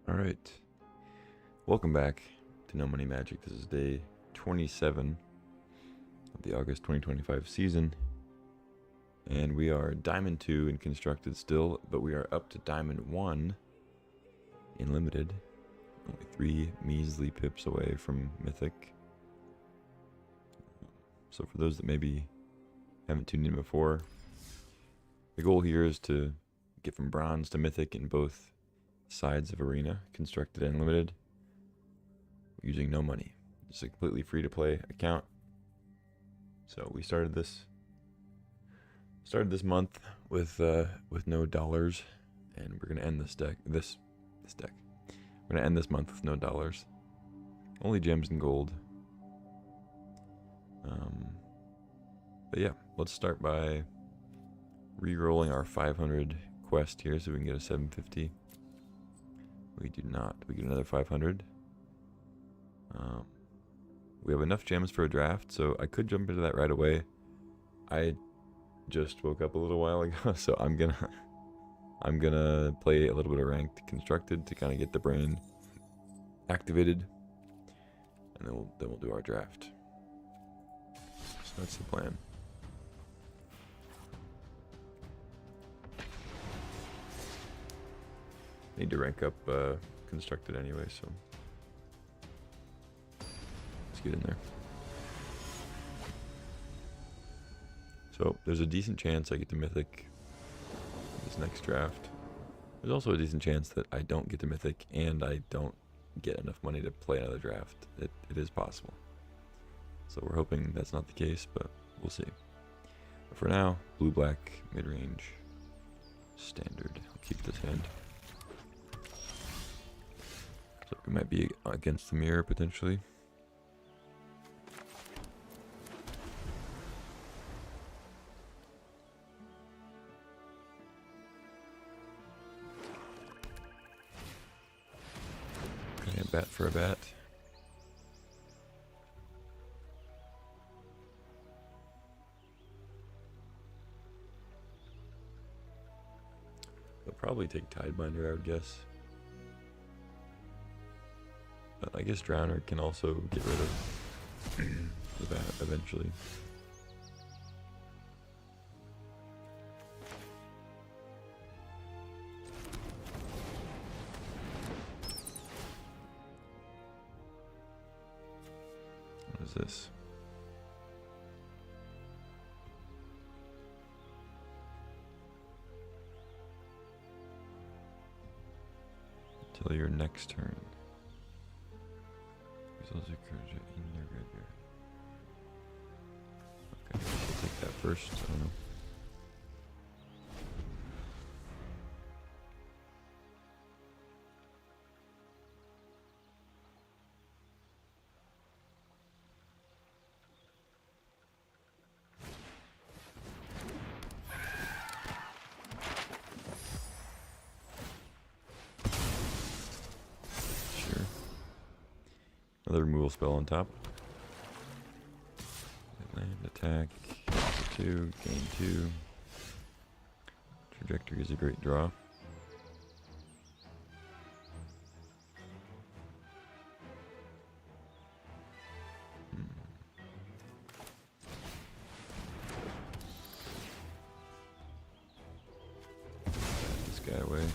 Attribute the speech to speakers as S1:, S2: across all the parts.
S1: Alright, welcome back to No Money Magic. This is day 27 of the August 2025 season. And we are Diamond 2 in Constructed still, but we are up to Diamond 1 in Limited. Only 3 measly pips away from Mythic. So for those that maybe haven't tuned in before, the goal here is to get from Bronze to Mythic in both sides of Arena, Constructed and Limited, using no money. It's a completely free to play account. So we started this month with no dollars, and we're gonna end this deck. We're gonna end this month with no dollars, only gems and gold. But yeah, let's start by re-rolling our 500 quest here, so we can get a 750. We do not. We get another 500. We have enough gems for a draft, so I could jump into that right away. I just woke up a little while ago, so I'm gonna play a little bit of ranked constructed to kind of get the brain activated, and then we'll do our draft. So that's the plan. Need to rank up constructed anyway, so let's get in there. So there's a decent chance I get to Mythic this next draft. There's also a decent chance that I don't get to Mythic and I don't get enough money to play another draft. It is possible. So we're hoping that's not the case, but we'll see. But for now, blue-black, mid-range, standard. I'll keep this hand. So we might be against the mirror potentially. Okay, bat for a bat. They'll probably take Tidebinder, I would guess. But I guess Drowner can also get rid of the bat eventually. What is this? Until your next turn. Okay, I'll take that first. I don't know. Another removal spell on top. Land, attack, 2, gain 2. Trajectory is a great draw. Get this guy away.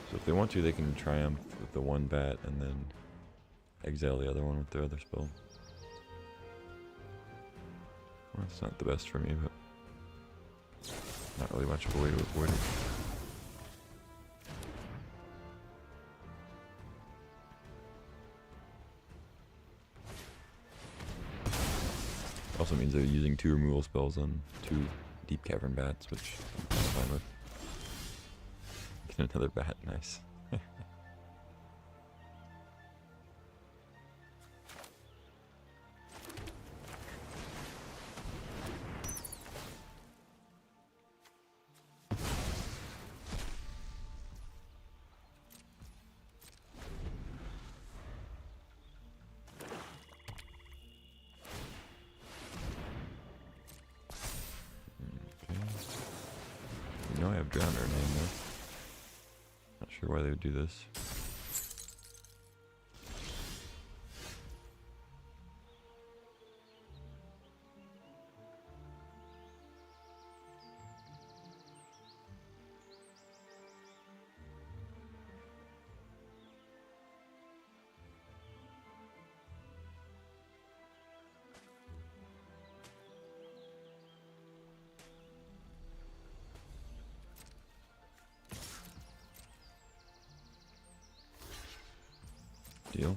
S1: So if they want to, they can triumph with the one bat and then exile the other one with their other spell. Well, it's not the best for me, but not really much of a way to avoid it. Also means they're using 2 removal spells on 2 Deep Cavern bats, which I'm fine with. Get another bat, nice. Drowner name though. Not sure why they would do this. Deal.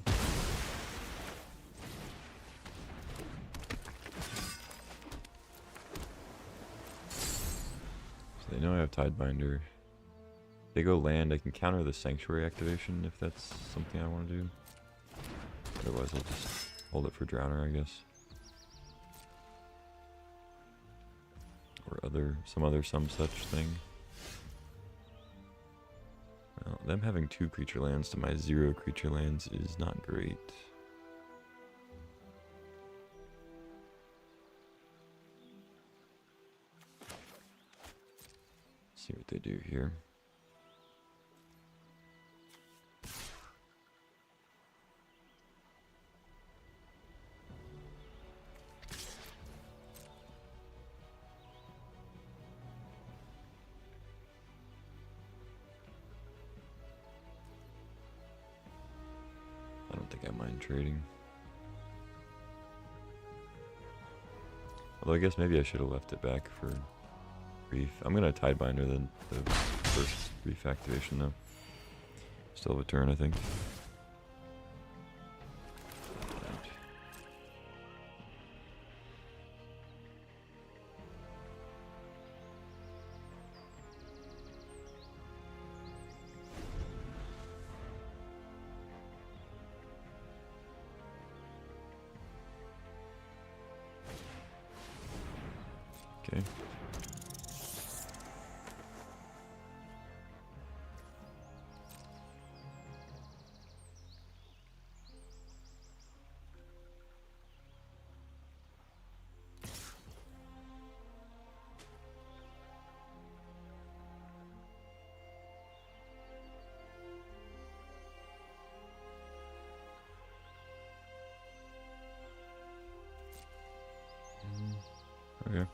S1: So they know I have Tidebinder. They go land, I can counter the Sanctuary activation if that's something I want to do. Otherwise I'll just hold it for Drowner, I guess. Or some such thing. Well, them having 2 creature lands to my 0 creature lands is not great. Let's see what they do here. I don't think I mind trading. Although I guess maybe I should have left it back for Reef. I'm gonna Tidebinder the first Reef activation though. Still have a turn, I think. Okay. Okay.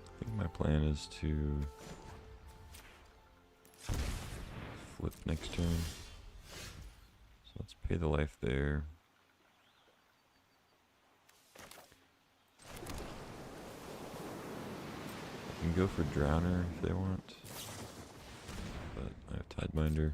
S1: I think my plan is to flip next turn. So let's pay the life there. I can go for Drowner if they want, but I have Tidebinder.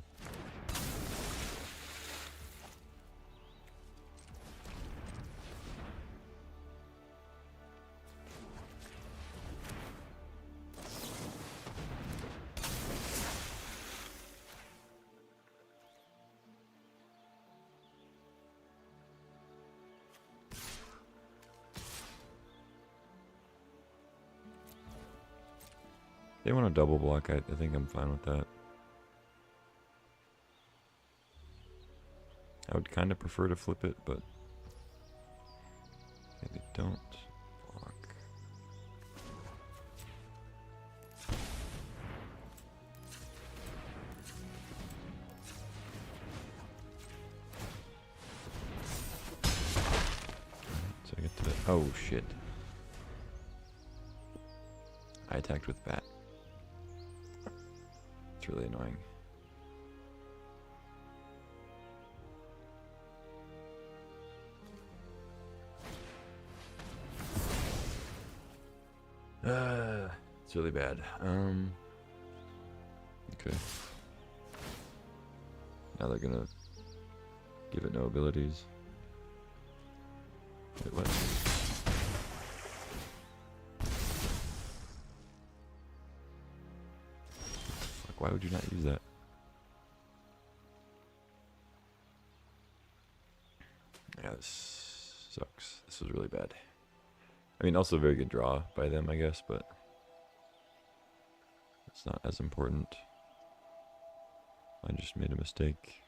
S1: They want a double block, I think I'm fine with that. I would kind of prefer to flip it, but they don't block. So I get to the, oh shit. I attacked with Bat. It's really annoying. It's really bad. Okay. Now they're gonna give it no abilities. Wait, what? Fuck, why would you not use that? Yeah, this sucks. This was really bad. I mean, also a very good draw by them, I guess, but it's not as important. I just made a mistake.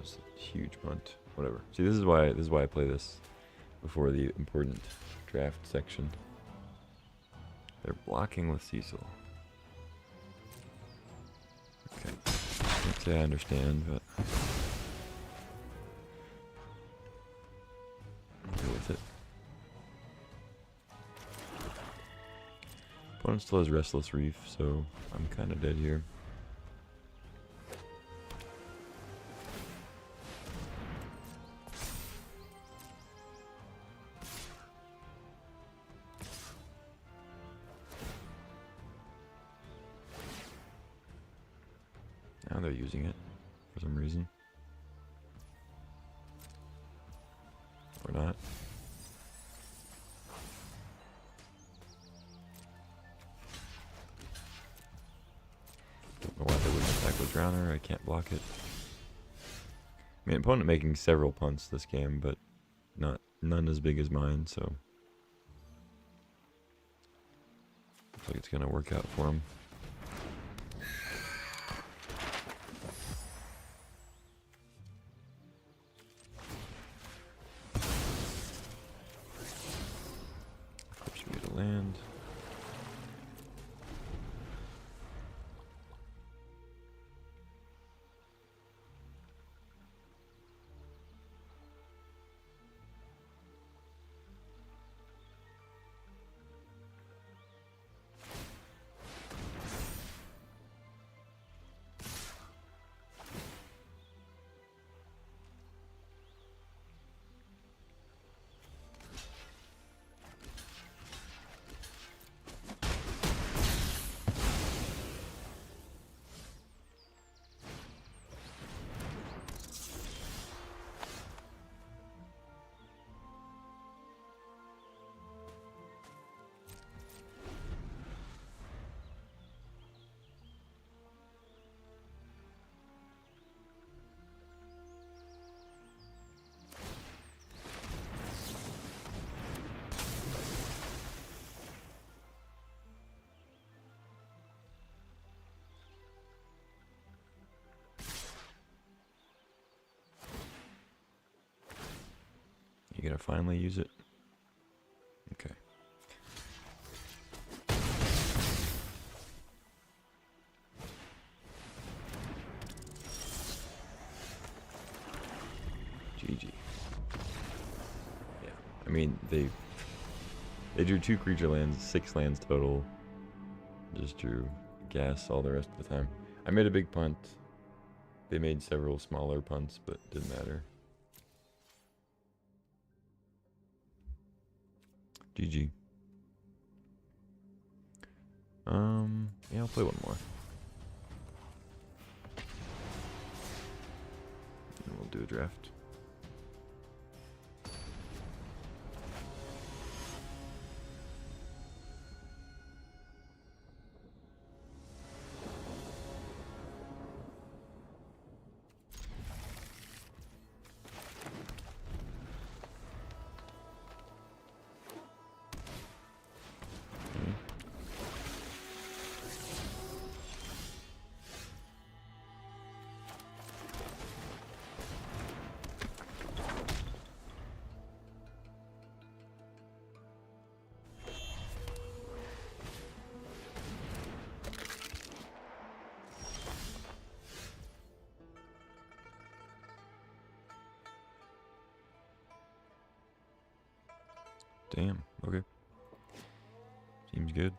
S1: was a huge punt. Whatever. See, this is why I play this before the important draft section. They're blocking with Cecil. Okay. Can't say I understand, but I'll go with it. Opponent still has Restless Reef, so I'm kind of dead here. Now they're using it for some reason. Or not. Don't know why they wouldn't attack with Drowner. I can't block it. I mean, opponent making several punts this game, but none as big as mine, so looks like it's gonna work out for him. Force me to land. You gonna finally use it? Okay. GG. Yeah. I mean, they drew 2 creature lands, 6 lands total. Just drew gas all the rest of the time. I made a big punt. They made several smaller punts, but didn't matter. GG. Yeah, I'll play one more. And we'll do a draft. Damn, okay. Seems good.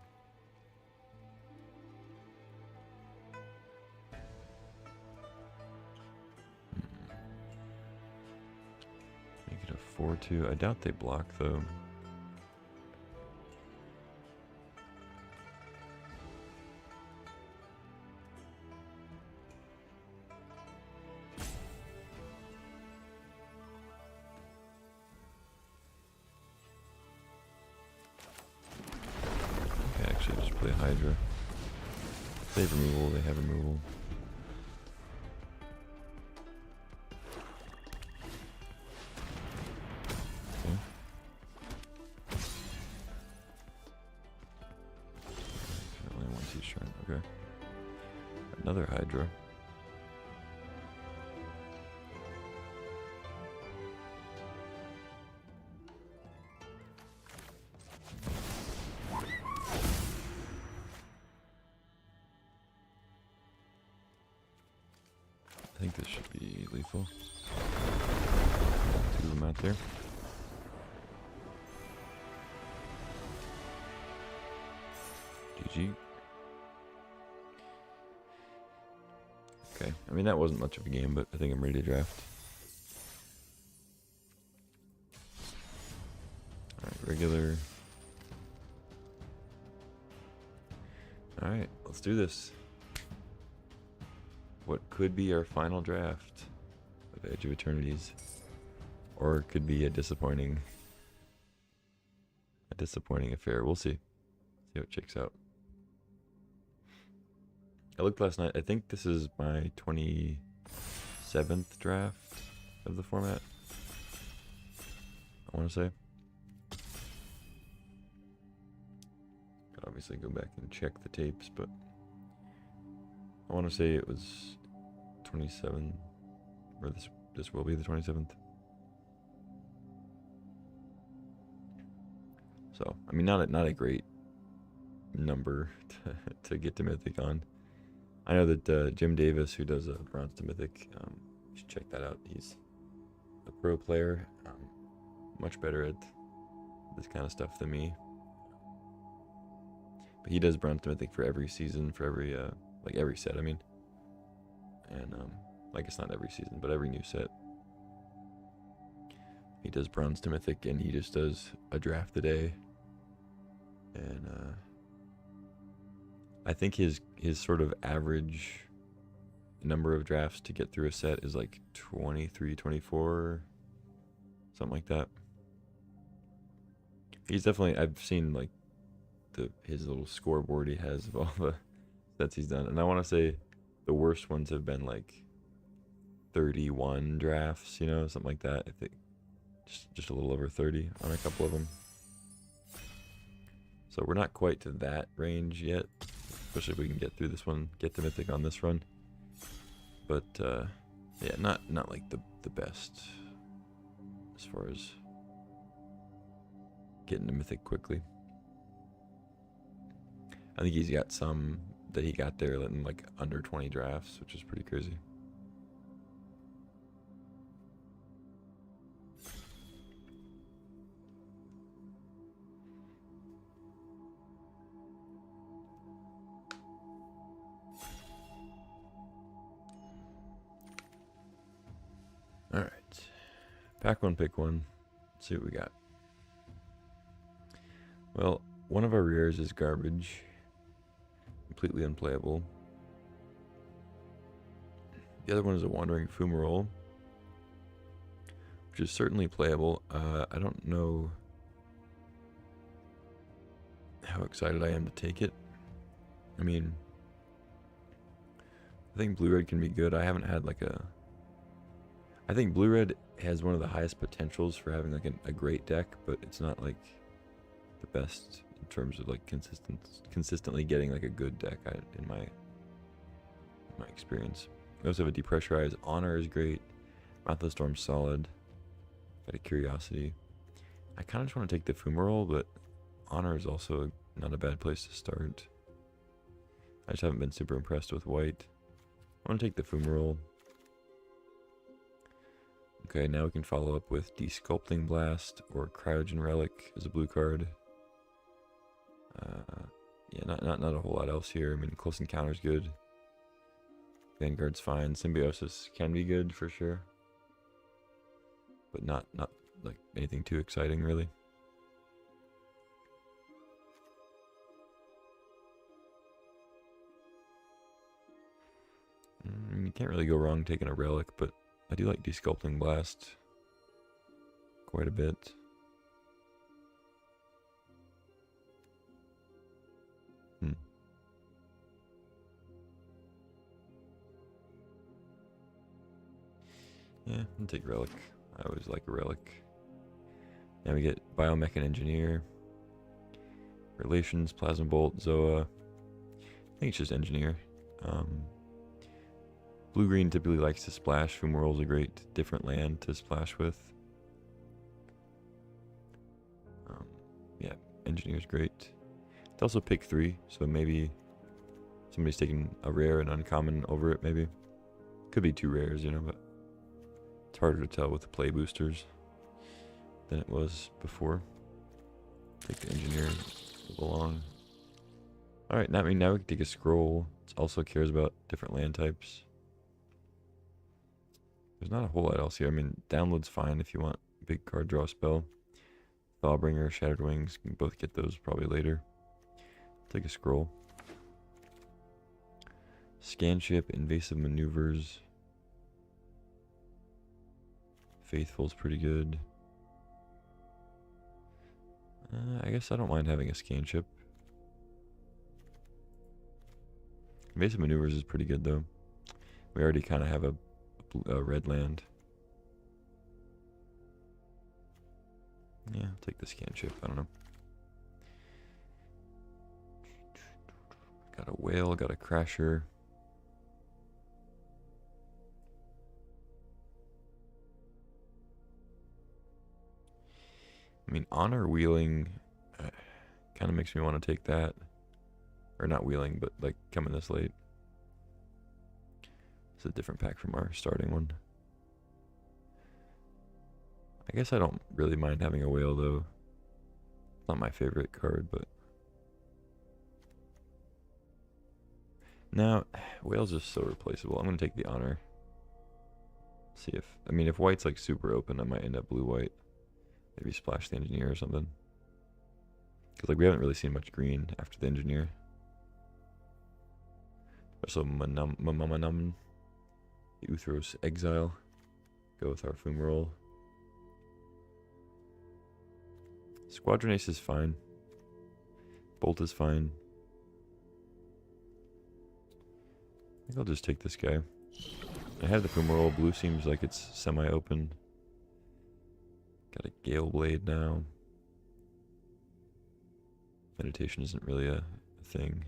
S1: Make it a 4-2. I doubt they block though. Just play Hydra. They have removal, they have removal. Okay. Only one Sea Shrine, okay. Another Hydra. Beautiful. 2 of them out there. GG. Okay, I mean that wasn't much of a game, but I think I'm ready to draft. Alright, regular. Alright, let's do this. What could be our final draft of Edge of Eternities. Or it could be a disappointing affair. We'll see. See how it checks out. I looked last night. I think this is my 27th draft of the format. I want to say. Could obviously go back and check the tapes, but I want to say it was 27, or this will be the 27th. So I mean, not a great number to get to Mythic on. I know that Jim Davis, who does Bronze to Mythic, you should check that out. He's a pro player, much better at this kind of stuff than me. But he does Bronze to Mythic for every season, for every like every set. I mean, and like it's not every season, but every new set. He does Bronze to Mythic, and he just does a draft a day. And I think his sort of average number of drafts to get through a set is like 23, 24, something like that. He's definitely, I've seen like his little scoreboard he has of all the sets he's done, and I want to say the worst ones have been like 31 drafts, you know, something like that. I think just a little over 30 on a couple of them. So we're not quite to that range yet, especially if we can get through this one, get to Mythic on this run. But yeah, not like the best as far as getting to Mythic quickly. I think he's got some that he got there in like under 20 drafts, which is pretty crazy. All right, pack one, pick one. Let's see what we got. Well, one of our rares is garbage, completely unplayable. The other one is a Wandering Fumarole, which is certainly playable. I don't know how excited I am to take it. I mean, I think blue-red can be good. I haven't had like a... I think blue-red has one of the highest potentials for having like a great deck, but it's not like the best in terms of like consistently getting like a good deck in my experience. We also have a Depressurize. Honor is great. Mouth of the Storm's solid. Got a Curiosity. I kind of just want to take the Fumarole, but Honor is also not a bad place to start. I just haven't been super impressed with white. I want to take the Fumarole. Okay, now we can follow up with Desculpting Blast or Cryogen Relic as a blue card. Yeah, not a whole lot else here. I mean, Close Encounter's good. Vanguard's fine. Symbiosis can be good for sure, but not like anything too exciting really. You can't really go wrong taking a Relic, but I do like Desculpting Blast quite a bit. Yeah, I'll take Relic. I always like a Relic. Now we get Biomech and Engineer. Relations, Plasma Bolt, Zoa. I think it's just Engineer. Blue-green typically likes to splash. Fumarole's a great different land to splash with. Yeah, Engineer's great. It's also pick 3, so maybe somebody's taking a rare and uncommon over it, maybe. Could be 2 rares, you know, but It's harder to tell with the play boosters than it was before. Take the engineer along. Alright, now we can take a scroll. It also cares about different land types. There's not a whole lot else here. I mean, download's fine if you want a big card draw spell. Thawbringer, Shattered Wings, you can both get those probably later. Take a scroll. Scanship, Invasive Maneuvers. Faithful's pretty good. I guess I don't mind having a Scanship. Invasive Maneuvers is pretty good though. We already kind of have a red land. Yeah, I'll take the Scanship. I don't know. Got a Whale, got a Crasher. I mean, Honor Wheeling kind of makes me want to take that. Or not Wheeling, but like coming this late. It's a different pack from our starting one. I guess I don't really mind having a Whale though. It's not my favorite card, but... Now, Whale's just so replaceable. I'm going to take the Honor. See if... I mean, if White's like super open, I might end up blue-white. Maybe splash the Engineer or something. Because like we haven't really seen much green after the Engineer. Also, Mamamanam. The Uthros Exile. Go with our Fumarole. Squadron Ace is fine. Bolt is fine. I think I'll just take this guy. I have the Fumarole. Blue seems like it's semi-open. Got a Gale Blade now. Meditation isn't really a thing.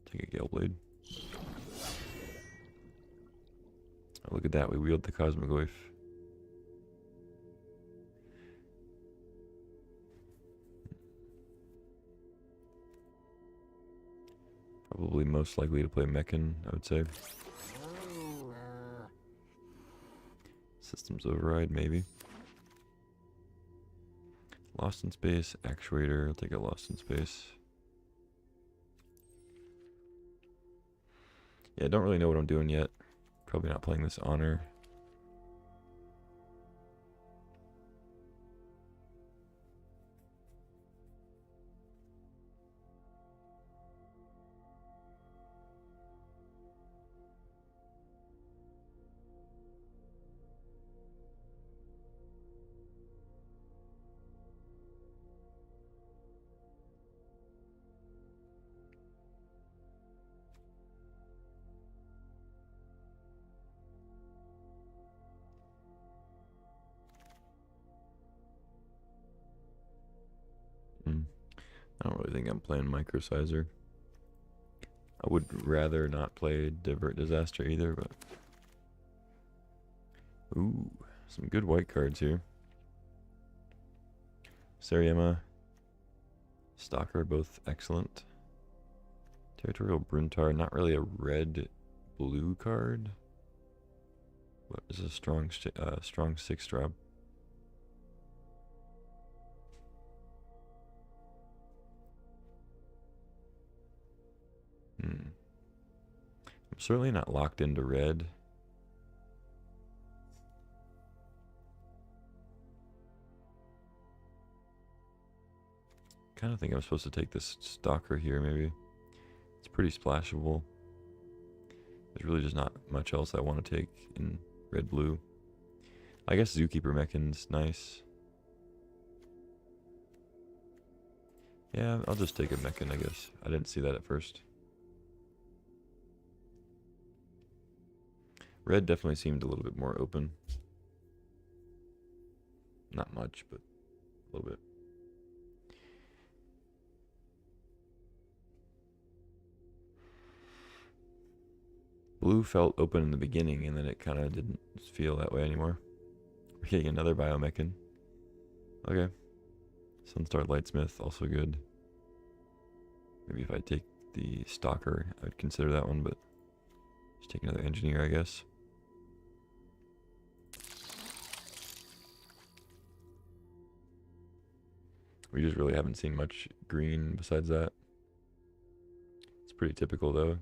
S1: Take a Gale Blade. Oh, look at that. We wield the Cosmogoyf. Probably most likely to play Mechan, I would say. Systems Override, maybe. Lost in Space, Actuator. I'll take a Lost in Space. Yeah, I don't really know what I'm doing yet. Probably not playing this Honor. I don't really think I'm playing Microsizer. I would rather not play Divert Disaster either, but... Ooh, some good white cards here. Seriema, Stalker, both excellent. Territorial Bruntar, not really a red-blue card. But is a strong 6-drop. I'm certainly not locked into red. Kind of think I'm supposed to take this Stalker here, maybe. It's pretty splashable. There's really just not much else I want to take in red-blue. I guess Zookeeper Mechan's nice. Yeah, I'll just take a Mechan, I guess. I didn't see that at first. Red definitely seemed a little bit more open. Not much, but a little bit. Blue felt open in the beginning, and then it kind of didn't feel that way anymore. We're getting another Biomechan. Okay. Sunstar Lightsmith, also good. Maybe if I take the Stalker, I would consider that one, but just take another Engineer, I guess. We just really haven't seen much green besides that. It's pretty typical though.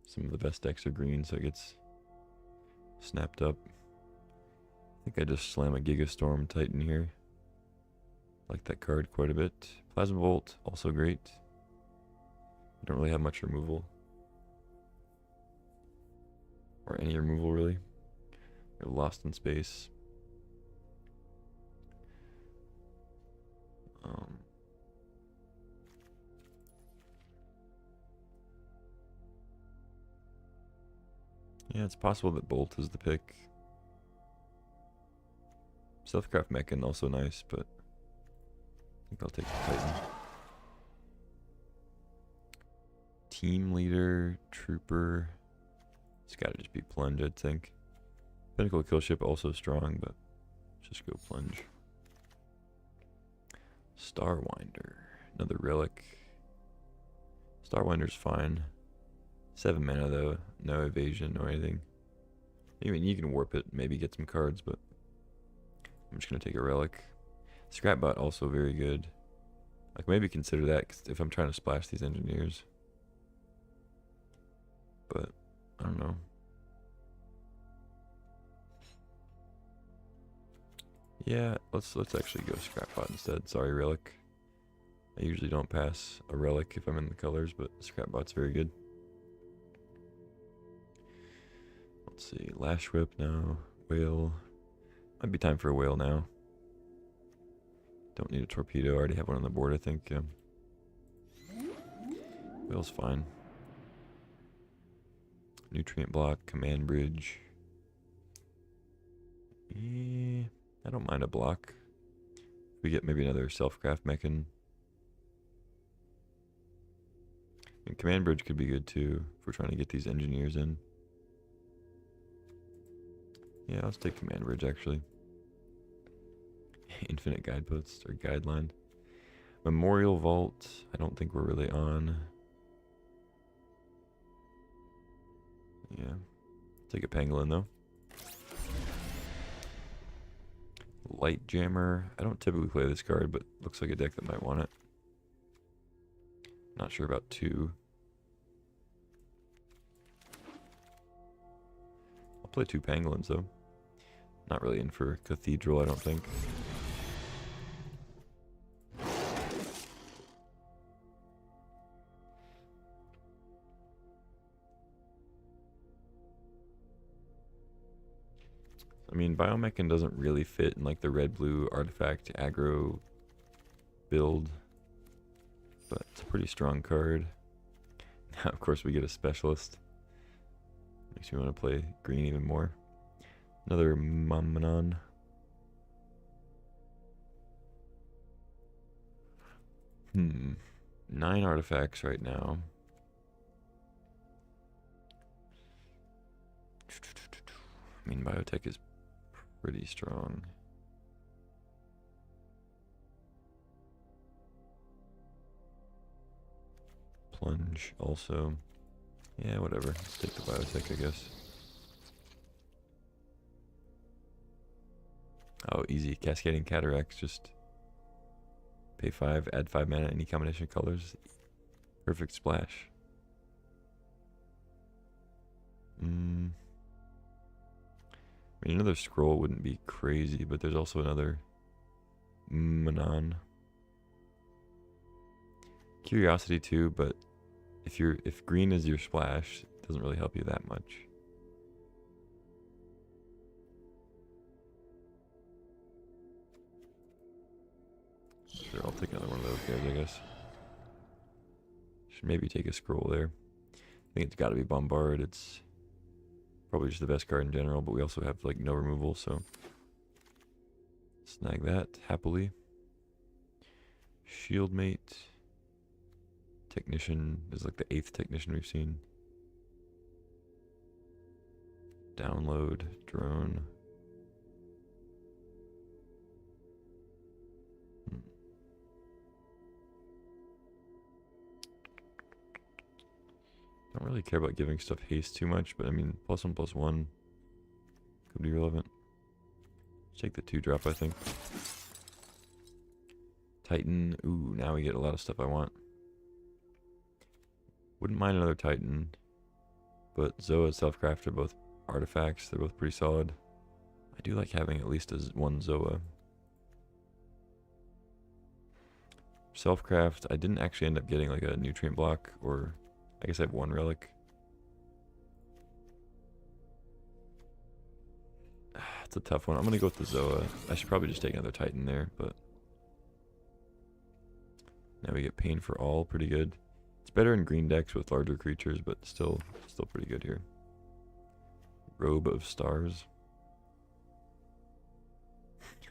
S1: Some of the best decks are green, so it gets snapped up. I think I just slam a Gigastorm Titan here. Like that card quite a bit. Plasma Bolt, also great. I don't really have much removal. Or any removal really. We're lost in space. Yeah, it's possible that Bolt is the pick. Self-craft Mechan also nice, but I think I'll take the Titan. Team Leader, Trooper. It's gotta just be Plunge, I'd think. Pinnacle Killship also strong, but just go Plunge. Starwinder, another relic. Starwinder's fine. 7 mana though, no evasion or anything. I mean, you can warp it, maybe get some cards, but I'm just gonna take a relic. Scrapbot also very good. Like maybe consider that 'cause if I'm trying to splash these engineers. But I don't know. Yeah, let's actually go Scrapbot instead. Sorry, relic. I usually don't pass a relic if I'm in the colors, but Scrapbot's very good. Let's see, Lash Whip now, Whale. Might be time for a Whale now. Don't need a Torpedo, I already have one on the board I think, yeah. Whale's fine. Nutrient Block, Command Bridge. Yeah, I don't mind a block. We get maybe another Self-craft Mechan. And Command Bridge could be good too, if we're trying to get these engineers in. Yeah, let's take Command Bridge actually. Infinite Guidepost or Guideline. Memorial Vault, I don't think we're really on. Yeah, take a Pangolin though. Light Jammer, I don't typically play this card, but looks like a deck that might want it. Not sure about 2. I'll play 2 Pangolins though. Not really in for Cathedral, I don't think. I mean, Biomechan doesn't really fit in like the red-blue artifact aggro build, but it's a pretty strong card. Now, of course, we get a specialist. Makes me want to play green even more. Another Mammonon. Hmm. 9 artifacts right now. I mean, Biotech is pretty strong. Plunge also. Yeah, whatever. Let's take the Biotech, I guess. Oh, easy. Cascading Cataracts. Just pay 5, add 5 mana, any combination of colors. Perfect splash. I mean, another scroll wouldn't be crazy, but there's also another Manon. Curiosity too, but if green is your splash, it doesn't really help you that much. Sure, I'll take another one of those guys, I guess. Should maybe take a scroll there. I think it's got to be Bombard. It's probably just the best card in general, but we also have like no removal, so snag that happily. Shieldmate. Technician is like the 8th Technician we've seen. Download, Drone. really care about giving stuff haste too much, but I mean, +1/+1 could be relevant. Let's take the 2-drop, I think. Titan. Ooh, now we get a lot of stuff I want. Wouldn't mind another Titan, but Zoa and Selfcraft are both artifacts. They're both pretty solid. I do like having at least one Zoa. Selfcraft, I didn't actually end up getting like a nutrient block, or I guess I have one relic. It's a tough one. I'm going to go with the Zoa. I should probably just take another Titan there, but now we get Pain for All, pretty good. It's better in green decks with larger creatures, but still pretty good here. Robe of Stars.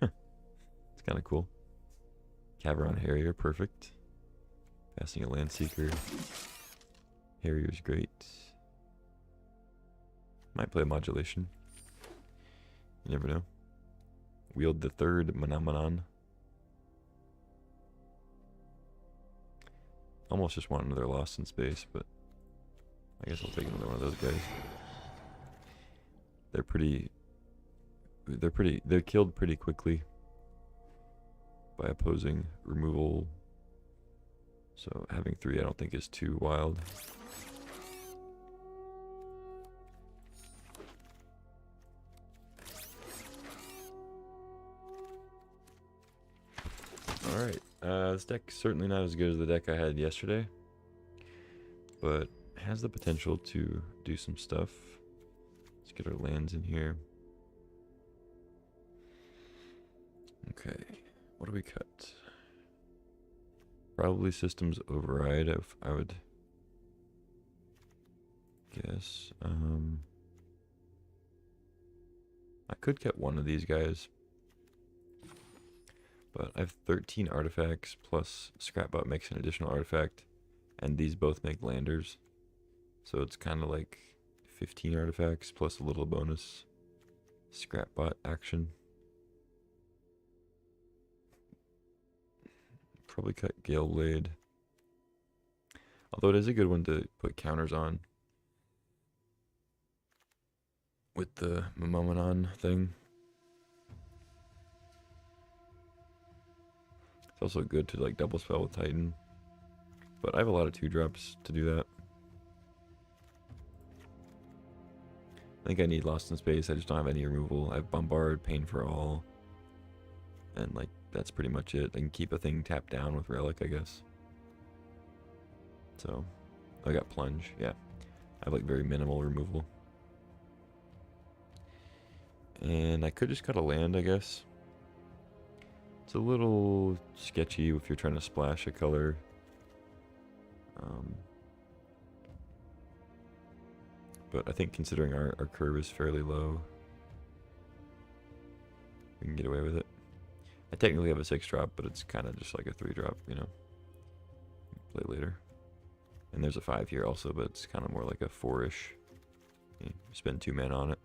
S1: It's kind of cool. Caveron Harrier, perfect. Passing a Landseeker. Harrier's great. Might play a Modulation. You never know. Wield the 3rd Monomonon. Almost just want another Lost in Space, but I guess I'll take another one of those guys. They're killed pretty quickly by opposing removal. So having 3 I don't think is too wild. Alright, this deck's certainly not as good as the deck I had yesterday, but has the potential to do some stuff. Let's get our lands in here. Okay, what do we cut? Probably Systems Override, if I would guess. I could cut one of these guys, but I have 13 artifacts plus Scrapbot makes an additional artifact, and these both make landers. So it's kind of like 15 artifacts plus a little bonus Scrapbot action. Probably cut Galeblade. Although it is a good one to put counters on with the Momomonon thing. It's also good to like double spell with Titan. But I have a lot of 2-drops to do that. I think I need Lost in Space. I just don't have any removal. I have Bombard, Pain for All. And like that's pretty much it. I can keep a thing tapped down with Relic, I guess. So I got Plunge, yeah. I have like very minimal removal. And I could just cut a land, I guess. It's a little sketchy if you're trying to splash a color. But I think considering our curve is fairly low, we can get away with it. I technically have a 6-drop, but it's kind of just like a 3-drop, you know. Play later. And there's a 5 here also, but it's kind of more like a 4-ish. You spend 2 mana on it.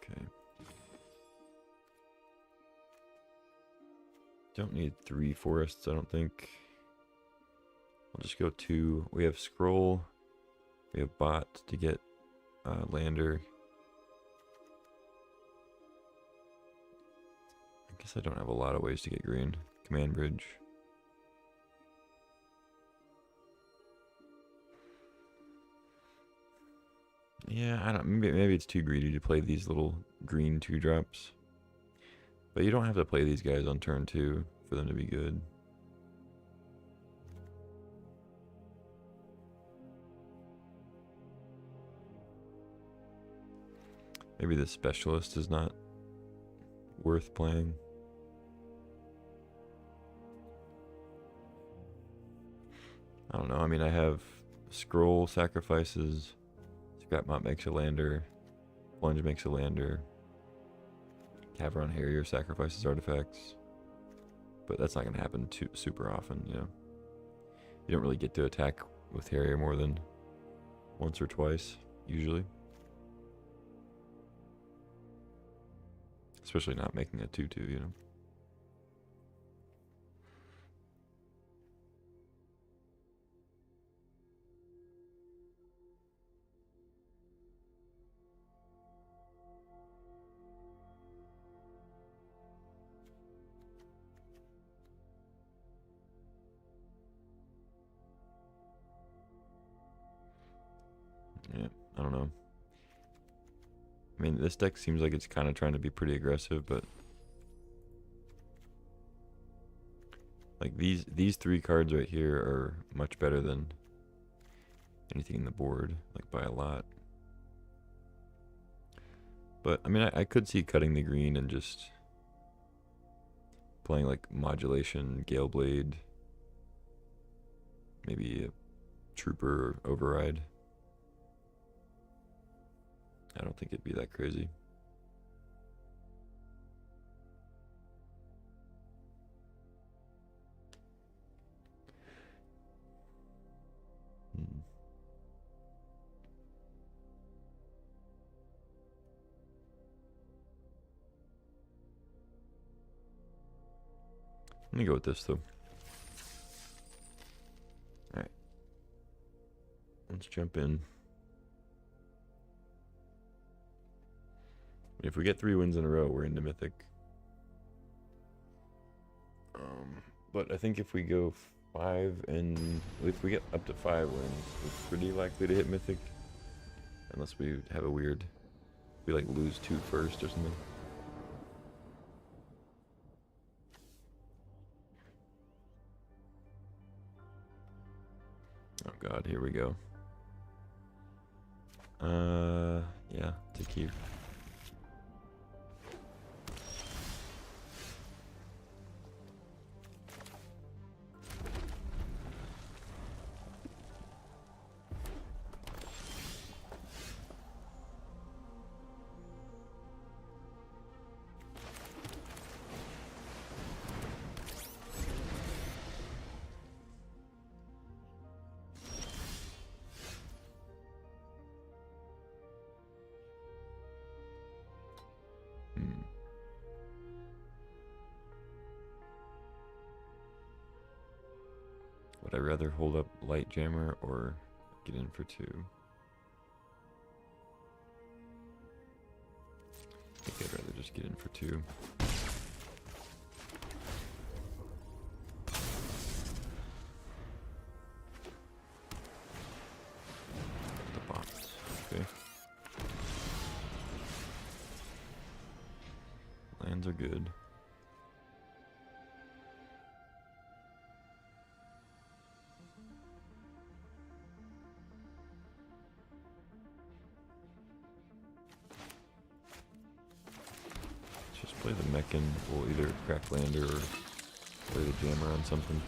S1: Okay. Don't need 3 forests, I don't think. I'll just go 2. We have Scroll. We have Bot to get Lander. I guess I don't have a lot of ways to get green. Command Bridge. Yeah, I don't. Maybe it's too greedy to play these little green 2-drops. But you don't have to play these guys on turn 2 for them to be good. Maybe the Specialist is not worth playing. I don't know. I mean, I have Scroll sacrifices. Scrapbot makes a lander. Plunge makes a lander. Caveron Harrier sacrifices artifacts. But that's not going to happen super often, you know. You don't really get to attack with Harrier more than once or twice, usually. Especially not making a 2/2, you know. Yeah, I don't know. I mean, this deck seems like it's kind of trying to be pretty aggressive, but like these 3 cards right here are much better than anything in the board, like by a lot. But I mean, I could see cutting the green and just playing like modulation, Gale Blade, maybe a Trooper or Override. I don't think it'd be that crazy. Let me go with this though. Alright. Let's jump in. If we get 3 wins in a row, we're into Mythic. But I think if we go 5 and if we get up to 5 wins, we're pretty likely to hit Mythic. Unless we have a weird, we like lose 2 first or something. Oh god, here we go. Yeah, take here. Would I rather hold up Light Jammer or get in for 2? I think I'd rather just get in for 2. The box. Okay. Lands are good. Play the Mechan, we'll either crack lander or play the Jammer on something.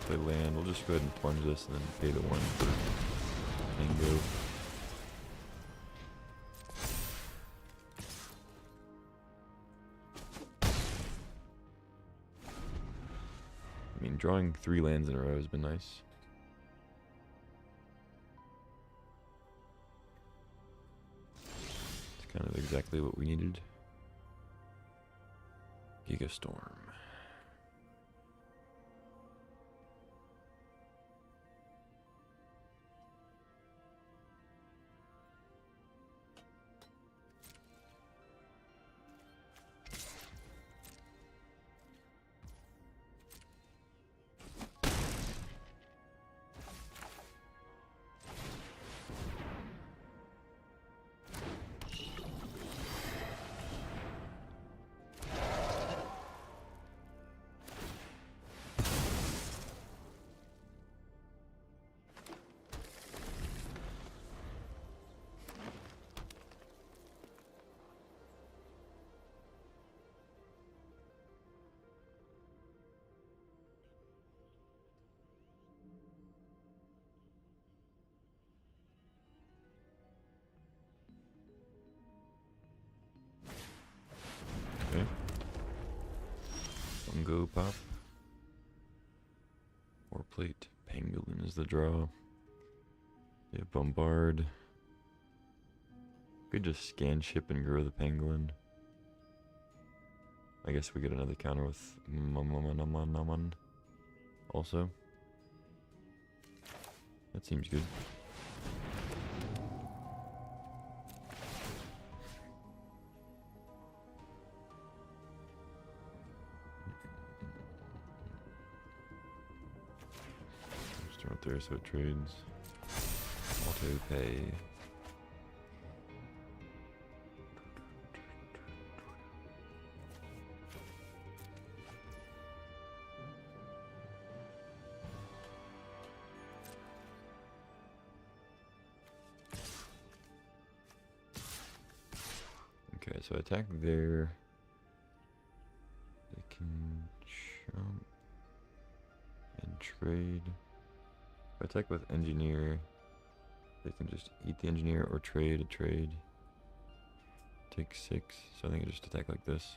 S1: Play land. We'll just go ahead and plunge this and then pay the 1 for Mango. I mean, drawing 3 lands in a row has been nice. It's kind of exactly what we needed. Gigastorm. pop. Or plate. Pangolin is the draw. Yeah, bombard. Could just scan ship and grow the pangolin. I guess we get another counter with Naman also. That seems good. Start there so it trades. Auto pay. Okay, so attack there. They can jump and trade. If I attack with engineer, they can just eat the engineer or trade a trade. Take 6, so I think I just attack like this.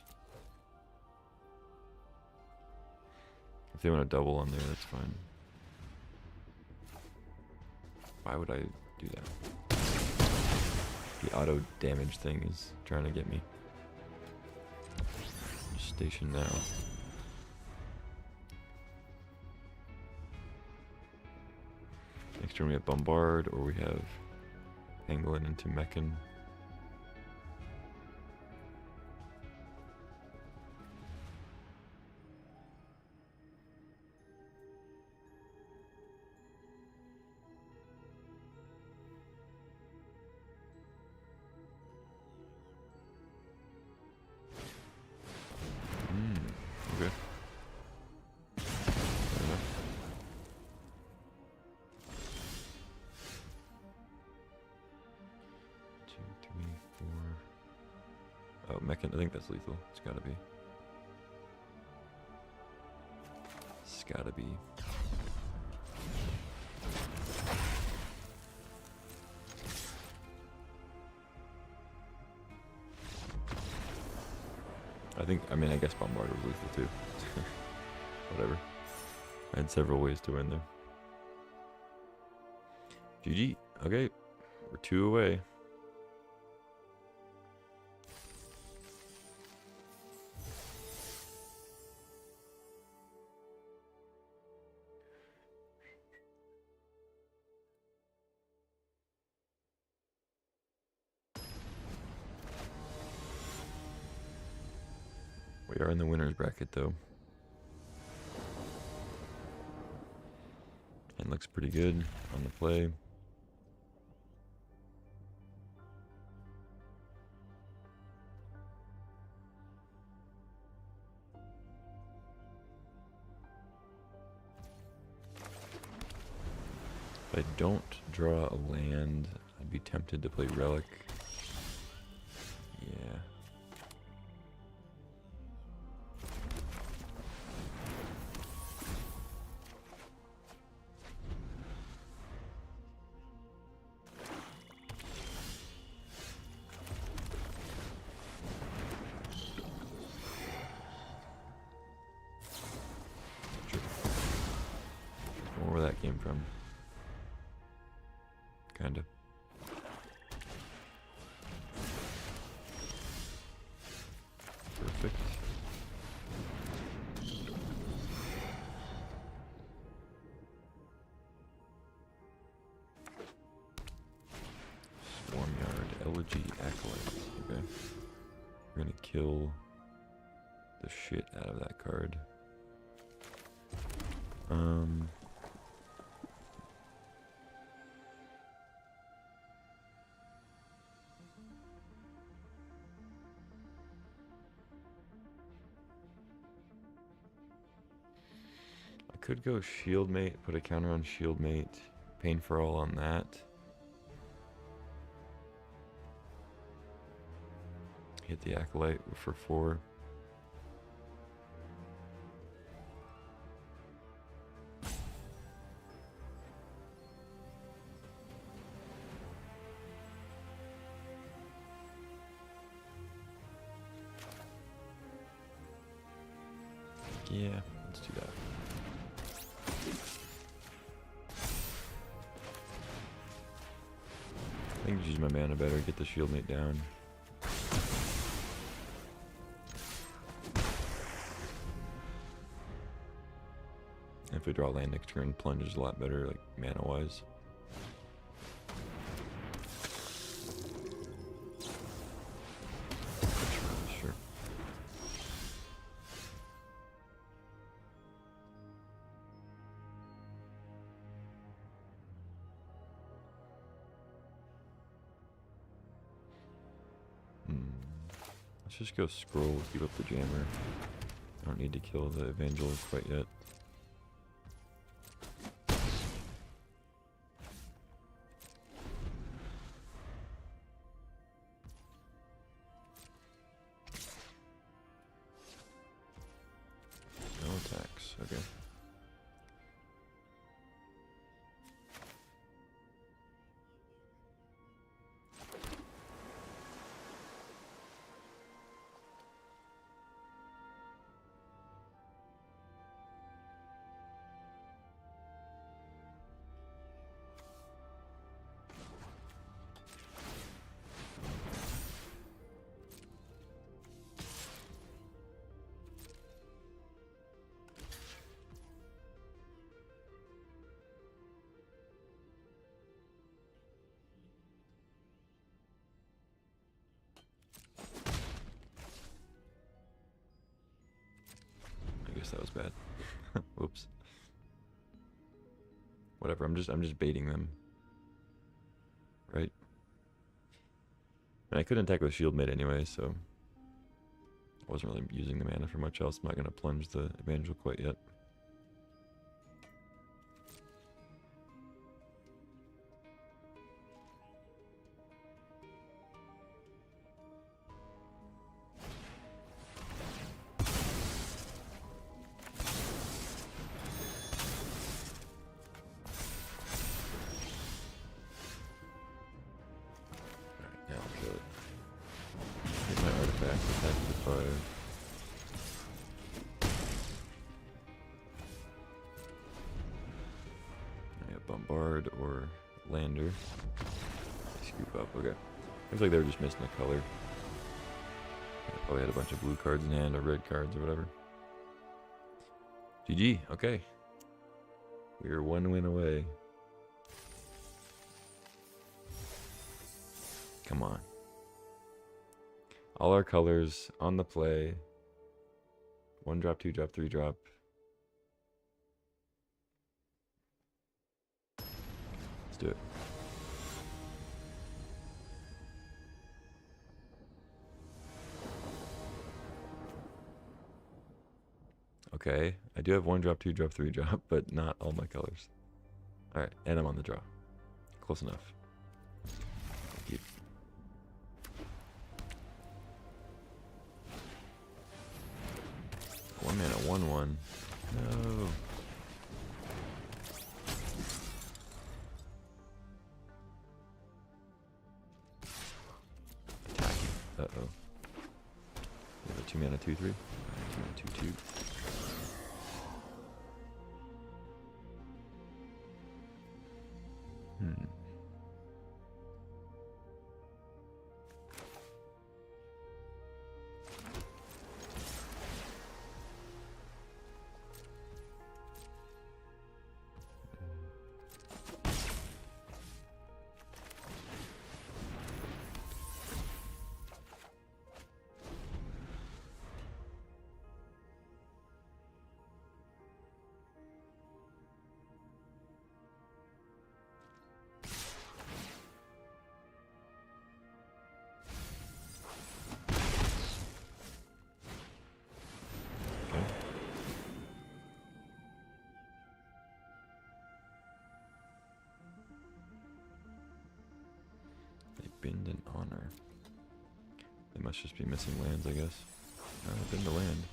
S1: If they want to double on there, that's fine. Why would I do that? The auto damage thing is trying to get me. Just station now. Next turn we have bombard, or we have pangolin into mechan. Okay. Fair enough. Two, three, four. Oh, mechan. I think that's lethal. It's gotta be. It's gotta be. I guess bombard was lethal too. Whatever. I had several ways to win there. GG. Okay. We're 2 away. We are in the winner's bracket though. And looks pretty good on the play. If I don't draw a land, I'd be tempted to play Relic. Yeah. Where that came from. Kinda. Perfect. Swarmyard, Elegy, Acolyte. Okay. We're gonna kill the shit out of that card. I could go Shieldmate, put a counter on Shieldmate, Pain for All on that. Hit the Acolyte for 4. Yeah, let's do that. I think just use my mana better, get the shield mate down. If we draw land next turn, plunge is a lot better, like mana-wise. Sure. Let's just go scroll, keep up the jammer. I don't need to kill the evangelist quite yet. No attacks, okay. I guess that was bad. Whoops. Whatever, I'm just baiting them. Right? And I couldn't attack with shield mid anyway, so I wasn't really using the mana for much else. I'm not gonna plunge the evangel quite yet. Alright, now I'll kill it. Hit my artifact, attack with 5. I have bombard or lander. Scoop up, okay. Looks like they were just missing a color. I probably had a bunch of blue cards in hand or red cards or whatever. GG, okay. We are 1 win away. Come on. All our colors on the play. 1 drop, 2 drop, 3 drop. Let's do it. Okay, I do have 1 drop, 2 drop, 3 drop, but not all my colors. Alright, and I'm on the draw. Close enough. Keep. One mana, 1/1. No. Attacking. Uh-oh. We have a 2 mana, 2/3. 2 mana, 2/2. Bend and honor. They must just be missing lands, I guess. Bend the land.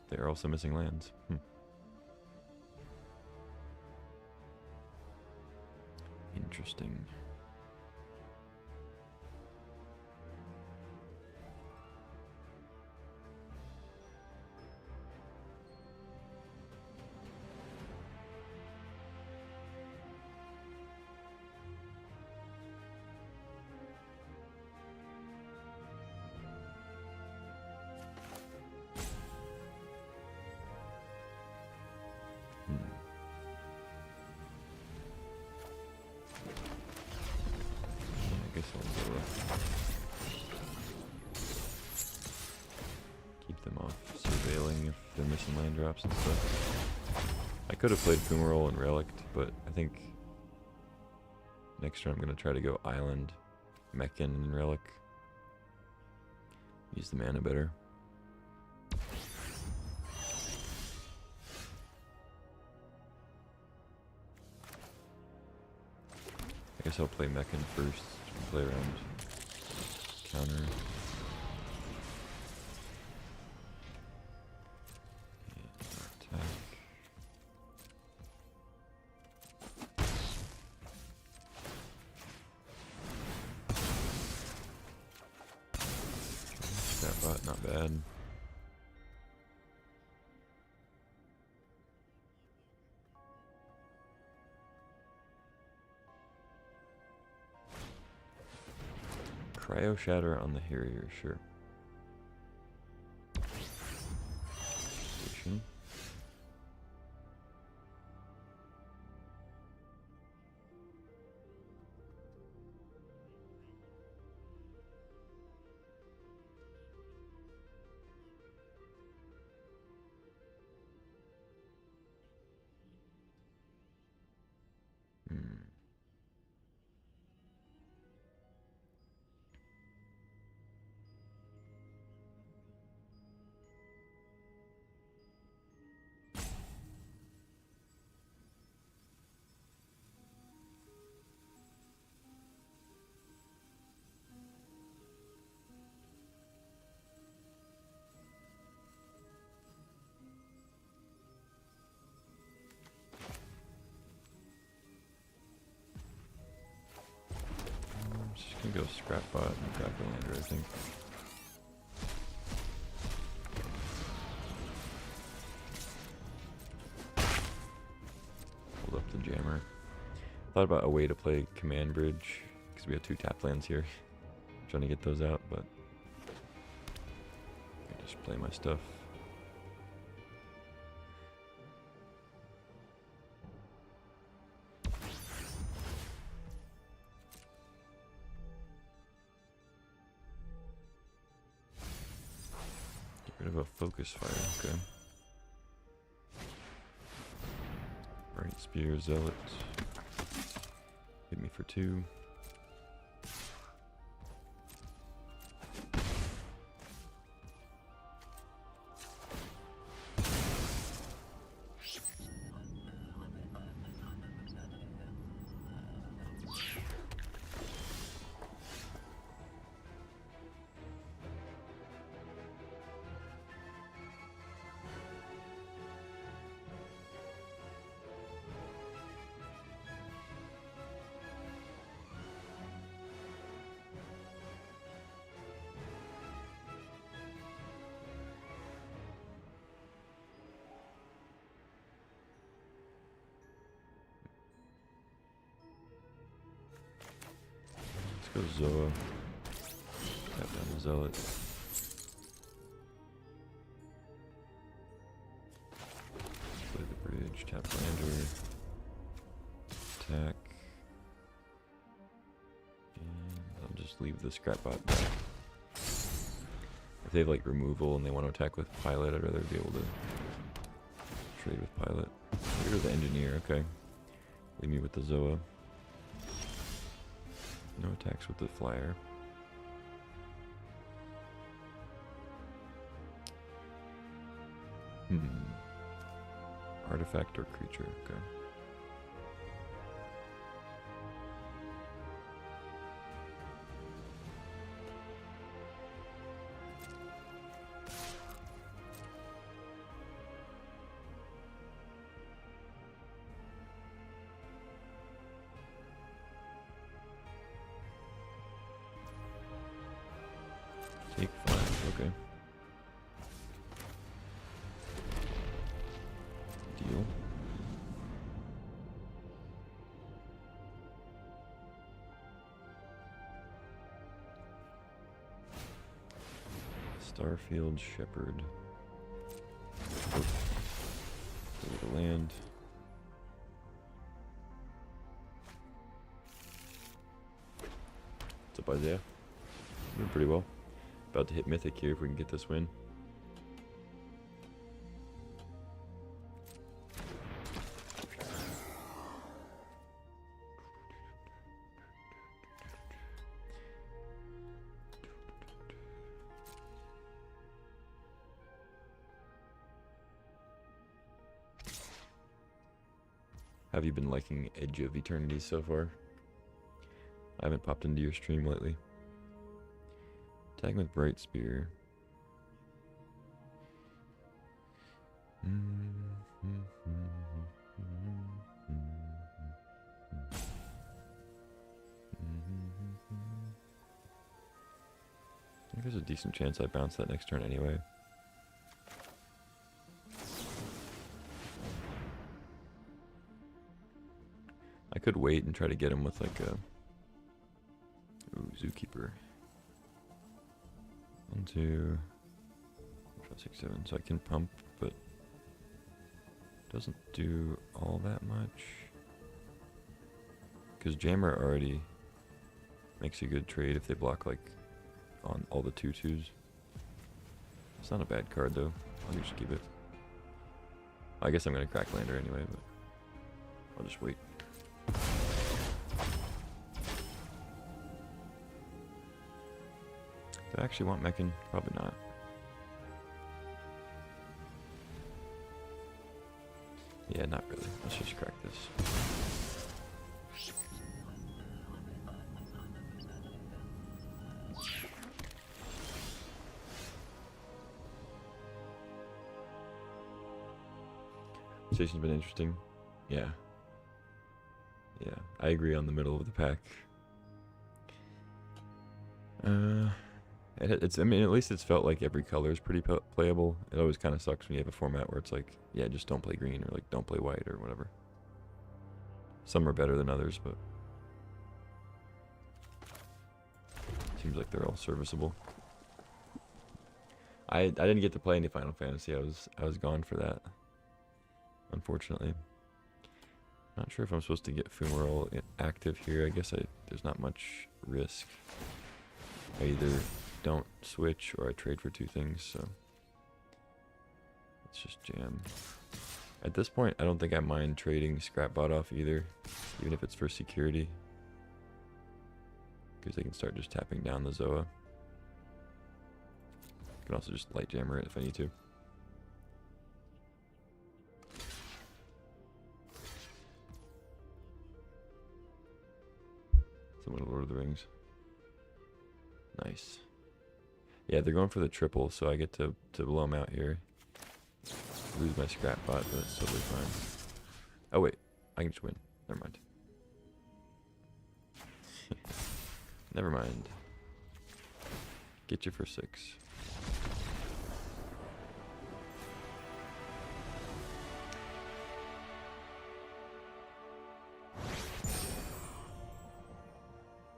S1: They are also missing lands. Interesting. guess I'll go keep them off surveilling if they're missing land drops and stuff. I could have played Fumarole and Relict, but I think next turn I'm going to try to go Island, Meccan, and Relic. Use the mana better. I guess I'll play Meccan first, play around counter. And attack. That bot, not bad. Cryo Shatter on the Harrier, sure. Station. Just gonna go Scrap Bot and grab the lander, I think. Hold up the jammer. Thought about a way to play Command Bridge, because we have 2 tap lands here. Trying to get those out, but I just play my stuff. Rid of a focus fire, okay. Right spear, zealot. Hit me for 2. Let's go Zoa. Tap down the zealot. Play the bridge, tap lander. Attack. And I'll just leave the Scrap Bot back. If they have like removal and they want to attack with Pilot, I'd rather be able to trade with Pilot. Get rid of the Engineer, okay. Leave me with the Zoa. No attacks with the Flyer. Artifact or creature, okay. Take 5, okay. Deal. Starfield Shepherd. Go to the land. up, Isaiah. Doing pretty well. About to hit Mythic here if we can get this win. Have you been liking Edge of Eternity so far? I haven't popped into your stream lately. Tag with Bright Spear. I think there's a decent chance I bounce that next turn anyway. I could wait and try to get him with like a Zookeeper. 1, 2, 5, 6, 7. So I can pump, but doesn't do all that much. Because Jammer already makes a good trade if they block like on all the 2/2s. It's not a bad card though. I'll just keep it. I guess I'm gonna crack Lander anyway, but I'll just wait. Do I actually want Mechan? Probably not. Yeah, not really. Let's just crack this. Station's been interesting. Yeah. Yeah, I agree on the middle of the pack. I mean, at least it's felt like every color is pretty playable. It always kind of sucks when you have a format where it's like, yeah, just don't play green or like don't play white or whatever. Some are better than others, but seems like they're all serviceable. I didn't get to play any Final Fantasy. I was gone for that, unfortunately. Not sure if I'm supposed to get Fumarole active here. I guess there's not much risk. I either don't switch or I trade for 2 things, so let's just jam. At this point, I don't think I mind trading Scrapbot off either, even if it's for security, because they can start just tapping down the Zoa. I can also just light jammer it if I need to. Someone Lord of the Rings. Nice. Yeah, they're going for the triple, so I get to blow them out here. Lose my scrap bot, but it's totally fine. Oh wait, I can just win. Never mind. Never mind. Get you for 6.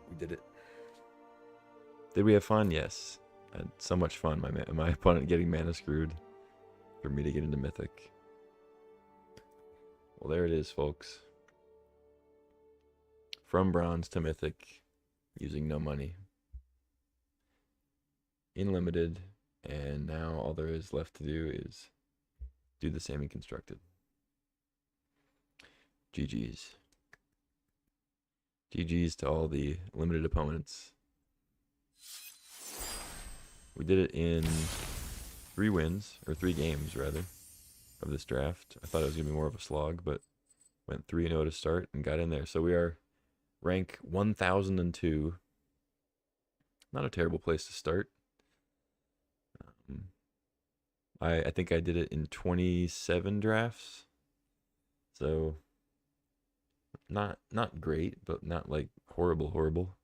S1: We did it. Did we have fun? Yes. I had so much fun. My opponent getting mana screwed for me to get into Mythic. Well, there it is, folks. From Bronze to Mythic, using no money. In Limited, and now all there is left to do is do the same in Constructed. GG's. GG's to all the Limited opponents. We did it in 3 wins, or 3 games rather, of this draft. I thought it was going to be more of a slog, but went 3-0 to start and got in there. So we are rank 1002. Not a terrible place to start. I think I did it in 27 drafts. So not great, but not like horrible.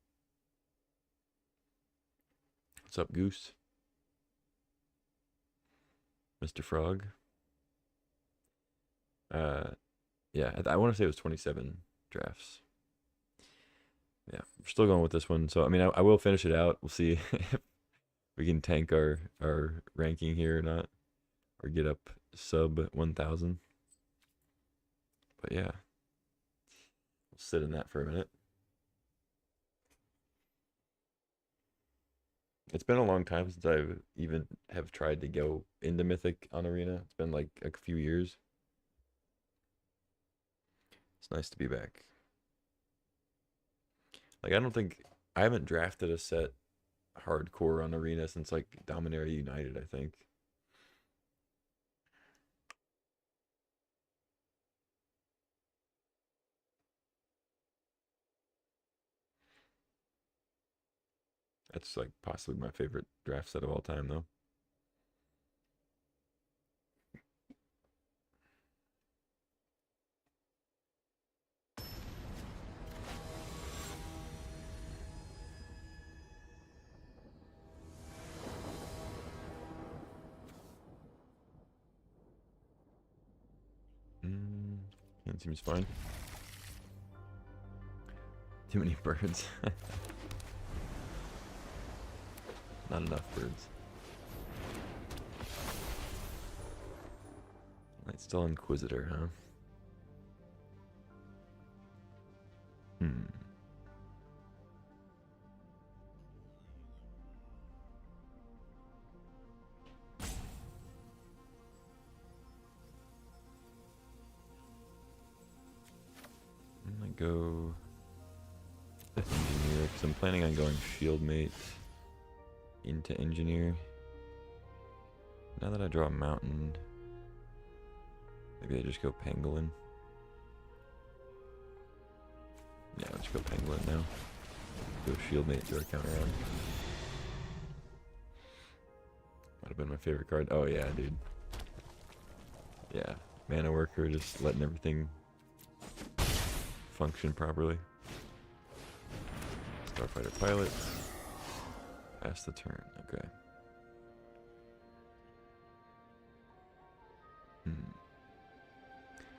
S1: What's up, Goose? Mr. Frog. Yeah, I want to say it was 27 drafts. Yeah, we're still going with this one. So, I mean, I will finish it out. We'll see if we can tank our ranking here or not, or get up sub 1,000. But yeah, we'll sit in that for a minute. It's been a long time since I've even have tried to go into Mythic on Arena. It's been like a few years. It's nice to be back. Like I haven't drafted a set hardcore on Arena since like Dominaria United, I think. That's like possibly my favorite draft set of all time though. That seems fine. Too many birds. Not enough birds. It's still Inquisitor, huh? I'm gonna go Engineer because I'm planning on going Shieldmate into Engineer. Now that I draw a Mountain, maybe I just go Pangolin. Yeah, let's go Pangolin now. Go Shieldmate, do a counter on. Might have been my favorite card. Oh yeah, dude. Yeah, Mana Worker, just letting everything function properly. Starfighter Pilot. Pass the turn. Okay.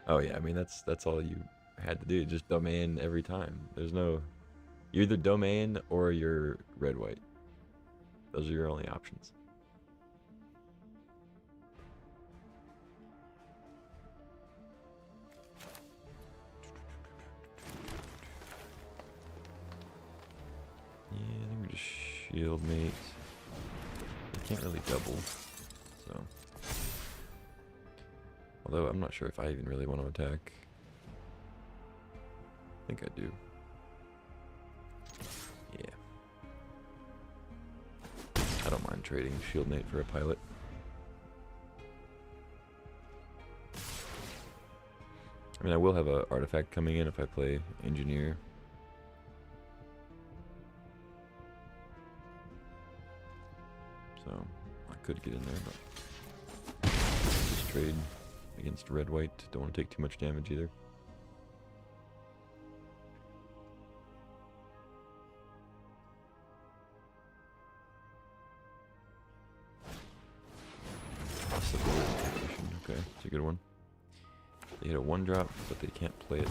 S1: Oh yeah, I mean that's all you had to do. Just domain every time. There's no, you're either domain or you're red white. Those are your only options. Yeah, I think we just shield mate. I can't really double, so. Although I'm not sure if I even really want to attack. I think I do. Yeah. I don't mind trading shield mate for a pilot. I mean, I will have an artifact coming in if I play engineer. So I could get in there, but just trade against red white. Don't want to take too much damage either. Okay, it's a good one. They hit a 1-drop, but they can't play it.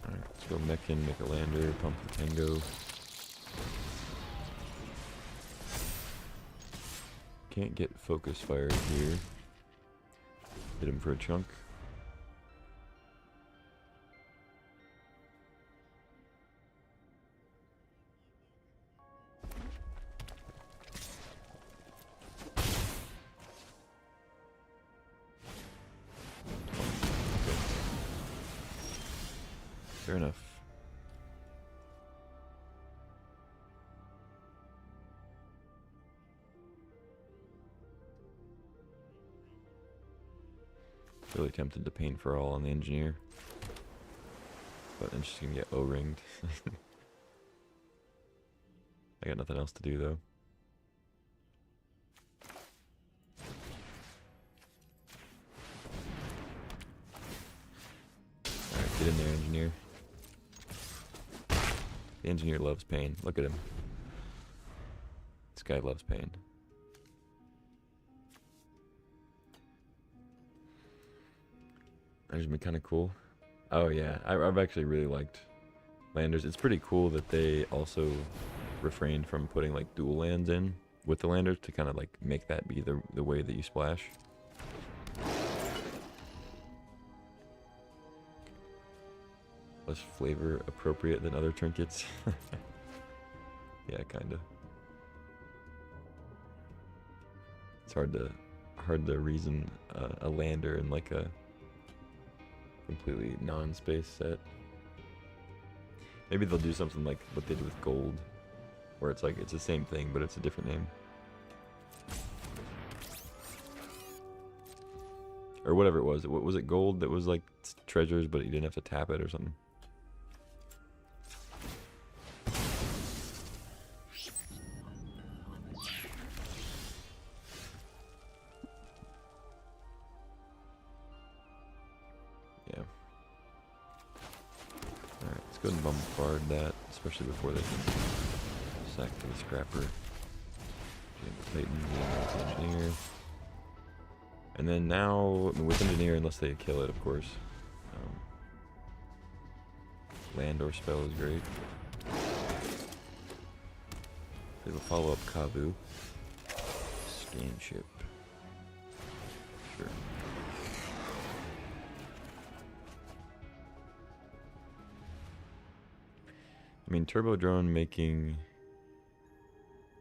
S1: Alright, let's go Mechan, make a lander, pump the Tango. Can't get focus fire here. Hit him for a chunk. Fair enough. Really tempted to pain for all on the engineer. But interesting to get O-ringed. I got nothing else to do though. Alright, get in there, engineer. The engineer loves pain. Look at him. This guy loves pain. That's been kind of cool. Oh yeah, I've actually really liked landers. It's pretty cool that they also refrained from putting like dual lands in with the landers to kind of like make that be the way that you splash. less flavor appropriate than other trinkets. Yeah, kinda. It's hard to reason a lander in like a completely non-space set. Maybe they'll do something like what they did with gold, where it's like it's the same thing but it's a different name. Or whatever it was. What was it, gold that was like treasures but you didn't have to tap it or something? Yeah. Alright, let's go ahead and bombard that, especially before they can sack to the scrapper. Titan, engineer. And then now, with engineer, unless they kill it, of course. Land or spell is great. They will follow up Kavu. Scan ship. Sure. I mean, Turbo Drone making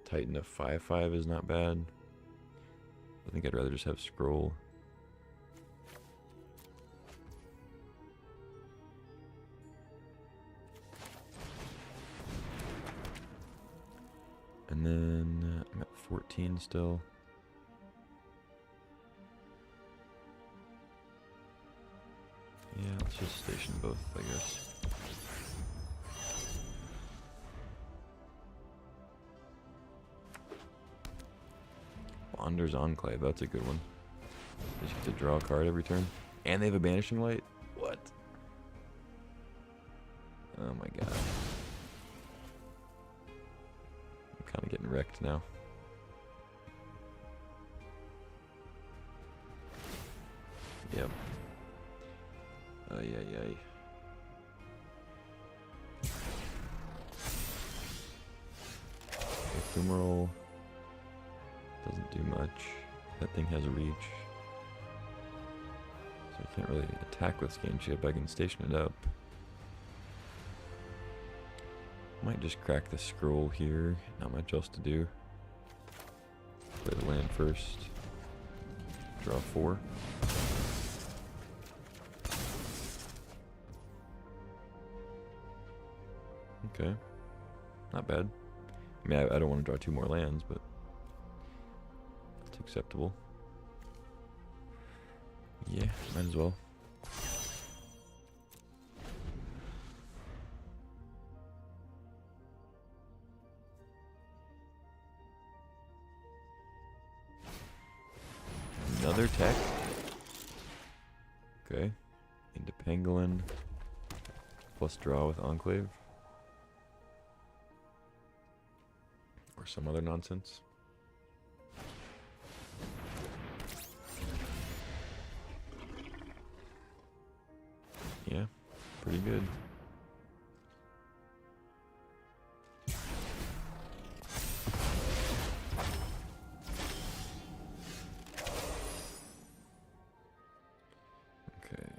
S1: Titan a 5/5 is not bad. I think I'd rather just have Scroll. And then I'm at 14 still. Yeah, let's just station both, I guess. Wander's Enclave, that's a good one. You just get to draw a card every turn. And they have a Banishing Light? What? Oh my god. I'm kind of getting wrecked now. Yep. Ay. Ephemeral doesn't do much. That thing has a reach. So I can't really attack with Scan Ship. I can station it up. Might just crack the Scroll here. Not much else to do. Play the land first. Draw 4. Okay. Not bad. I mean, I don't want to draw 2 more lands, but that's acceptable. Yeah, might as well. Another tech. Okay. Into Pangolin. Plus draw with Enclave. Or some other nonsense. Yeah, pretty good. Okay.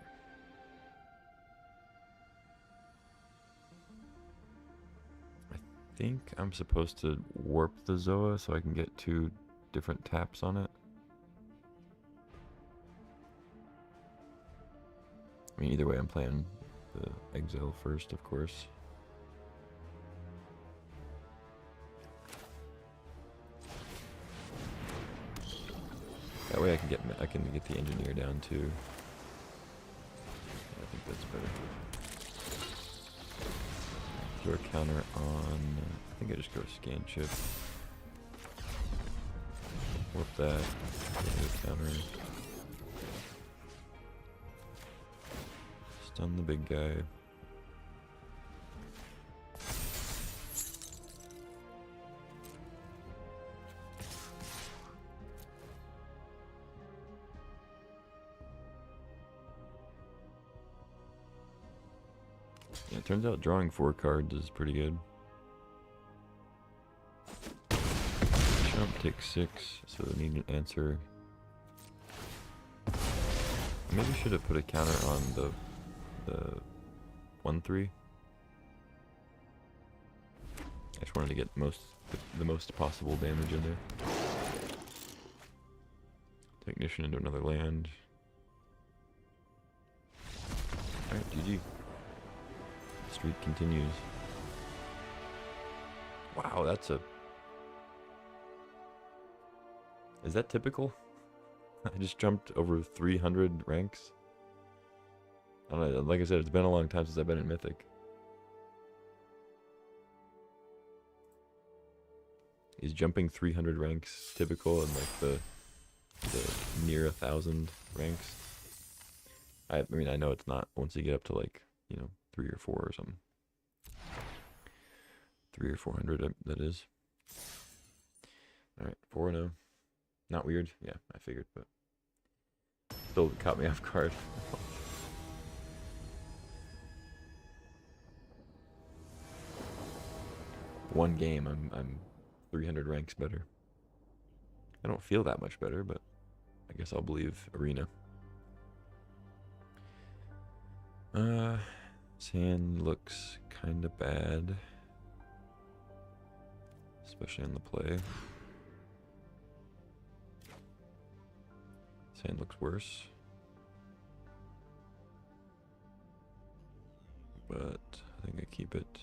S1: I think I'm supposed to warp the Zoa so I can get 2 different taps on it. I mean, either way, I'm playing the Exile first, of course. That way I can get the Engineer down too. I think that's better. Throw a counter on. I think I just go Scan Chip. Warp that. Get a counter. Stun the big guy. Yeah, it turns out drawing 4 cards is pretty good. Jump takes 6, so they need an answer. Maybe should have put a counter on the 1-3. I just wanted to get the most possible damage in there. Technician into another land. Alright, GG. Streak continues. Wow, that's a... Is that typical? I just jumped over 300 ranks. I don't know, like I said, it's been a long time since I've been in Mythic. Is jumping 300 ranks typical in like the near 1,000 ranks? I mean, I know it's not once you get up to like, you know, 3 or 4 or something. 3 or 400, that is. Alright, 4-0. Not weird. Yeah, I figured, but still caught me off guard. One game, I'm 300 ranks better. I don't feel that much better, but I guess I'll believe Arena. Sand looks kind of bad, especially on the play. Sand looks worse, but I think I keep it.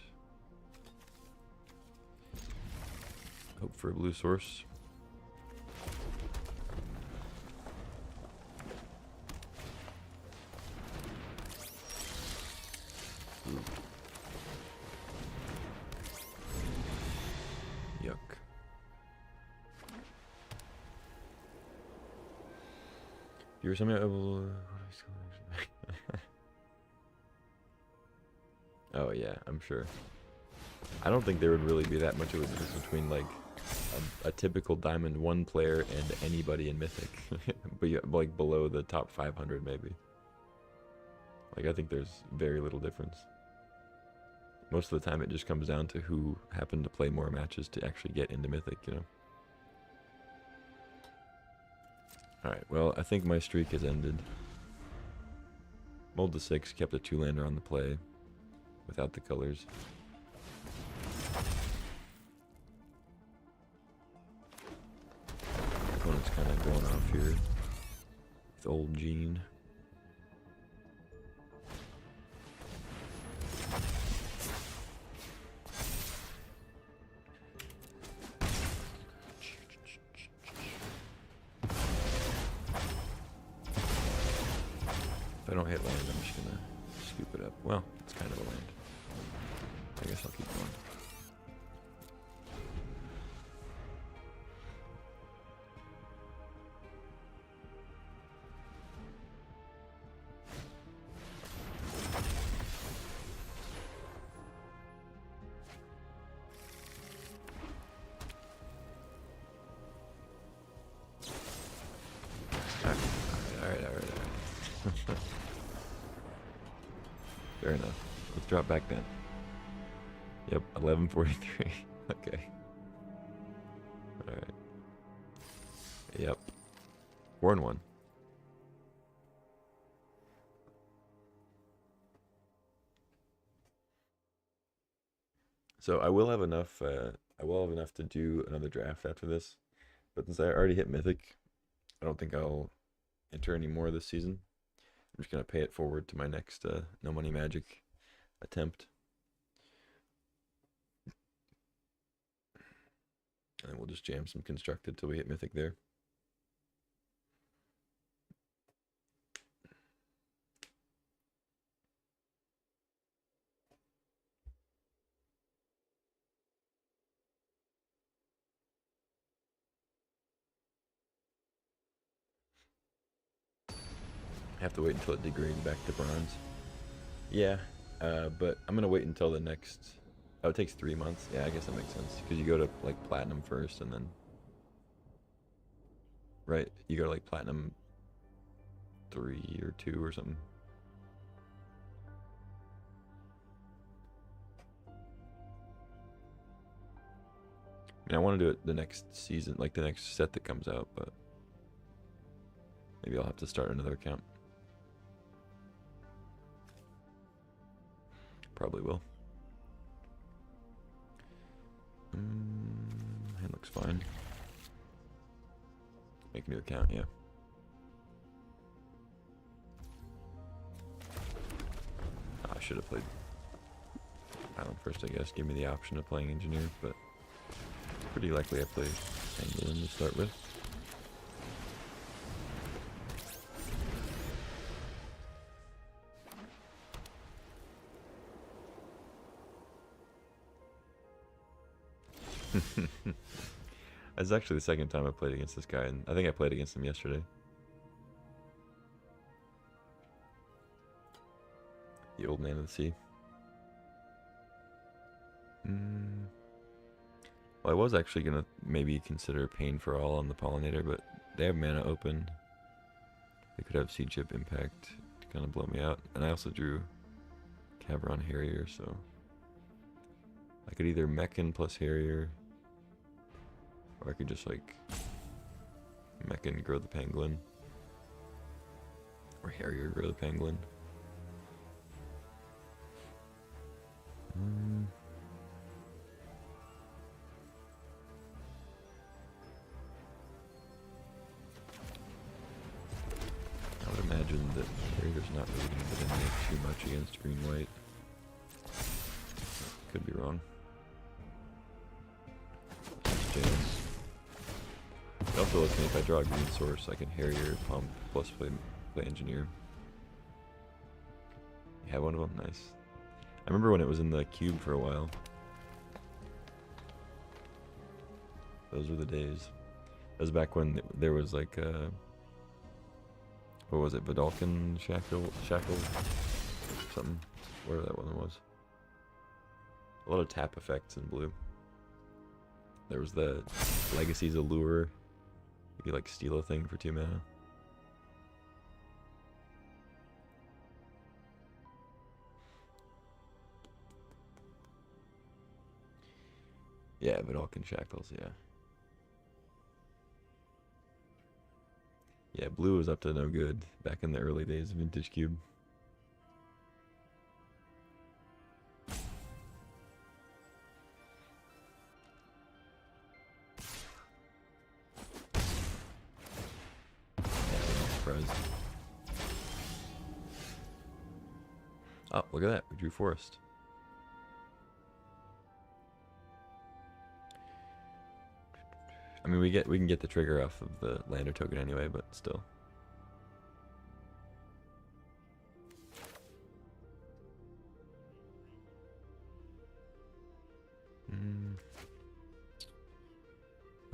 S1: Hope for a blue source. Ooh. Yuck. You were something able. Oh yeah, I'm sure. I don't think there would really be that much of a difference between like a typical Diamond 1 player and anybody in Mythic, but yeah, like below the top 500 maybe. Like I think there's very little difference. Most of the time it just comes down to who happened to play more matches to actually get into Mythic, you know. Alright, well, I think my streak has ended. Mold to 6, kept a 2-lander on the play without the colors. Opponent's kind of going off here with old Gene. If I don't hit land, I'm just gonna scoop it up. Well, it's kind of a land. I guess I'll keep going. Alright. Fair enough. Let's drop back then. Yep, 1143. Okay. Alright. Yep. 4-1. So I will have enough to do another draft after this. But since I already hit Mythic, I don't think I'll enter any more this season. I'm just gonna pay it forward to my next No Money Magic attempt. And then we'll just jam some constructed till we hit Mythic there. I have to wait until it degrades back to bronze. Yeah, but I'm gonna wait until the next. Oh, it takes 3 months. Yeah, I guess that makes sense because you go to like platinum first, and then right, you go to like platinum 3 or 2 or something. I mean, I want to do it the next season, like the next set that comes out, but maybe I'll have to start another account. probably will. Hand looks fine. Make a new account, yeah. I should have played Island first, I guess. Give me the option of playing Engineer, but pretty likely I play Pangolin to start with. That's actually the second time I played against this guy, and I think I played against him yesterday. The old man of the sea. Well, I was actually gonna maybe consider Pain for All on the Pollinator, but they have mana open. They could have Seed Chip Impact to kind of blow me out, and I also drew Caveron Harrier, so I could either Mechan plus Harrier, or I could just like Mechan grow the Pangolin, or Harrier grow the Pangolin. I would imagine that Harrier's not really going to get in there too much against green-white. Could be wrong. It also lets me, if I draw a green source, I can Harrier, Pump, plus play Engineer. You have one of them? Nice. I remember when it was in the cube for a while. Those were the days. That was back when there was like what was it, Vidalcan Shackle? Something. Whatever that one was. A lot of tap effects in blue. There was the Legacy's Allure. You could like steal a thing for 2 mana. Yeah, Vidalcan Shackles, yeah. Yeah, blue was up to no good back in the early days of Vintage Cube. Oh, look at that. We drew Forest. I mean, we can get the trigger off of the lander token anyway, but still.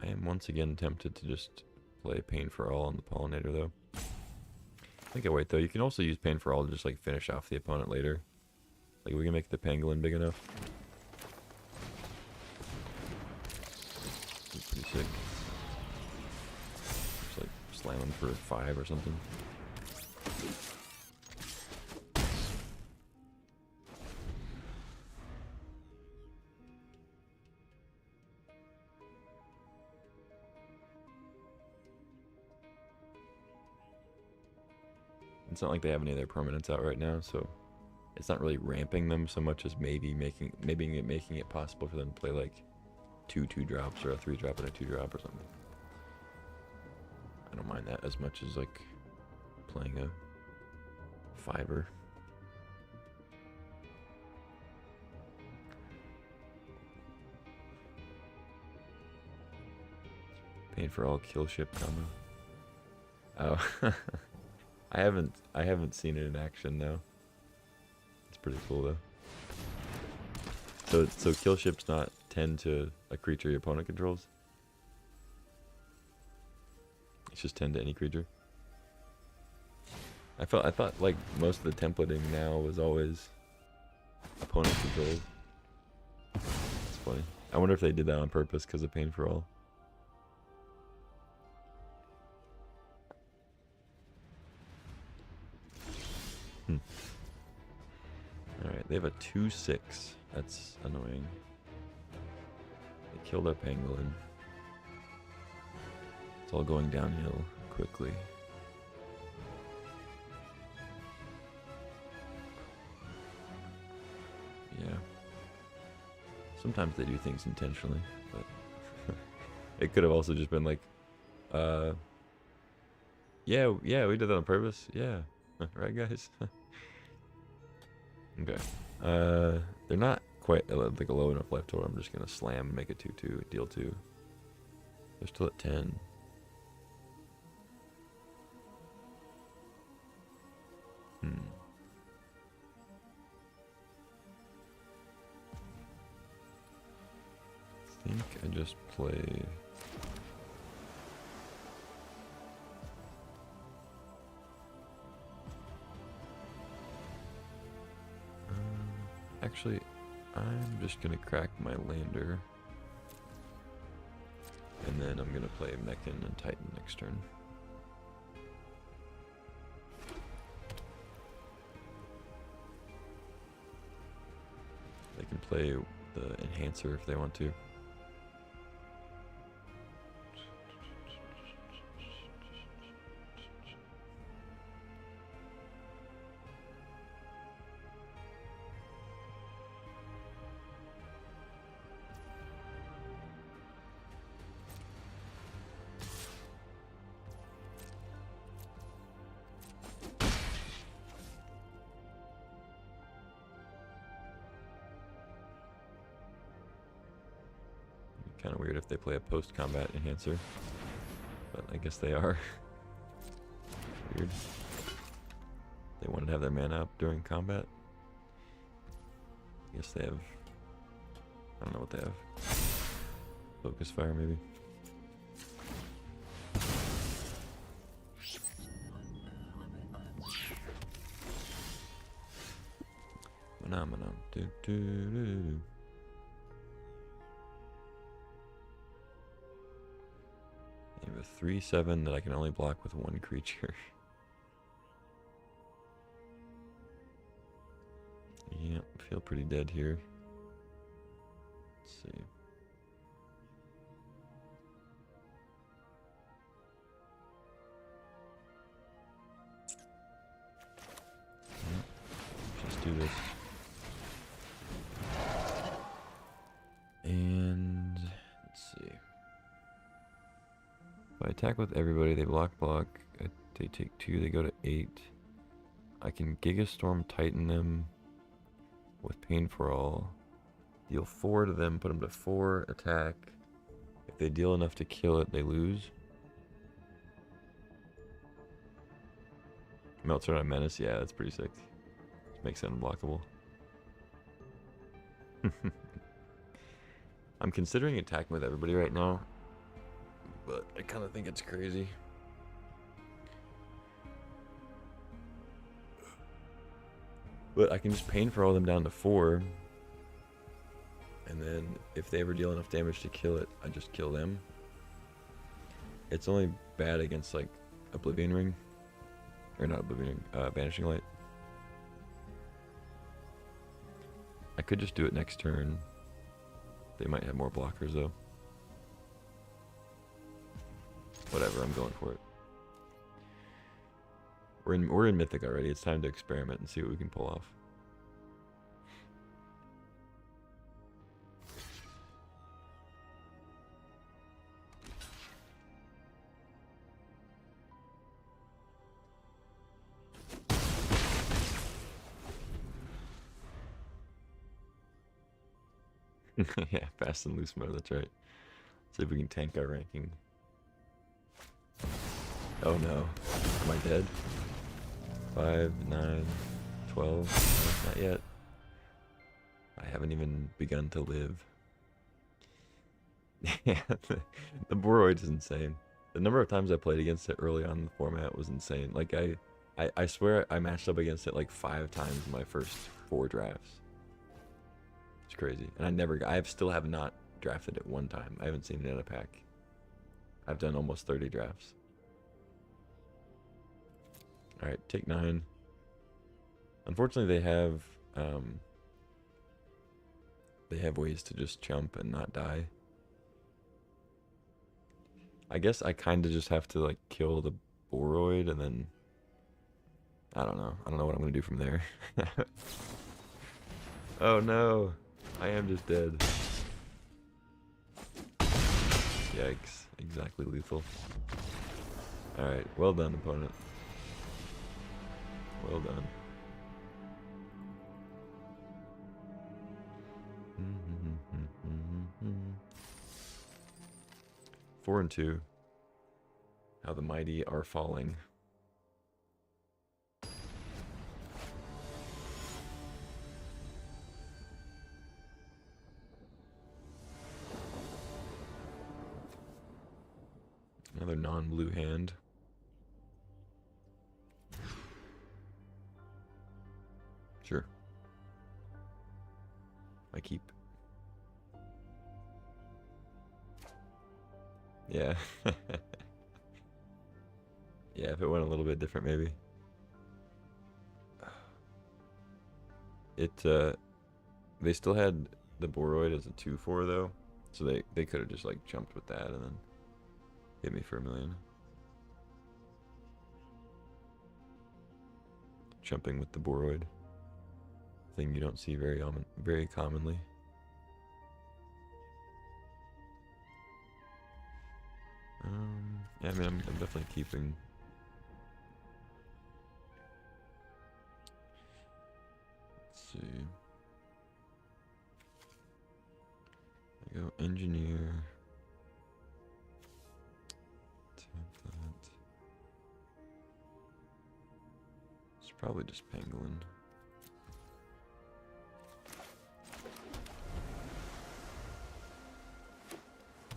S1: I am once again tempted to just play Pain for All on the Pollinator, though. I think I wait, though. You can also use Pain for All to just, like, finish off the opponent later. Like, we can make the Pangolin big enough. It's pretty sick. Just, like, slam him for 5 or something. It's not like they have any of their permanents out right now, so it's not really ramping them so much as maybe making it possible for them to play like 2 2-drops or a 3-drop and a 2-drop or something. I don't mind that as much as like playing a 5er. Pain for All kill ship combo. Oh. I haven't seen it in action now. It's pretty cool though. So kill ship's not 10 to a creature your opponent controls. It's just 10 to any creature. I thought like most of the templating now was always opponent controlled. It's funny. I wonder if they did that on purpose because of Pain for All. Alright, they have a 2/6. That's annoying. They killed our Pangolin. It's all going downhill quickly. Sometimes they do things intentionally, but it could have also just been like, yeah, we did that on purpose. Yeah, right, guys. Okay. They're not quite like a low enough life total. I'm just gonna slam and make a 2/2, deal 2. They're still at 10. I think I just play. Actually, I'm just gonna crack my lander, and then I'm gonna play Mechan and Titan next turn. They can play the enhancer if they want to. Kind of weird if they play a post-combat enhancer, but I guess they are. Weird. They wanted to have their mana up during combat. I guess they have. I don't know what they have. Focus fire, maybe. Phenomenon. Do, do, do, do. I have a 3/7 that I can only block with one creature. Yeah, I feel pretty dead here. Let's see. Yeah, just do this. And let's see. If I attack with everybody, they block. They take 2, they go to 8. I can Gigastorm Titan them with Pain for All. Deal 4 to them, put them to 4, attack. If they deal enough to kill it, they lose. Meltzer on Menace, yeah, that's pretty sick. Just makes it unblockable. I'm considering attacking with everybody right now, but I kind of think it's crazy. But I can just Pain for All them down to 4. And then if they ever deal enough damage to kill it, I just kill them. It's only bad against like Oblivion Ring. Or not Oblivion Ring, Vanishing Light. I could just do it next turn. They might have more blockers though. Whatever, I'm going for it. We're in Mythic already. It's time to experiment and see what we can pull off. Yeah, fast and loose mode, that's right. See if we can tank our ranking. Oh no. Am I dead? 5, 9, 12. No, not yet. I haven't even begun to live. Yeah, the Boroid is insane. The number of times I played against it early on in the format was insane. Like I swear I matched up against it like 5 times in my first 4 drafts. It's crazy. And I still have not drafted it one time. I haven't seen it in a pack. I've done almost 30 drafts. Alright, take 9. Unfortunately, they have ways to just jump and not die. I guess I kind of just have to like kill the Boroid and then I don't know. I don't know what I'm gonna do from there. Oh no, I am just dead. Yikes. Exactly lethal. Alright, well done, opponent. Well done. 4 and 2. How the mighty are falling. Another non-blue hand. Sure. I keep. Yeah. Yeah, if it went a little bit different, maybe. They still had the Boroid as a 2/4 though, so they could have just like jumped with that and then hit me for 1 million. Jumping with the Boroid, thing you don't see very commonly. Yeah, I mean, I'm definitely keeping. Let's see. I go engineer. Tap that. It's probably just pangolin.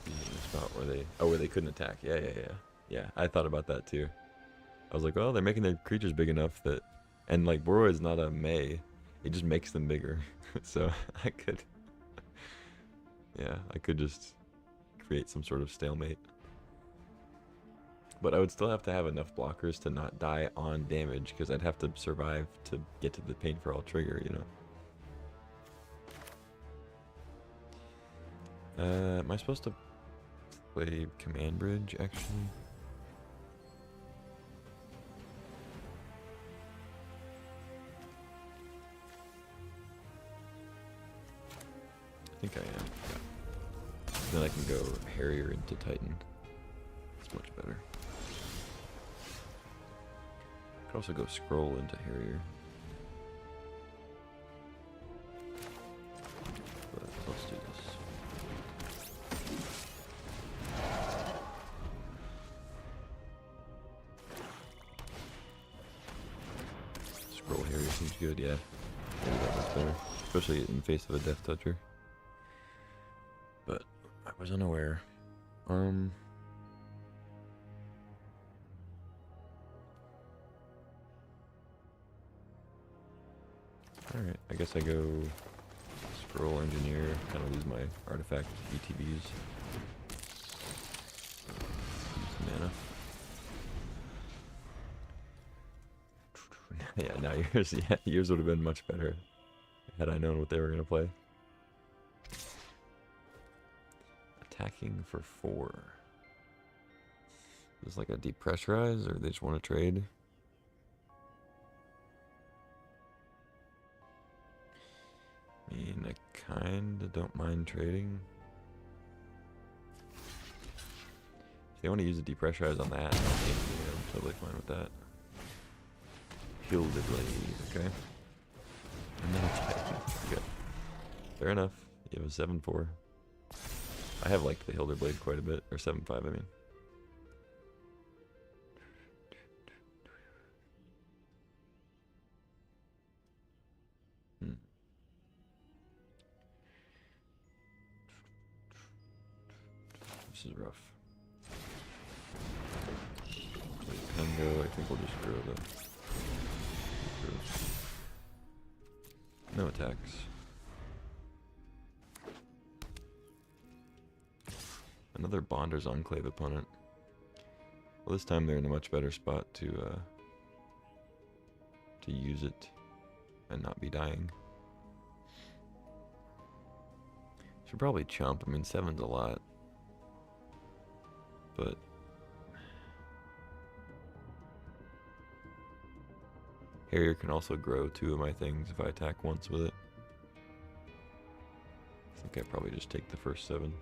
S1: The spot where they couldn't attack. Yeah. I thought about that too. I was like, well, they're making their creatures big enough that, and like Boroid is not a May, it just makes them bigger. So I could just create some sort of stalemate. But I would still have to have enough blockers to not die on damage, because I'd have to survive to get to the Pain for All trigger, you know. Am I supposed to play Command Bridge, actually? I think I am, yeah. Then I can go Harrier into Titan. It's much better. Could also go Scroll into Harrier. But let's do this. Scroll Harrier seems good, yeah. Maybe that one's better. Especially in the face of a Death Toucher. But I was unaware. Alright, I guess I go Scroll Engineer, kind of lose my artifact ETBs. Use mana. Yeah, now yours would have been much better had I known what they were going to play. Attacking for 4. Is this like a depressurize, or they just want to trade? I mean, I kinda don't mind trading. If they want to use a depressurize on that, I'm totally fine with that. Hildeblade, okay. And then attacking. Good. Fair enough. You have a 7/4. I have liked the Hilderblade quite a bit, or 7/5, I mean. This is rough. Tango, I think we'll just grow the. No attacks. Another Bonder's Enclave opponent. Well, this time they're in a much better spot to use it and not be dying. Should probably chump. I mean, 7's a lot, but Harrier can also grow 2 of my things if I attack once with it. I think I probably just take the first 7.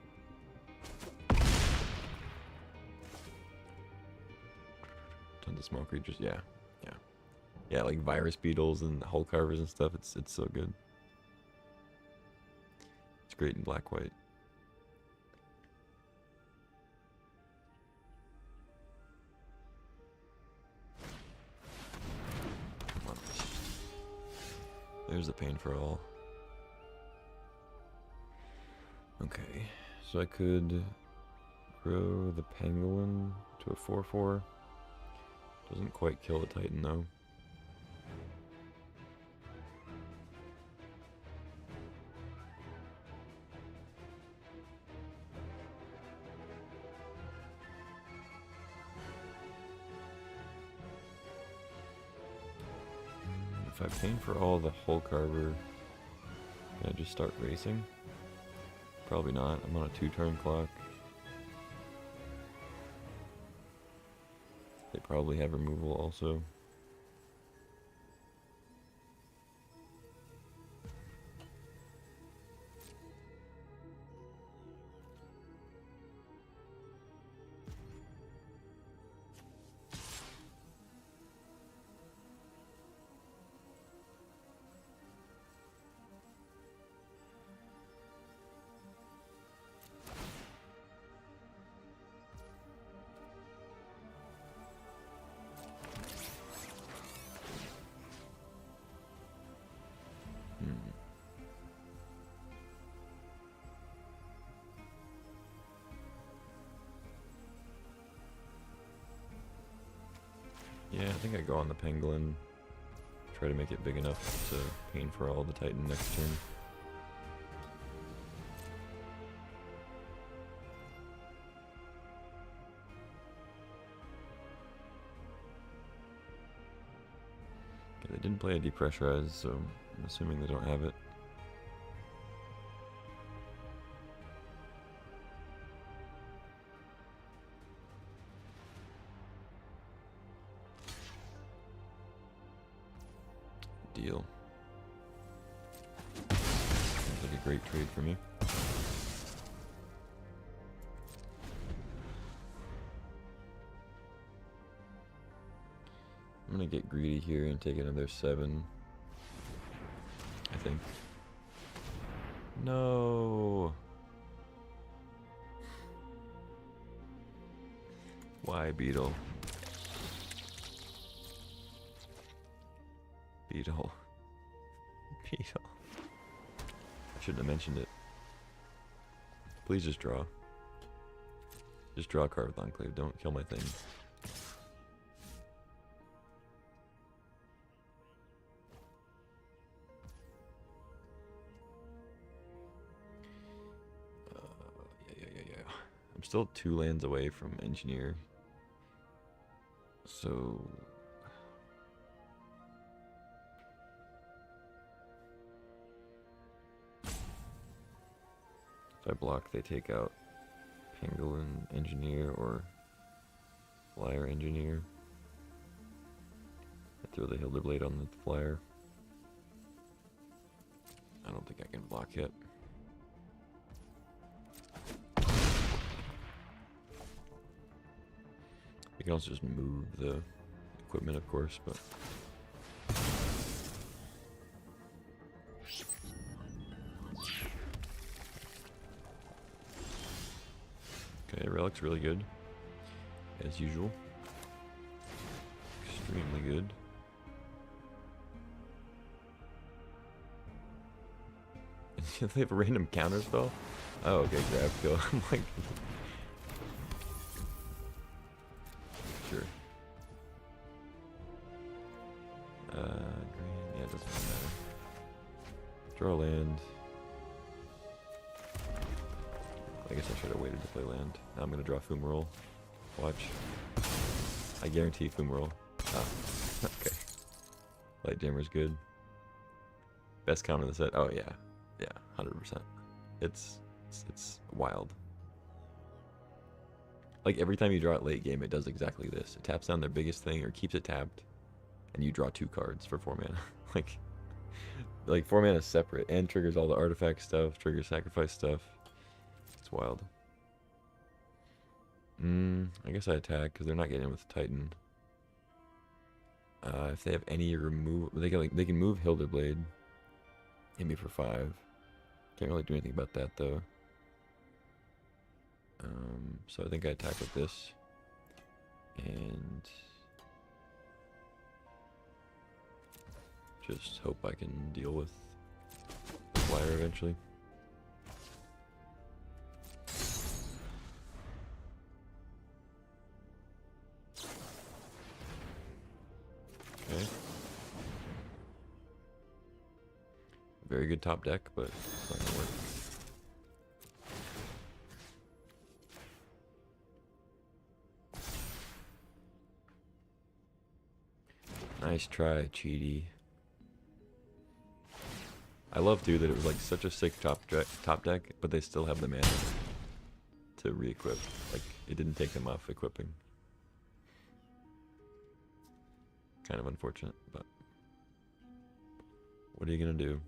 S1: tons of small creatures. Yeah, yeah, yeah. Like virus beetles and hull carvers and stuff. It's so good. It's great in black white. Come on. There's the pain for all. Okay, so I could grow the pangolin to a 4/4. Doesn't quite kill the Titan though. If I pain for all the hull carver, can I just start racing? Probably not. I'm on a 2-turn clock. They probably have removal also. Yeah, I think I go on the pangolin. Try to make it big enough to pain for all the Titan next turn. Okay, they didn't play a depressurize, so I'm assuming they don't have it. Deal. Seems like a great trade for me. I'm gonna get greedy here and take another 7. I think. No. Why beetle? Beetle. Beetle. I shouldn't have mentioned it. Please just draw. Just draw a card with Enclave. Don't kill my thing. Yeah. I'm still 2 lands away from Engineer. So... if I block, they take out Pangolin Engineer or Flyer Engineer. I throw the Hilderblade on the Flyer. I don't think I can block yet. You can also just move the equipment, of course, but... okay, Relic's really good, as usual. Extremely good. They have a random counter spell? Oh, okay, grab kill. I'm like... sure. Green, yeah, it doesn't really matter. Draw land. I guess I should have waited to play land. Now I'm gonna draw Fumarole. Watch. I guarantee Fumarole. Oh, okay. Light Jammer's good. Best counter in the set. Oh yeah, yeah, 100%. It's wild. Like every time you draw it late game, it does exactly this. It taps down their biggest thing or keeps it tapped, and you draw 2 cards for 4 mana. like 4 mana is separate and triggers all the artifact stuff, triggers sacrifice stuff. It's wild. I guess I attack because they're not getting in with Titan. If they have any remove, they can move Hilderblade. Hit me for 5. Can't really do anything about that though. So I think I attack with this, and just hope I can deal with the flyer eventually. Okay. Very good top deck, but it's not gonna work. Nice try, Cheaty. I love too that it was like such a sick top deck, but they still have the mana to re-equip. Like it didn't take them off equipping. Kind of unfortunate, but what are you gonna do?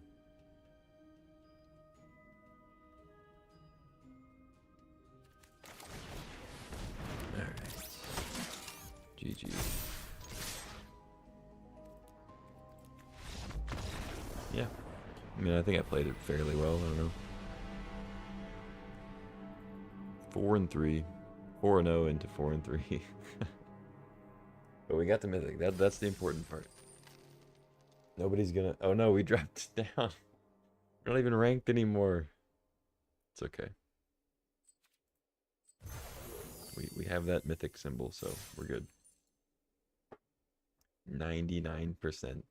S1: Alright. GG. Yeah. I mean, I think I played it fairly well. I don't know. 4-3. 4-0 into 4-3. But we got the Mythic. That's the important part. Nobody's gonna... Oh no, we dropped down. We're not even ranked anymore. It's okay. We have that Mythic symbol, so we're good. 99%.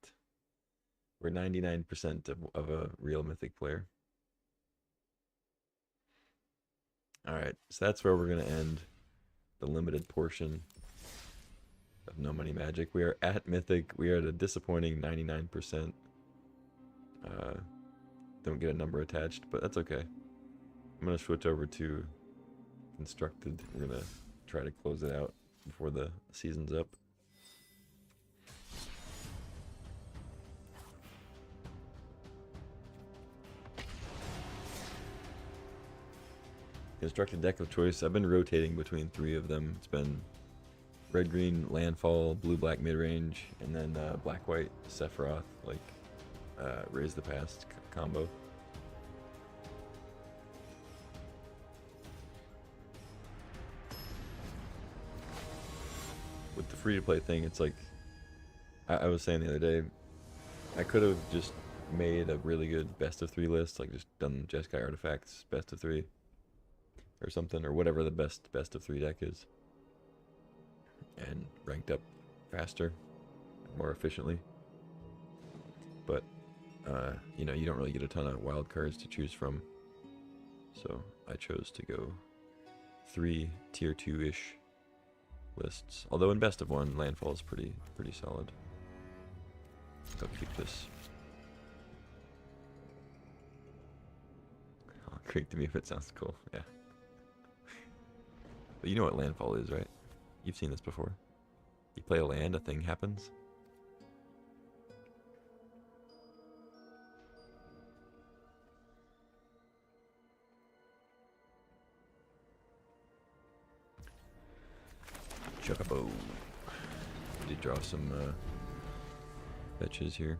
S1: We're 99% of a real Mythic player. Alright, so that's where we're going to end the limited portion of No Money Magic. We are at Mythic. We are at a disappointing 99%. Don't get a number attached, but that's okay. I'm going to switch over to Constructed. We're going to try to close it out before the season's up. Constructed deck of choice. I've been rotating between 3 of them. It's been red-green landfall, blue-black mid-range, and then black-white Sephiroth, like raise the past combo. With the free-to-play thing, it's like I was saying the other day, I could have just made a really good best of 3 list, like just done Jeskai Artifacts best of 3. Or something, or whatever the best of 3 deck is, and ranked up faster, more efficiently. But you know, you don't really get a ton of wild cards to choose from, so I chose to go 3 tier 2-ish lists. Although in best of 1, landfall is pretty solid. I'll keep this. Oh, great to me if it sounds cool. Yeah. But you know what landfall is, right? You've seen this before. You play a land, a thing happens. Chocobo. Did draw some fetches here.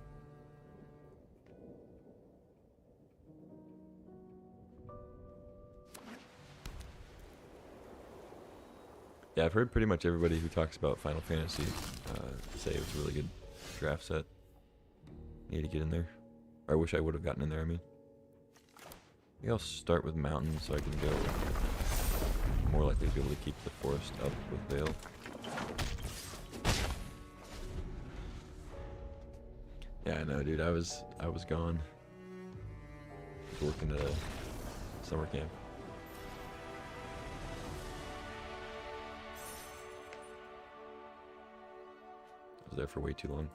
S1: Yeah, I've heard pretty much everybody who talks about Final Fantasy say it was a really good draft set. Need to get in there. Or I wish I would have gotten in there, I mean. I think I'll start with mountains so I can go more likely to be able to keep the forest up with Veil. Yeah, I know, dude. I was gone. I was working at a summer camp. I was there for way too long.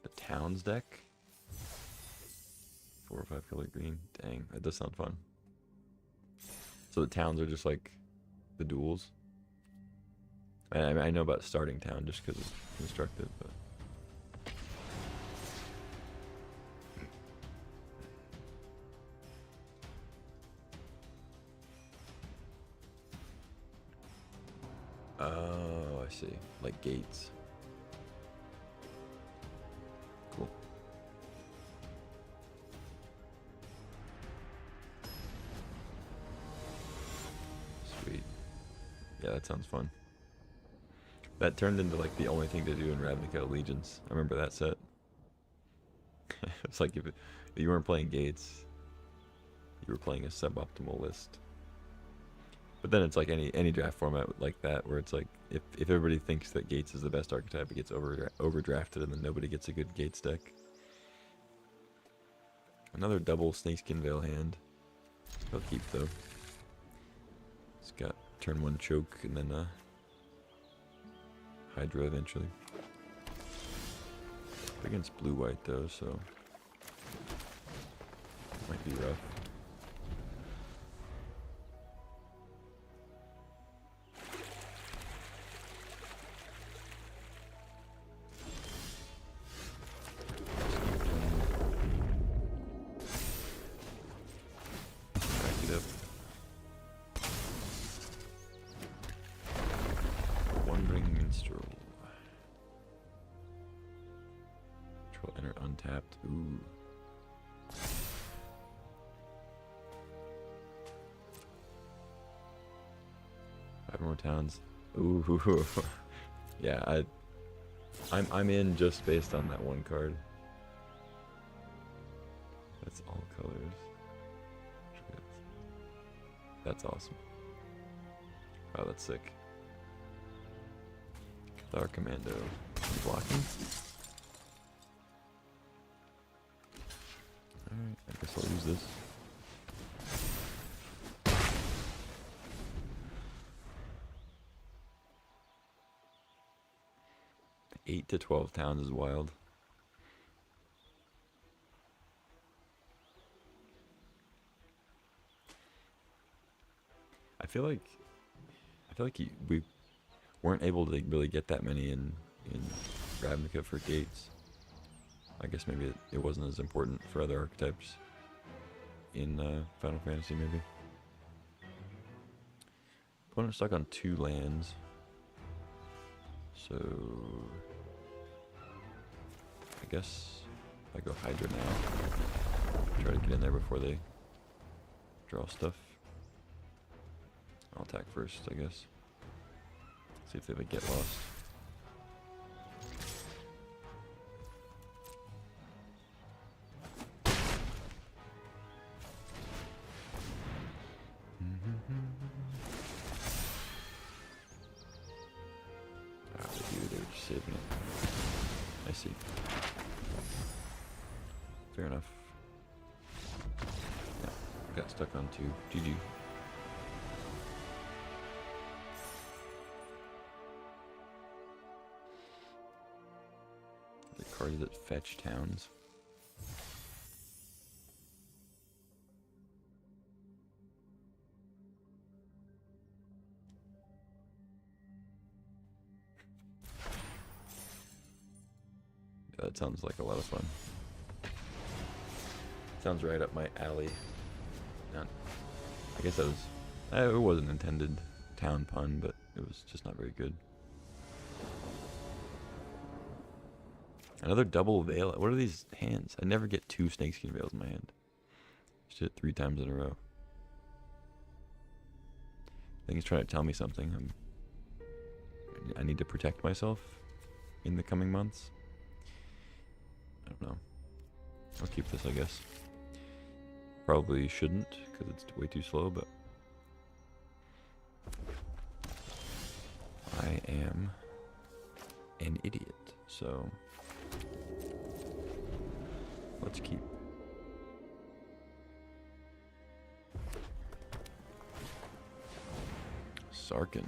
S1: The Towns deck? 4 or 5 color green. Dang, that does sound fun. So the towns are just like the duels. I know about starting town just because it's constructed, but Oh, I see. Like gates. Cool. Sweet. Yeah, that sounds fun. That turned into like the only thing to do in Ravnica Allegiance. I remember that set. It's like if you weren't playing gates, you were playing a suboptimal list. But then it's like any draft format like that, where it's like if everybody thinks that Gates is the best archetype, it gets overdrafted, and then nobody gets a good Gates deck. Another double Snakeskin Veil hand. He'll keep though. It's got turn 1 choke and then Hydra eventually. Against blue white though, so might be rough. Untapped. Ooh. 5 more towns. Ooh. Yeah, I'm in just based on that one card. That's all colors. That's awesome. Wow, that's sick. Our commando. Blocking. Alright, I guess I'll use this. Eight to 12 towns is wild. I feel like we weren't able to really get that many in Ravnica for gates. I guess maybe it wasn't as important for other archetypes in Final Fantasy, maybe. Opponent stuck on 2 lands. So I guess I go Hydra now. Try to get in there before they draw stuff. I'll attack first, I guess. See if they would get lost. Saving it. I see. Fair enough. Yeah, got stuck on 2. GG. The cards that fetch towns. That sounds like a lot of fun. Sounds right up my alley. I guess that was... it wasn't intended town pun, but it was just not very good. Another double veil. What are these hands? I never get 2 snakeskin veils in my hand. Just hit it 3 times in a row. I think he's trying to tell me something. I need to protect myself in the coming months. I don't know. I'll keep this, I guess. Probably shouldn't, because it's way too slow, but... I am an idiot, so... let's keep. Sarkin.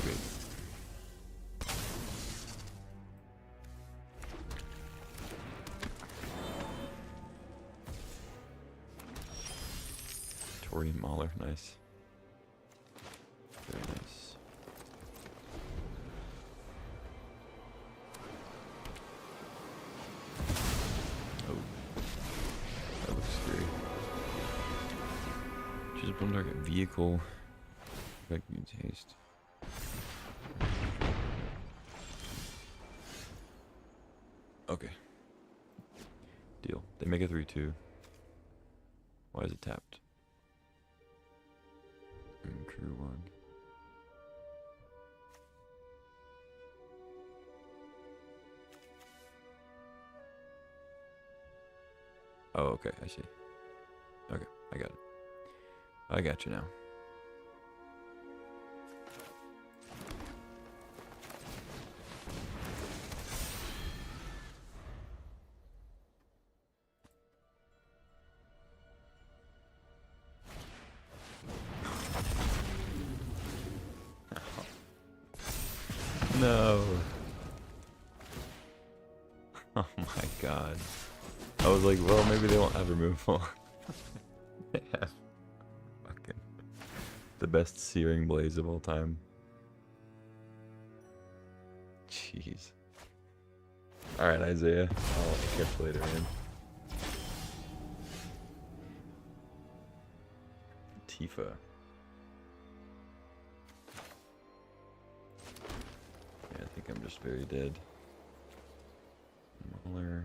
S1: Great. Tori Mahler, nice. Very nice. Oh, that looks scary. Choose a target vehicle. Effect means haste. Okay. Deal. They make a 3/2. Why is it tapped? Crew 1. Oh, okay, I see. Okay, I got it. I got you now. No. Oh my god. I was like, well, maybe they won't have removal. They have fucking the best Searing Blaze of all time. Jeez. Alright, Isaiah. I'll catch you later, man. Tifa. Yeah, I think I'm just very dead. Muller.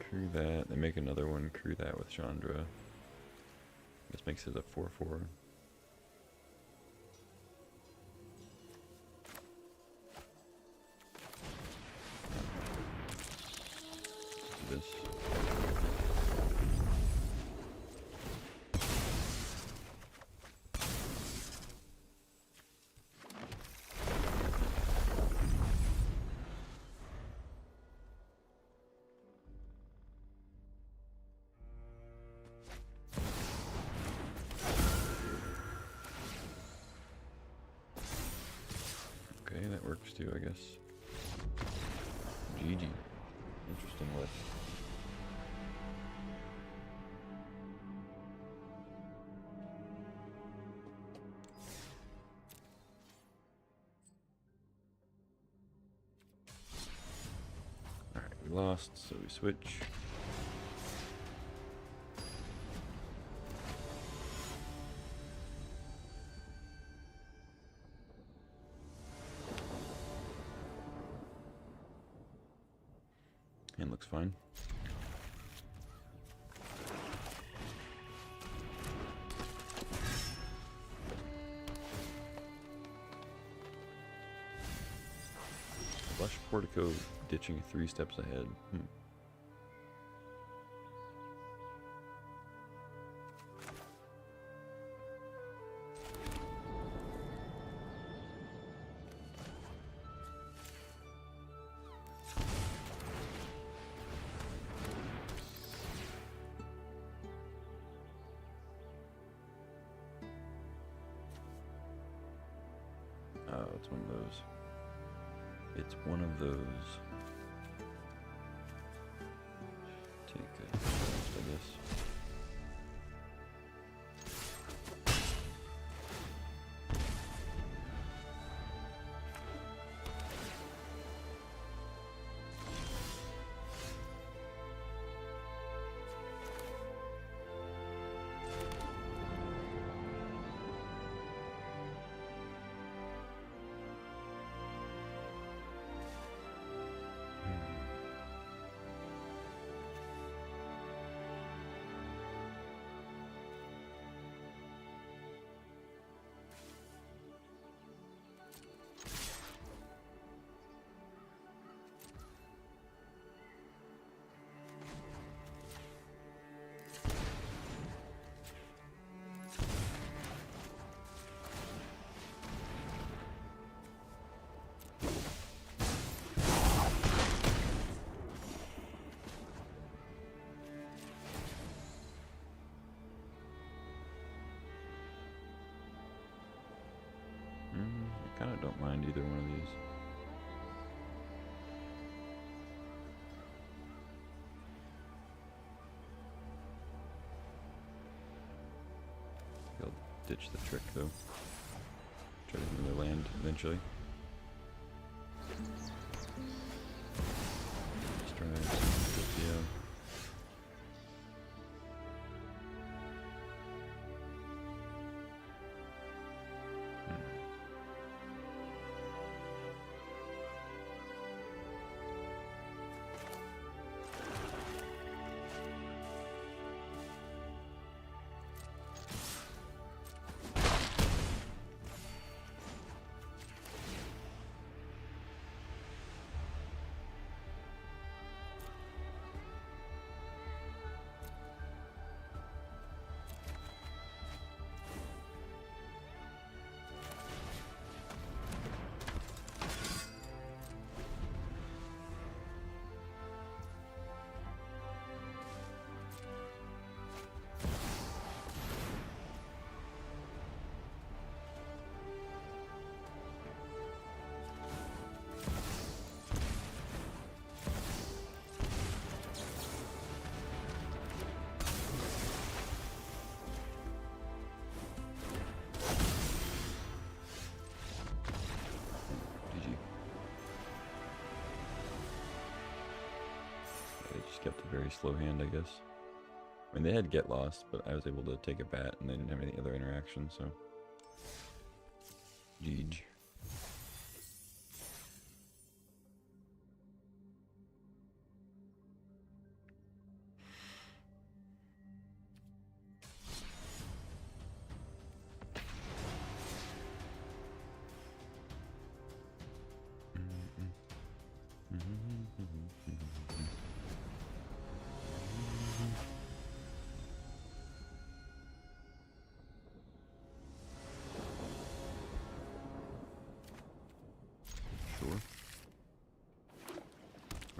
S1: Crew that. They make another one. Crew that with Chandra. This makes it a 4/4. This. Okay, that works too, I guess. GG. Interesting list. Alright, we lost, so we switch. And looks fine. Flush Portico ditching 3 steps ahead. Oh, it's one of those. It's one of those. Take a rest, I guess. I kind of don't mind either one of these. ditch the trick though. Try to get another land eventually. Strive, yeah. Kept a very slow hand, I guess. I mean, they had get lost, but I was able to take a bat, and they didn't have any other interaction, so GG.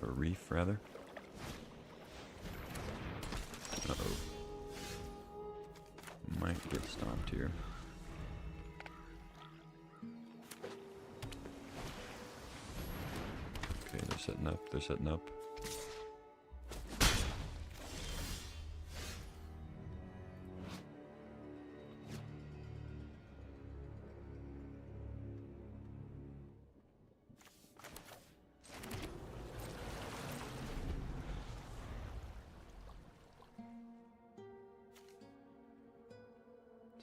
S1: Or reef, rather. Uh-oh. Might get stomped here. Okay, they're setting up, they're setting up.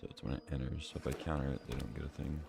S1: So it's when it enters, so if I counter it, they don't get a thing.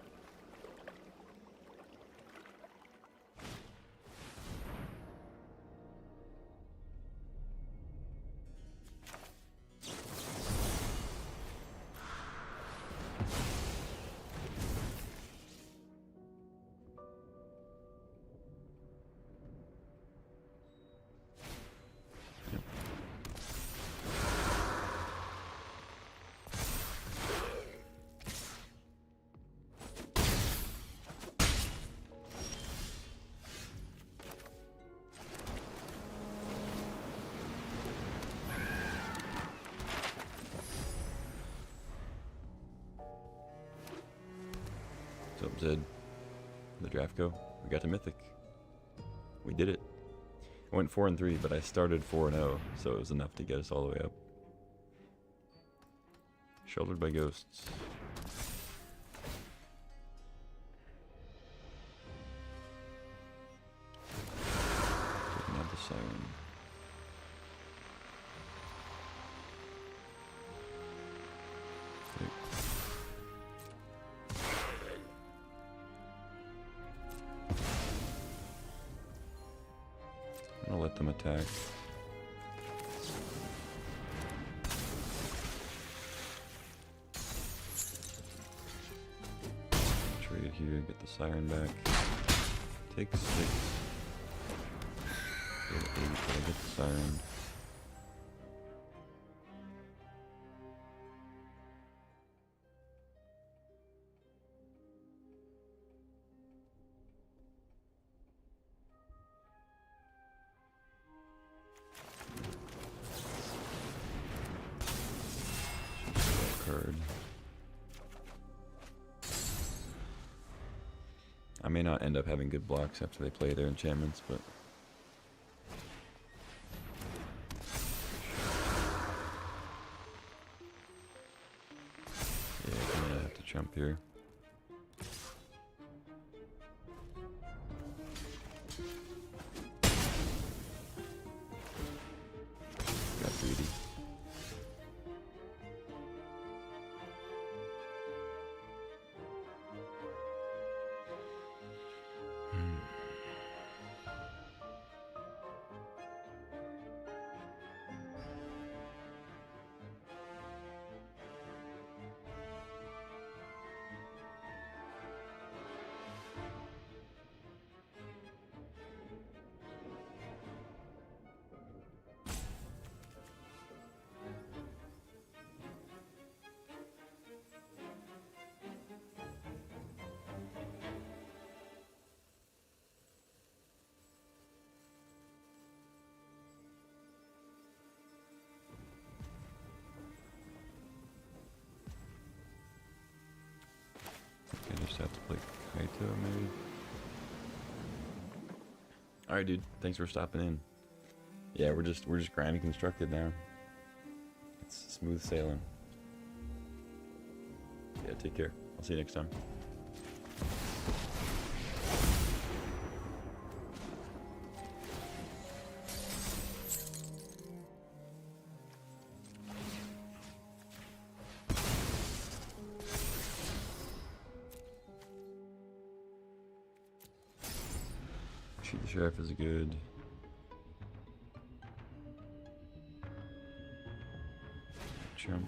S1: What's up, Zed? The draft go? We got to Mythic. We did it. I went 4-3, but I started 4-0, so it was enough to get us all the way up. Sheltered by ghosts. Taking out the siren. I'll let them attack. Trade here, get the siren back. Take 6. Go to 8, but I get the siren. Card. I may not end up having good blocks after they play their enchantments, but yeah, chump here. Got greedy. I just have to play Kaito maybe. Alright dude, thanks for stopping in. Yeah, we're just grinding constructed now. It's smooth sailing. Yeah, take care. I'll see you next time. Shoot the sheriff is good. Jump.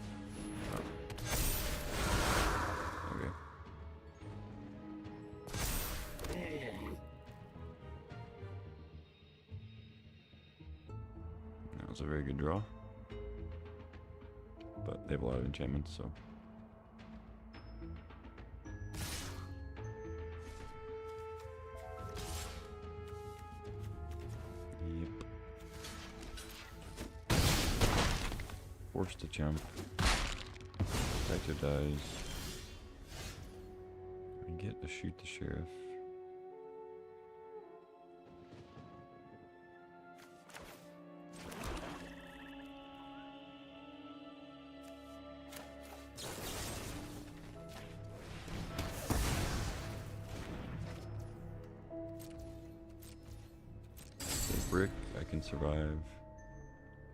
S1: Oh. Okay. That was a very good draw. But they have a lot of enchantments, so. Forced to jump. Kaito dies. We get to shoot the sheriff. Okay, brick, I can survive.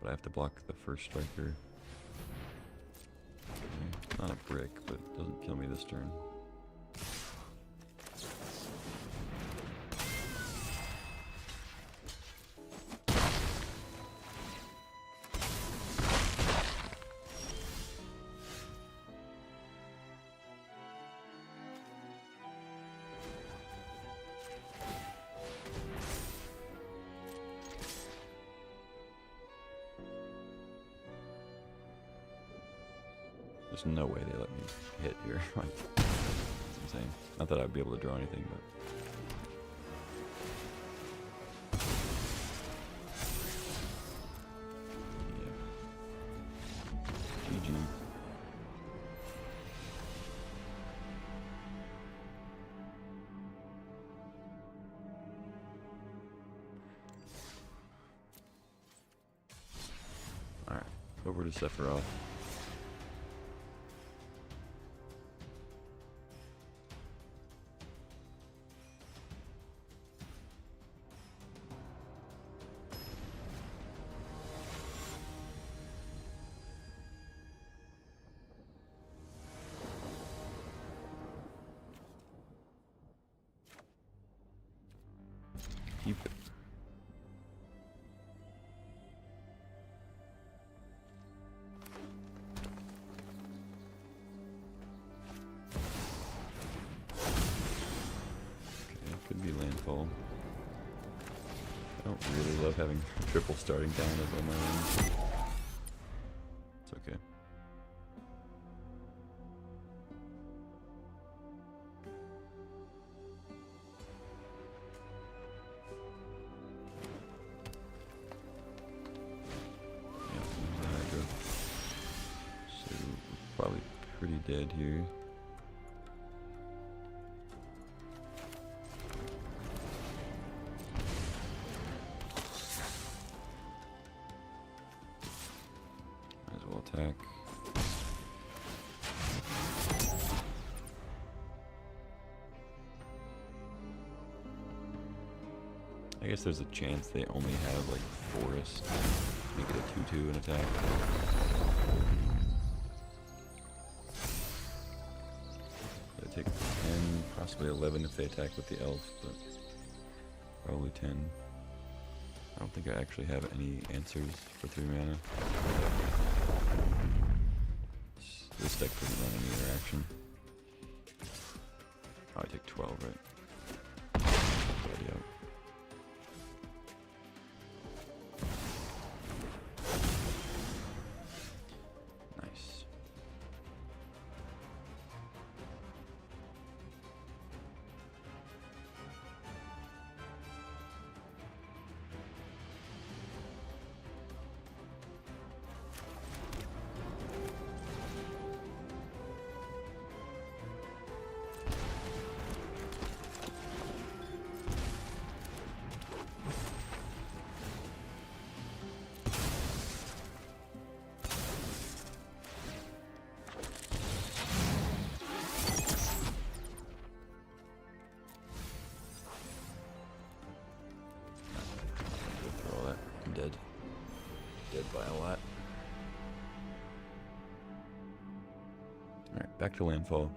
S1: But I have to block the first striker. Not a brick, but it doesn't kill me this turn. There's no way they let me hit here. Like, it's insane. Not that I'd be able to draw anything, but. Yeah. GG. Alright, over to Sephiroth. Keep it. Okay, could be landfall. I don't really love having triple starting down as on my own. It's okay. Probably pretty dead here. Might as well attack. I guess there's a chance they only have like forest. Make it a 2/2 and attack. They take 10, possibly 11 if they attack with the elf, but probably 10. I don't think I actually have any answers for 3 mana. This deck doesn't run any interaction. Oh, I take 12, right? Already out. Nice. Dead. Dead by a lot. Alright, back to landfall.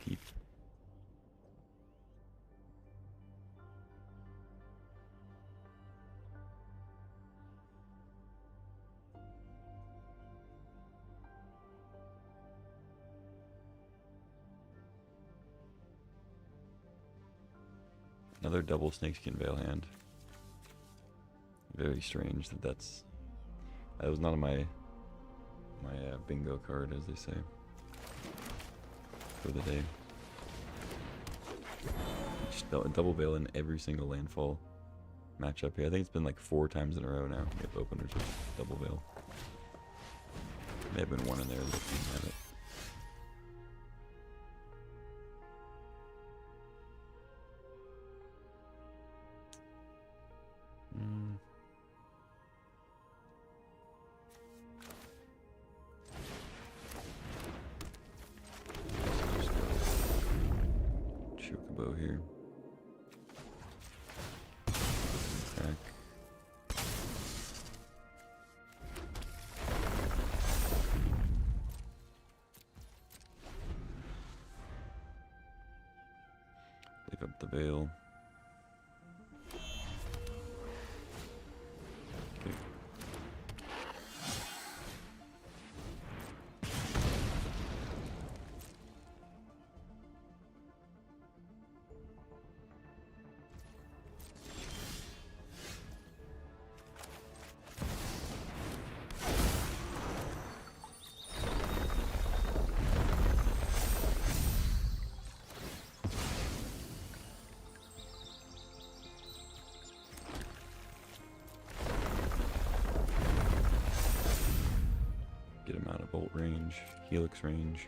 S1: Keep. Another double snakeskin veil hand. Very strange that was not on my bingo card, as they say, for the day. Just double veil in every single landfall matchup here. I think it's been like 4 times in a row now. We have openers with double veil. May have been one in there that didn't have it. Chocobo here. Attack. Leave up the veil. Okay. Get him out of bolt range, helix range.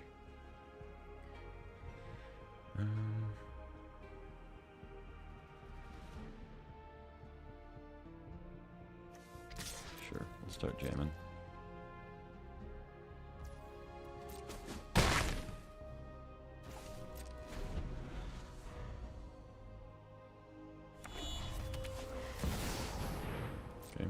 S1: Sure, we'll start jamming. Okay.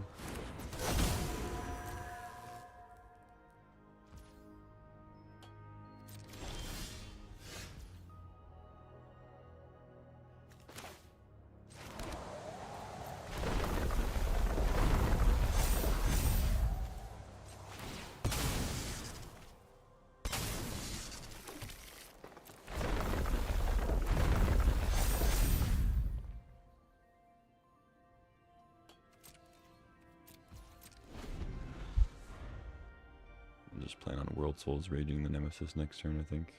S1: Just plan on World Souls raging the Nemesis next turn, I think.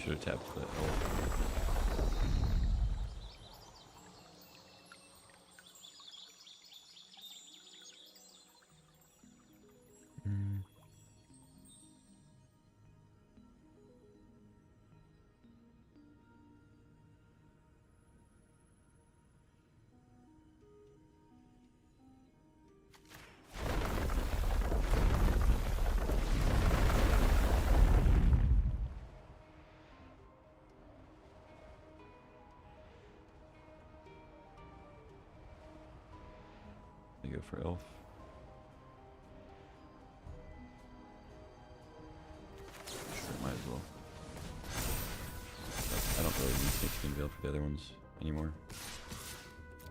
S1: should have tapped the elf. Go for elf. Sure, might as well. I don't really use 16 veil for the other ones anymore.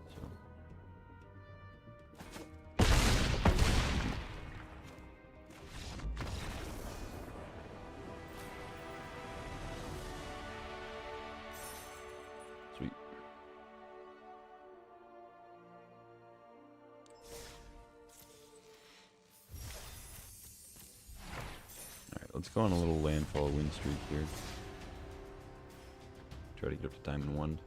S1: So. Sweet. Let's go on a little landfall win streak here. Try to get up to Diamond 1.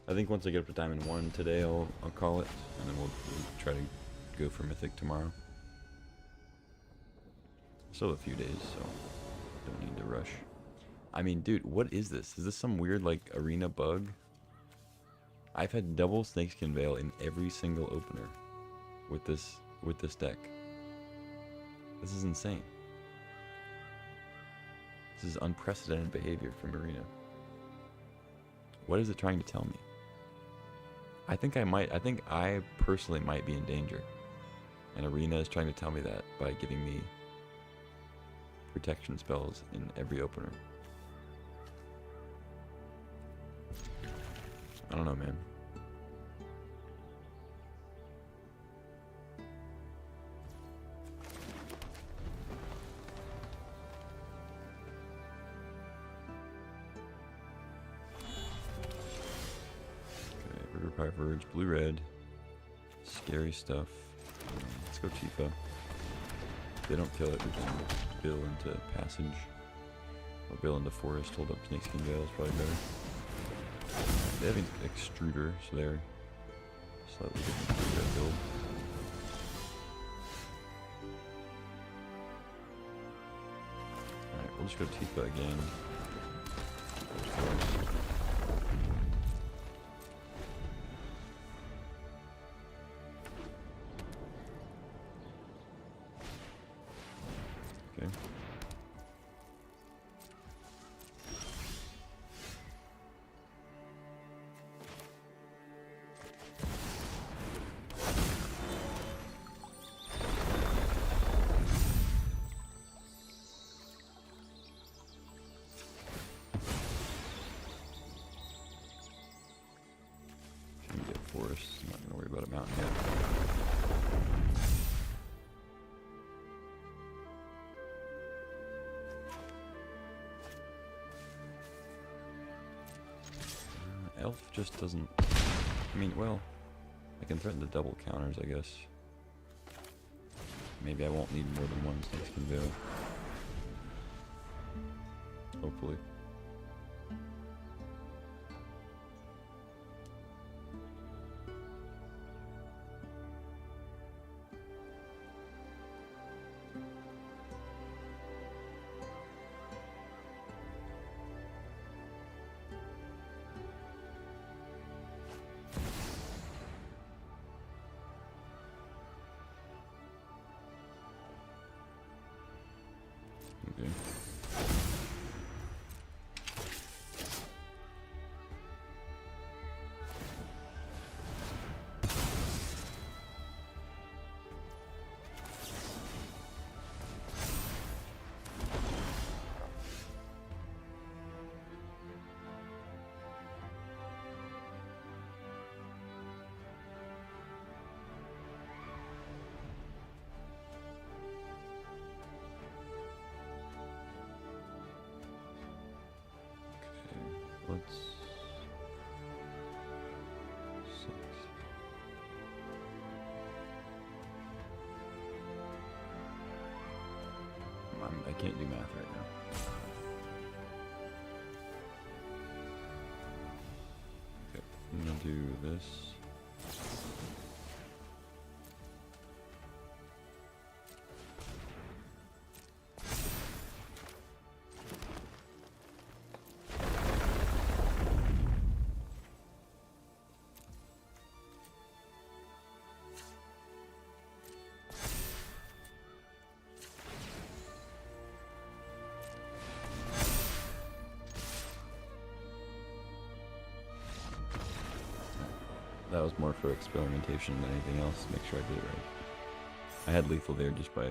S1: I think once I get up to Diamond 1 today, I'll call it, and then we'll try to go for Mythic tomorrow. Still a few days, so don't need to rush. I mean, dude, what is this? Is this some weird, like, arena bug? I've had double Snakeskin Veil in every single opener with this deck. This is insane. This is unprecedented behavior from Arena. What is it trying to tell me? I think I personally might be in danger. And Arena is trying to tell me that by giving me protection spells in every opener. I don't know, man. Verge, blue red, scary stuff. Let's go Tifa. If they don't kill it, we can bill into passage or bill into forest. Hold up Snakeskin Veil is probably better. They have an extruder, so they're slightly different to that build. Alright, we'll just go Tifa again. Okay. Can get forest. I'm not gonna worry about a mountain yet. Elf just doesn't... I mean, well, I can threaten the double counters, I guess. Maybe I won't need more than one Snakeskin Veil. Hopefully. Okay. Let's... 6. I can't do math right now. do this. That was more for experimentation than anything else. Make sure I did it right. I had lethal there just by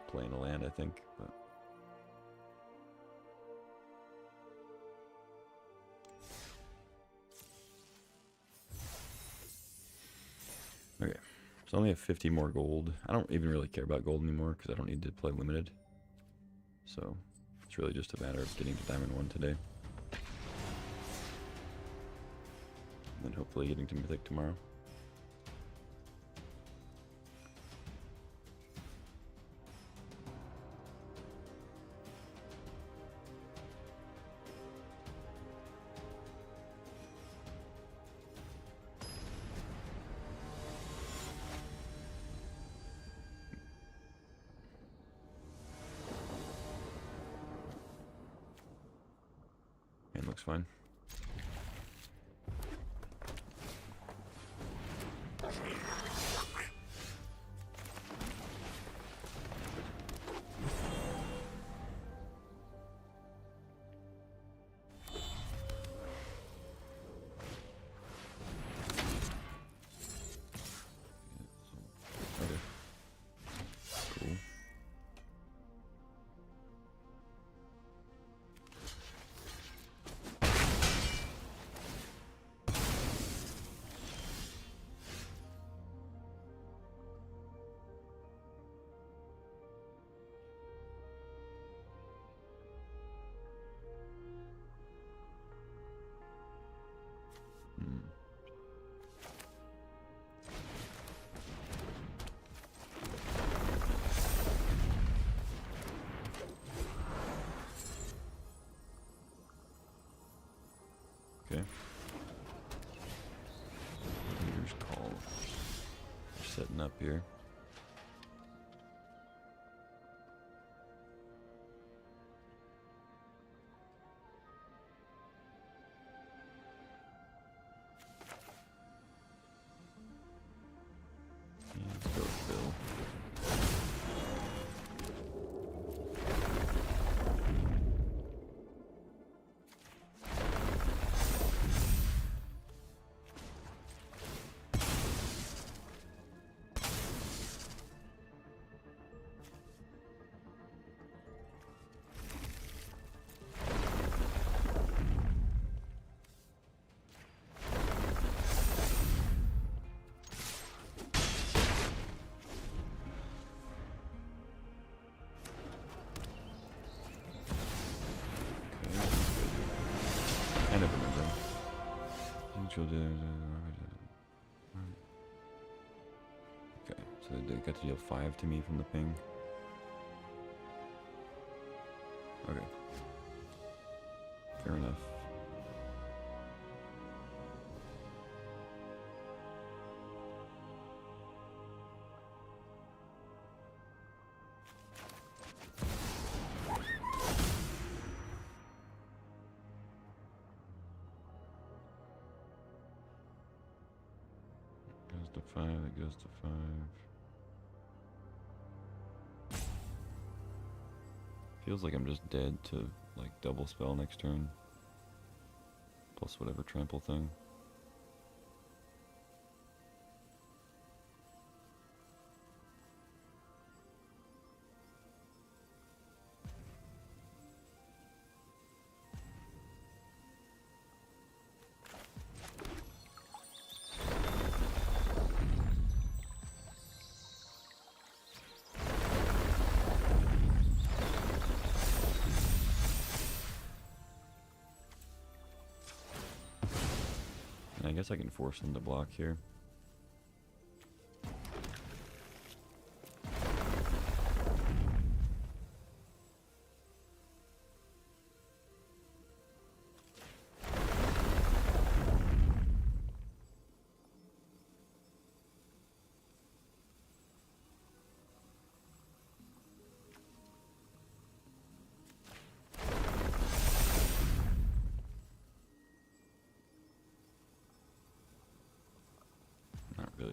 S1: playing a land, I think. But okay, so I only have 50 more gold. I don't even really care about gold anymore because I don't need to play limited. So it's really just a matter of getting to Diamond 1 today. And then hopefully getting to Mythic tomorrow. And looks fine. Okay. Leader's call. We're setting up here. Yeah, let's go with Bill. Kind of remember. Okay, so they got to deal 5 to me from the ping. Okay. Fair enough. Goes to 5, it goes to 5. Feels like I'm just dead to like double spell next turn. Plus whatever trample thing. And I guess I can force them to block here.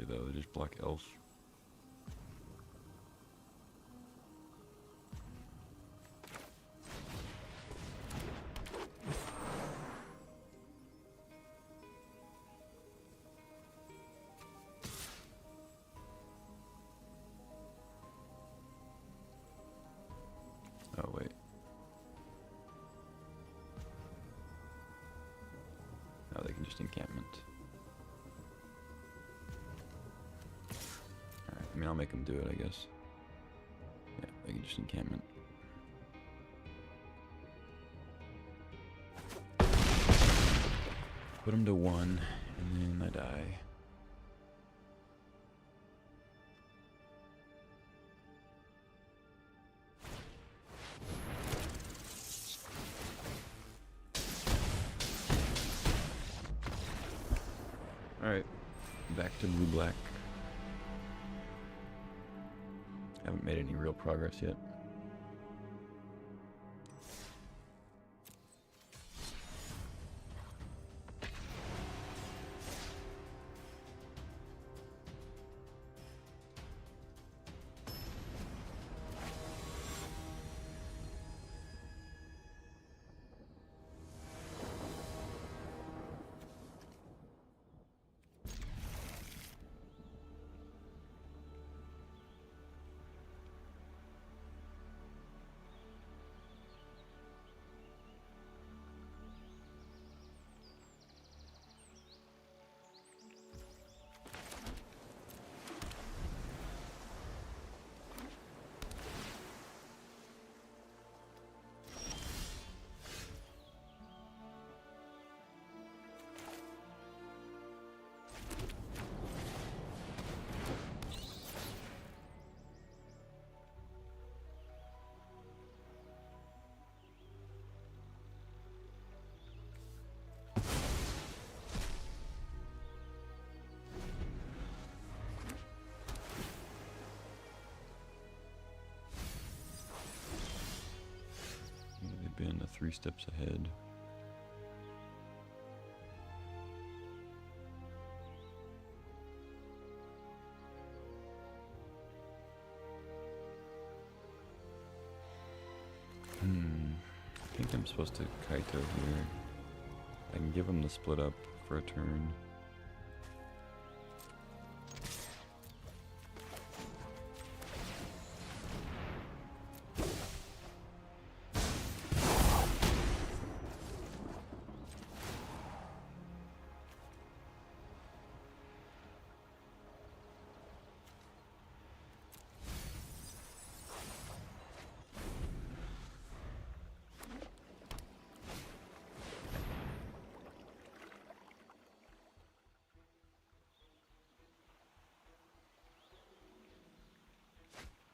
S1: though, they just block elves. Oh wait. Oh, they can just encampment. Alright, I mean, I'll make them do it, I guess. Yeah, they can just encampment. Put them to 1, and then I die. Alright, back to blue-black. Haven't made any real progress yet. Been 3 steps ahead. I think I'm supposed to Kaito here. I can give him the split up for a turn.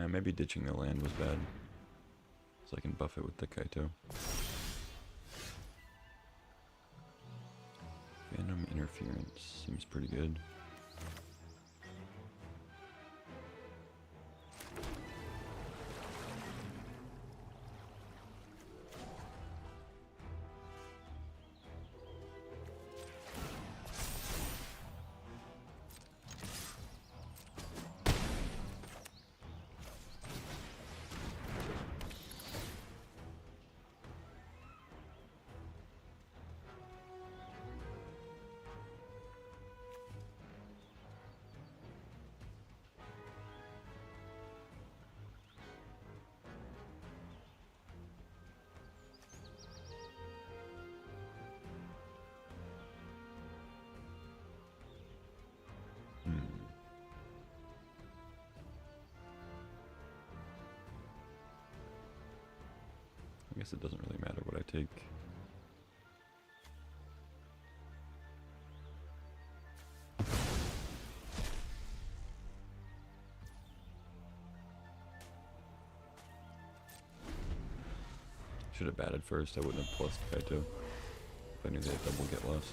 S1: Maybe ditching the land was bad, so I can buff it with the Kaito. Phantom Interference seems pretty good. I guess it doesn't really matter what I take. Should have batted first. I wouldn't have plus Kaito if I knew they had double get lost.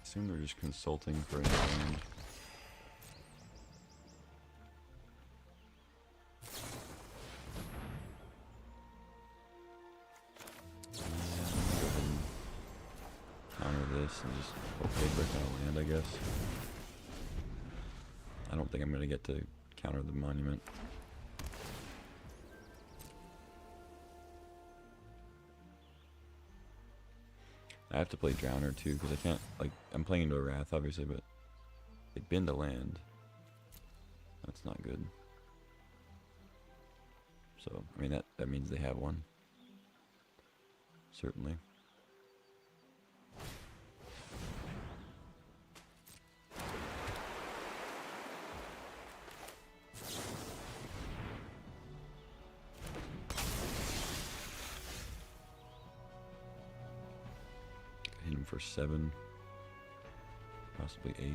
S1: assume they're just consulting for another land. This and just okay brick on a land, I guess. I don't think I'm gonna get to counter the monument. I have to play Drowner too because I can't, like, I'm playing into a Wrath obviously, but they bin to land. That's not good. So I mean that means they have one. Certainly. Hit him for 7, possibly 8.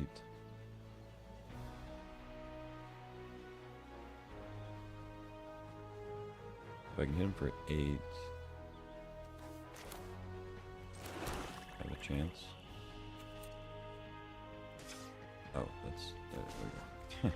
S1: If I can hit him for 8, I have a chance. Oh, that's there we go.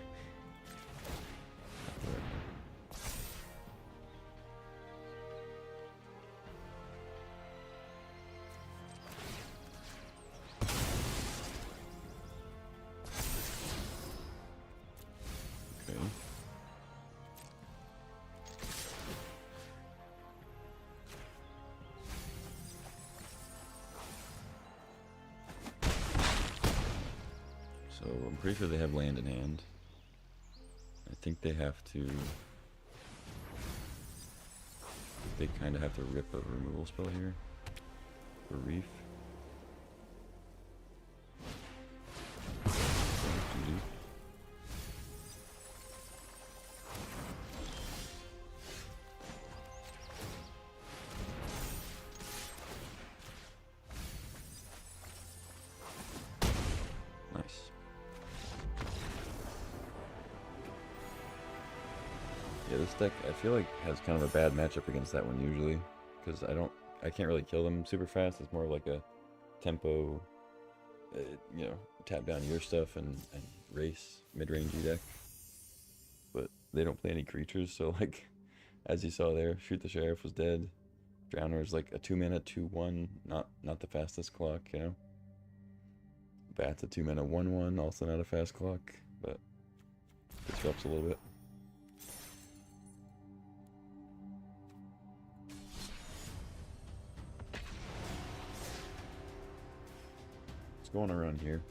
S1: So I'm pretty sure they have land in hand. I think they have to... They kind of have to rip a removal spell here. For Reef. Yeah, this deck I feel like has kind of a bad matchup against that one usually, because I can't really kill them super fast. It's more of like a tempo, you know, tap down your stuff and race mid-rangey deck. But they don't play any creatures, so like, as you saw there, Shoot the Sheriff was dead. Drowner is like a 2-mana 2/1, not the fastest clock, you know. Bat's a 2-mana 1/1, also not a fast clock, but disrupts a little bit. What's going around here?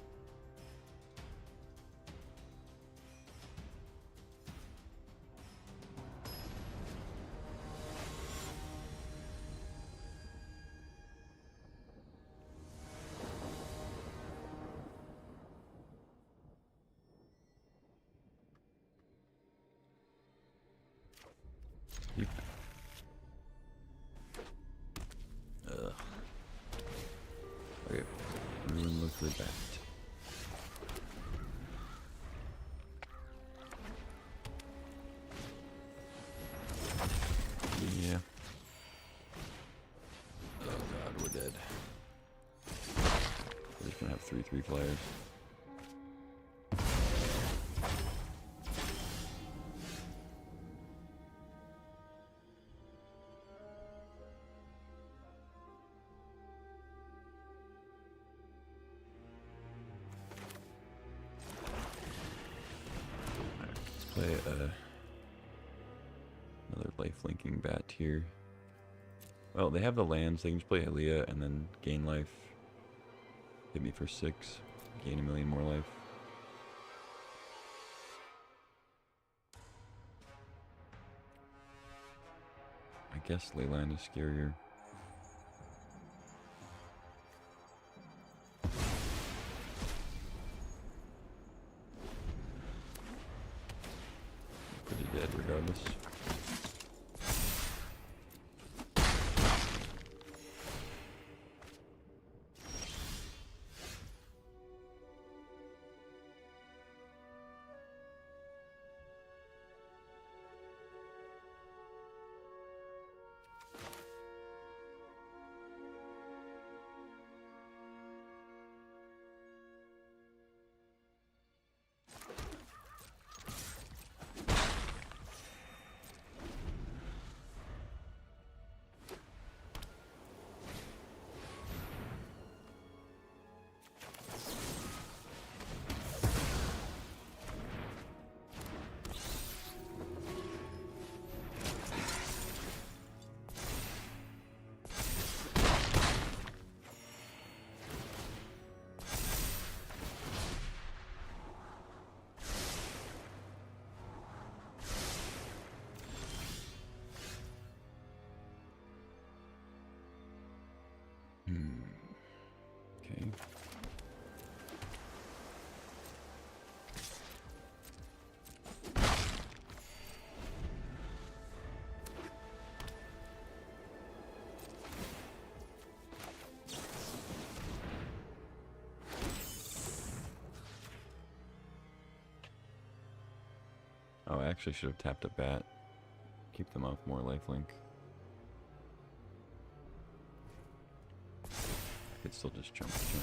S1: Okay, everyone look for that. Yeah. Oh god, we're dead. We're just gonna have 3/3 players. Play another life linking bat here. Well, they have the lands. They can just play Aaliyah and then gain life. Hit me for 6. Gain 1,000,000 more life. I guess Leyline is scarier. Pretty dead regardless. Oh, I actually should have tapped a bat. Keep them off more lifelink. I could still just jump the China.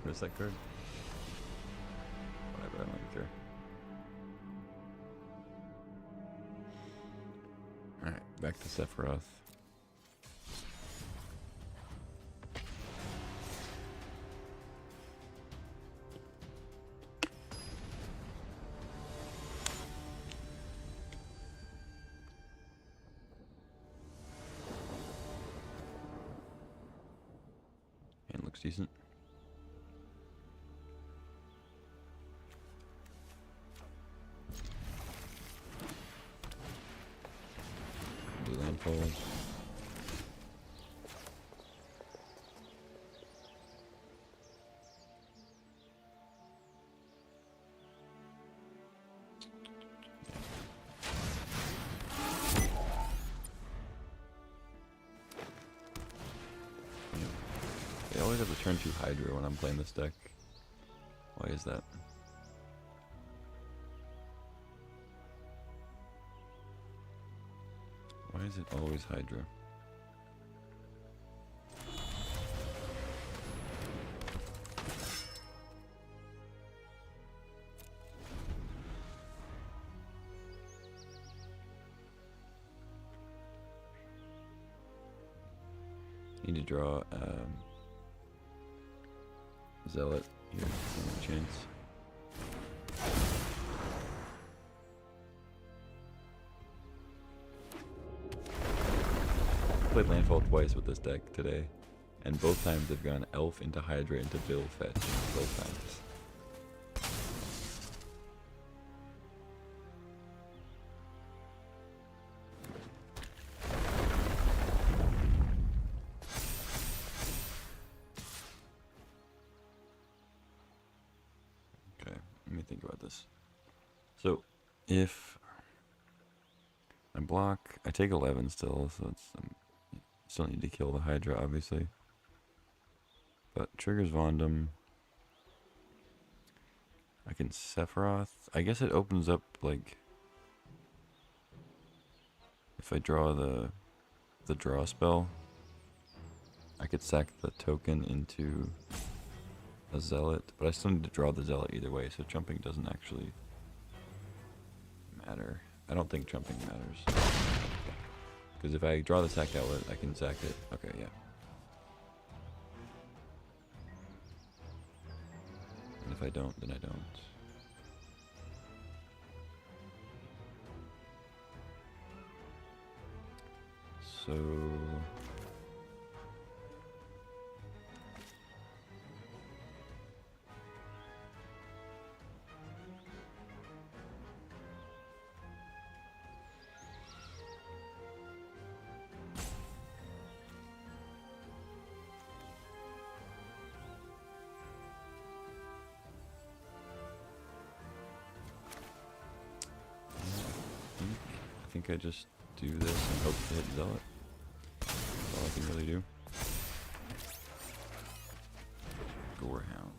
S1: What is that card? Whatever, I don't even care. Alright, back to Sephiroth. And looks decent. Blue landfall. They always have to turn 2 Hydra when I'm playing this deck. Why is that? Why is it always Hydra? Need to draw Zealot here, no chance. Played landfall twice with this deck today, and both times they've gone Elf into Hydra into Bill Fetch. Both times. Okay, let me think about this. So, if I block, I take 11 still, so it's still need to kill the Hydra, obviously. But triggers Vondom. I can Sephiroth. I guess it opens up, like, if I draw the draw spell, I could sack the token into a Zealot, but I still need to draw the Zealot either way, so jumping doesn't actually matter. I don't think jumping matters. Because if I draw the sack outlet, I can sack it. Okay, yeah. And if I don't, then I don't. So... I think I just do this and hope to hit Zealot. That's all I can really do. Gorehound.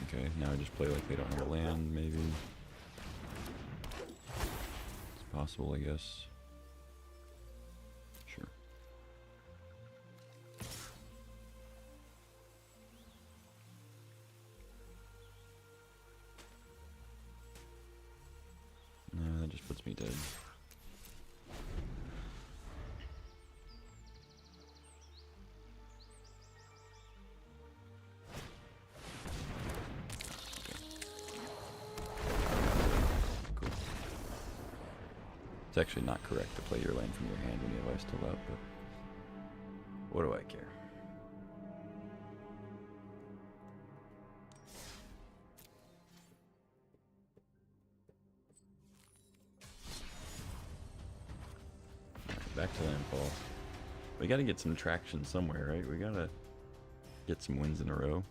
S1: Okay, now I just play like they don't have a land, maybe. It's possible, I guess. just puts me dead. Cool. It's actually not correct to play your land from your hand when you have ice still out, but what do I care? Back to landfall. We gotta get some traction somewhere, right? We gotta get some wins in a row.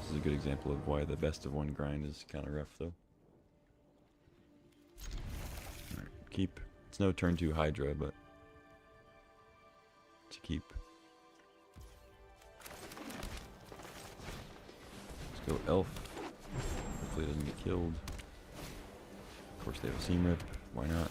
S1: This is a good example of why the best of one grind is kind of rough, though. Alright, keep. It's no turn 2 Hydra, but to keep. Go elf. Hopefully it doesn't get killed. Of course they have a seam rip. Why not?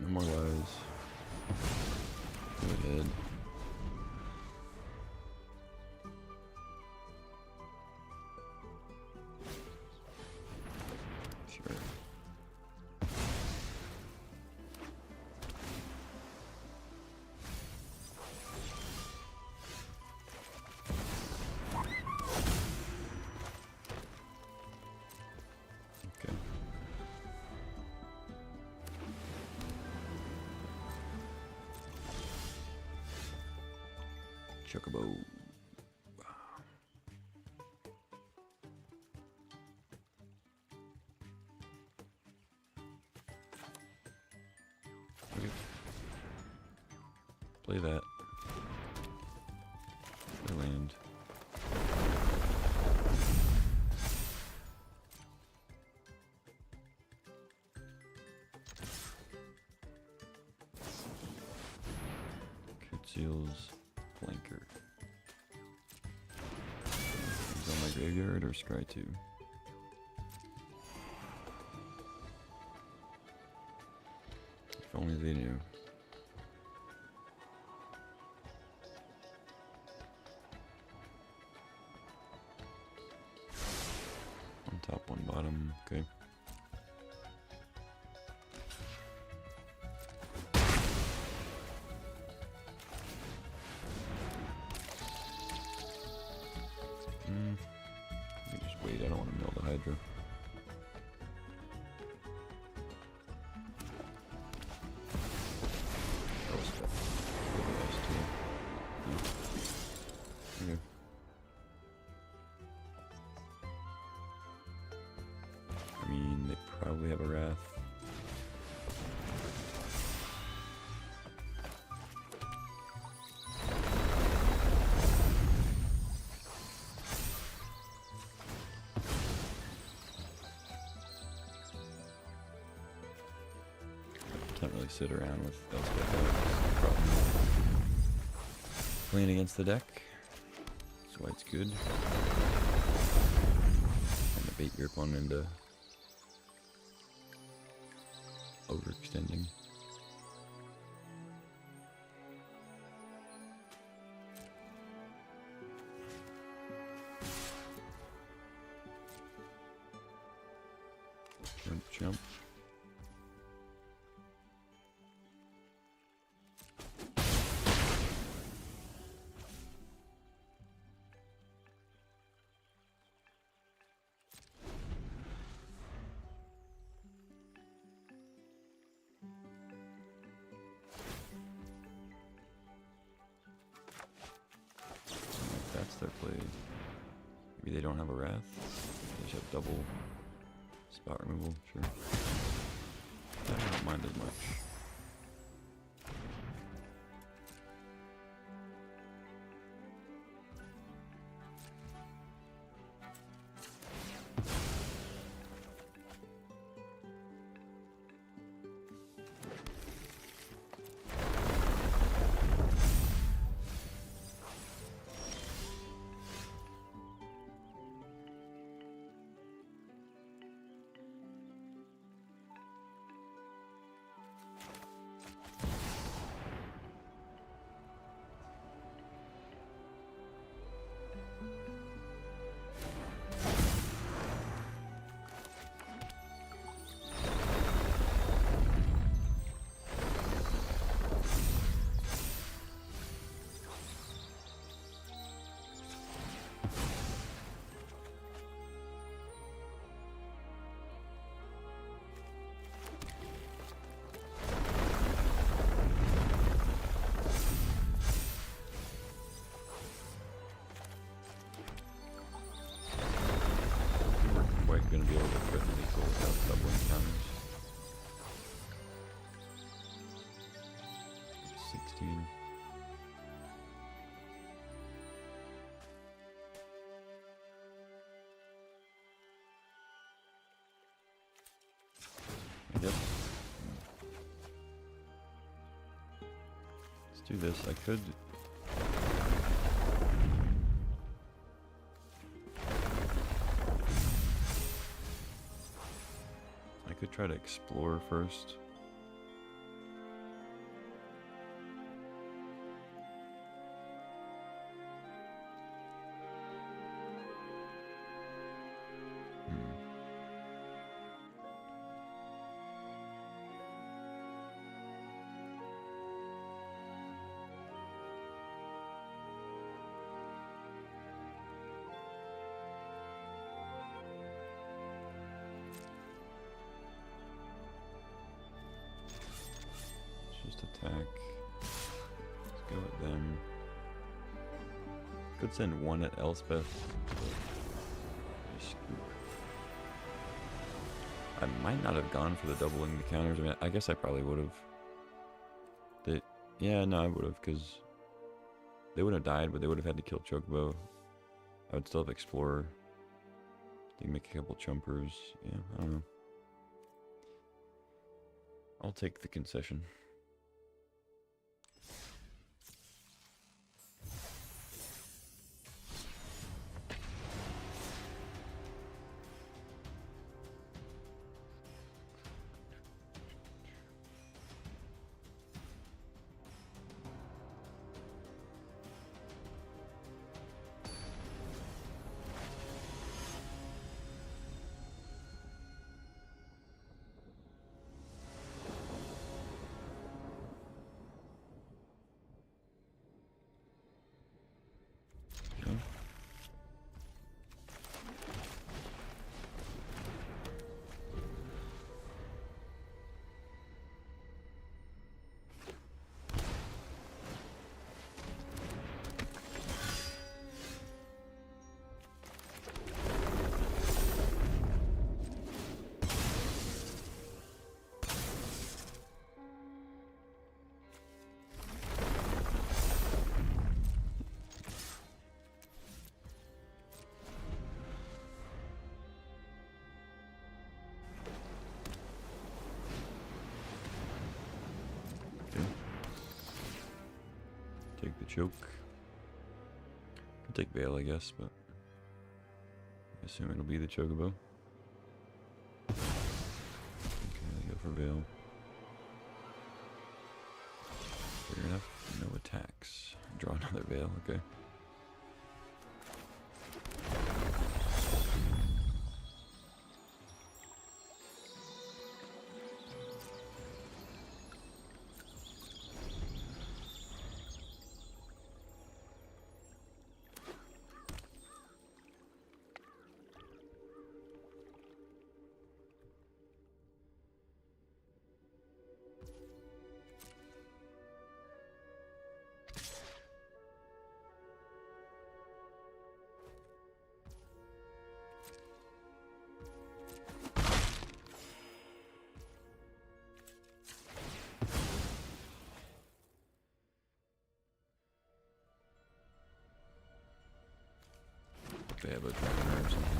S1: No more lies. Go ahead. Sure. Okay. Chocobo. Okay. Play that. Play land. Seals. Flanker. Is on my graveyard or scry 2? If only they knew. One top, one bottom. Okay. Let me just wait, I don't want to mill the Hydra. Oh, stuff. Really nice too. Okay. I mean, they probably have a Wrath. Can't really sit around with Elspeth. Problem. Playing against the deck. That's why it's good. And to bait your opponent into overextending. Jump, jump. Maybe they don't have a Wrath. They just have double spot removal, sure. That I don't mind as much. Going to be able to crit an equal without doubling counters. 16. Yep. Let's do this. I could. Could try to explore first. Just attack. Let's go with them. Could send one at Elspeth. I might not have gone for the doubling the counters. I mean, I guess I probably would have. Yeah, no, I would have, because they would have died, but they would have had to kill Chocobo. I would still have Explorer. They can make a couple Chumpers. Yeah, I don't know. I'll take the concession. Take the choke. Could take Veil, I guess, but I assume it'll be the Chocobo. Okay, I go for Veil. Fair enough. No attacks. Draw another Veil. Okay. have a drowner or something.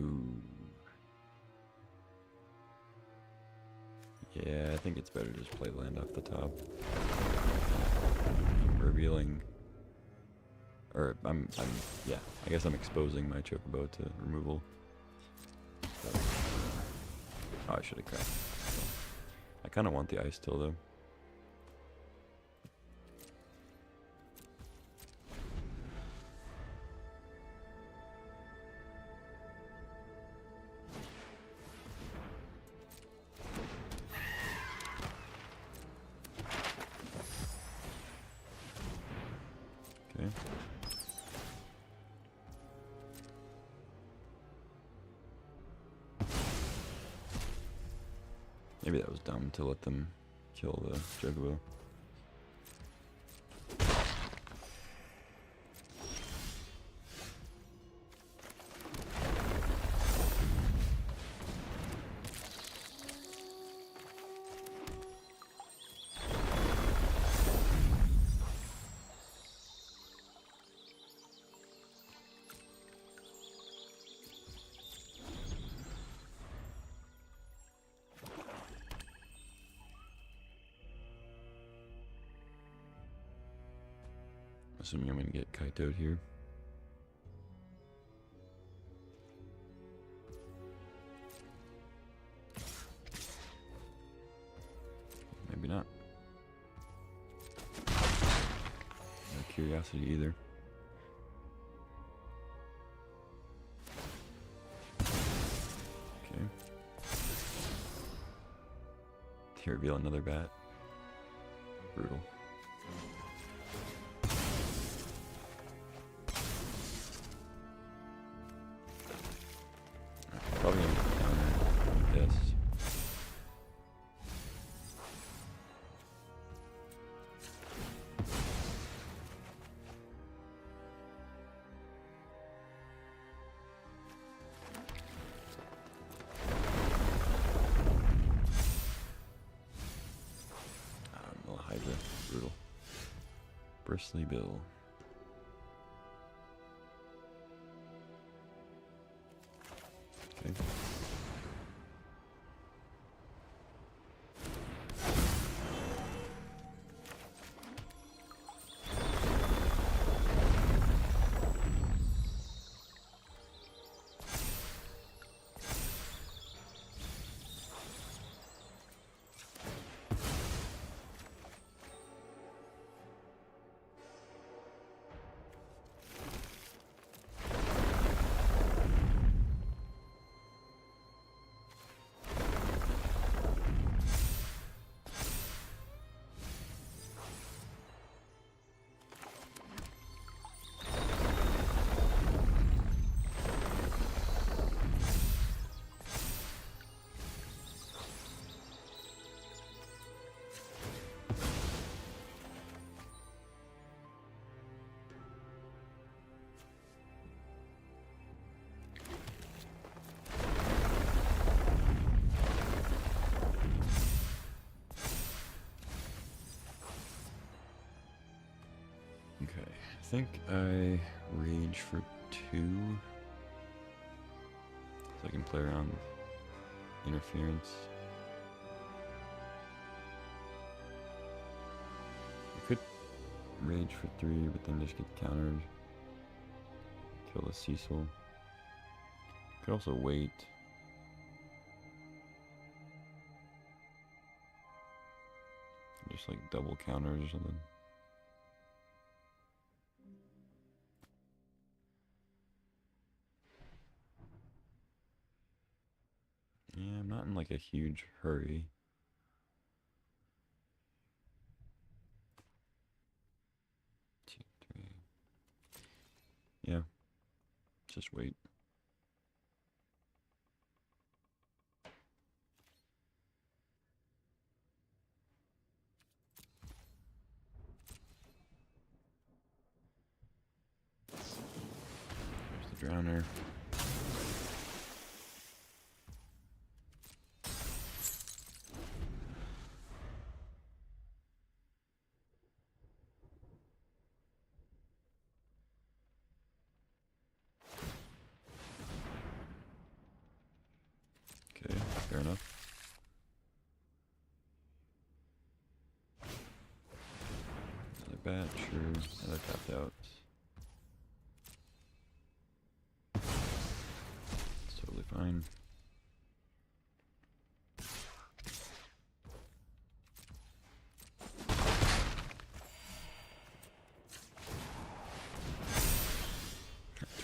S1: Ooh. Yeah, I think it's better to just play land off the top. Revealing, or yeah, I guess I'm exposing my chocobo to removal. So, oh, I should have cracked. So, I kind of want the ice still though. Okay. Maybe that was dumb to let them kill the chocobo. Assuming I'm going to get Kaito'd here. Maybe not. No curiosity either. Okay. To reveal another bat. Brutal. Probably gonna counter this. No Hydra. Brutal. Bristly Bill. Okay. Okay, I think I rage for 2, so I can play around with interference. I could rage for 3, but then just get countered. Kill the Cecil. Could also wait. Just like double counters or something. Yeah, I'm not in like a huge hurry. Two, 3. Yeah, just wait. There's the Drowner. Fair enough. Another bat, sure. Another tapped out. It's totally fine.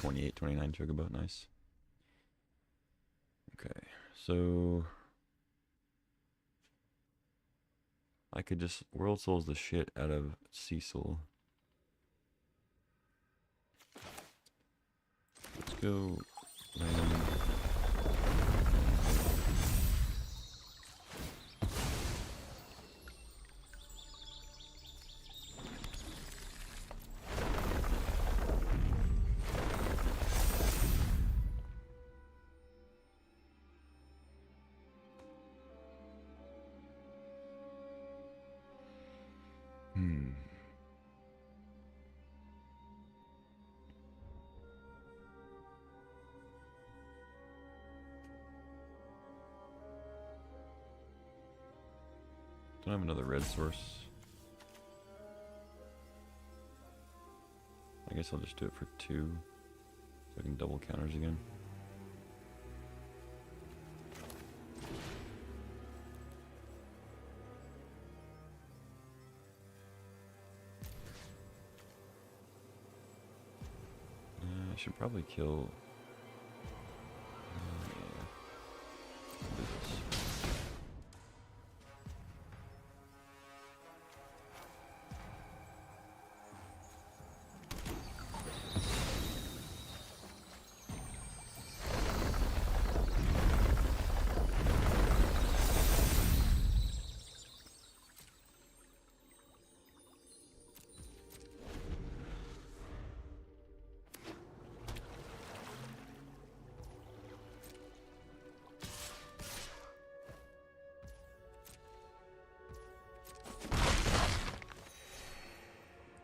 S1: $28, $29 chocobo, nice. Okay, so I could just World Souls the shit out of Cecil. Let's go random. Don't have another red source. I guess I'll just do it for 2, so I can double counters again. I should probably kill.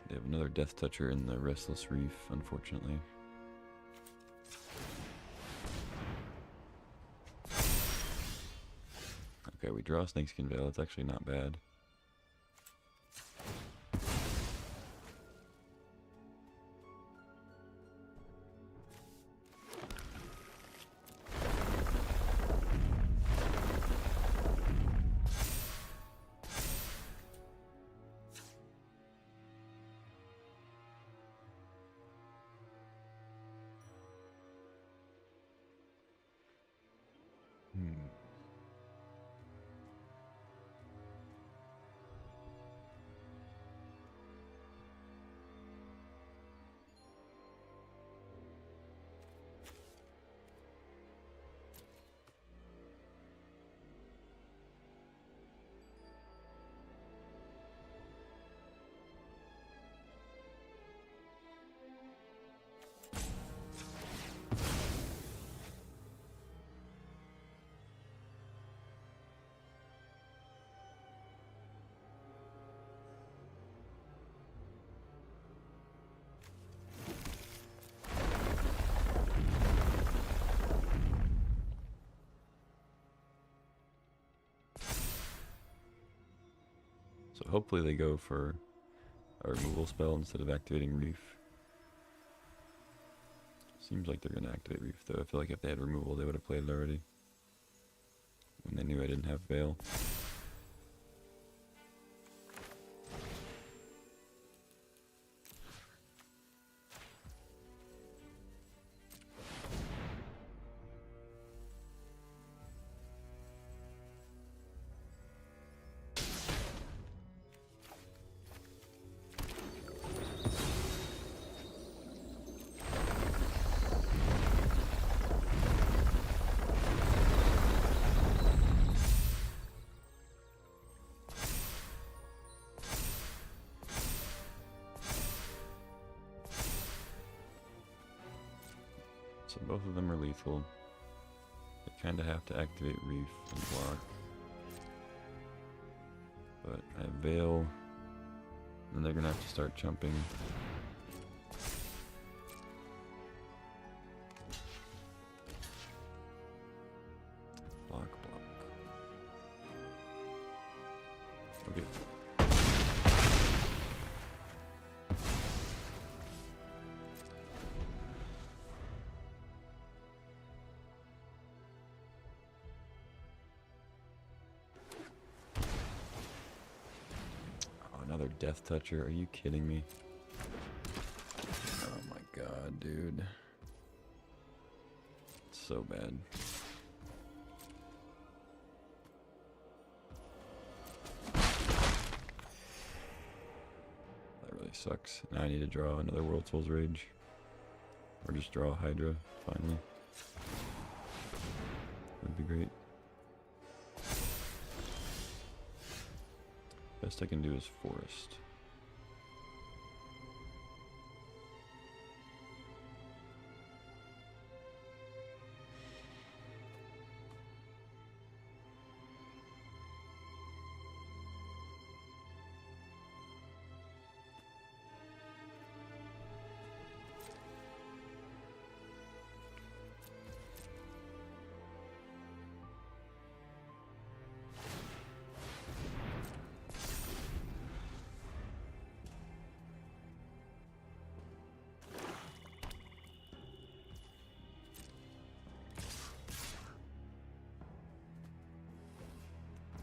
S1: They have another Death Toucher in the Restless Reef, unfortunately. Okay, we draw Snakeskin Veil. It's actually not bad. So hopefully they go for a removal spell instead of activating Reef. Seems like they're going to activate Reef, though. I feel like if they had removal, they would have played it already. When they knew I didn't have Veil. So both of them are lethal. They kind of have to activate Reef and block. But I have Veil. And they're going to have to start jumping. Block, block. Another Death Toucher. Are you kidding me? Oh my god, dude. It's so bad. That really sucks. Now I need to draw another World Soul's Rage. Or just draw a Hydra, finally. That'd be great. Best I can do is Forest.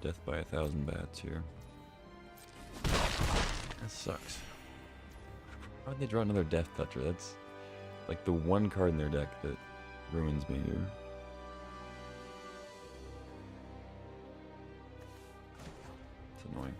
S1: Death by 1,000 bats here. That sucks. Why'd they draw another Death Toucher? That's like the one card in their deck that ruins me here. It's annoying.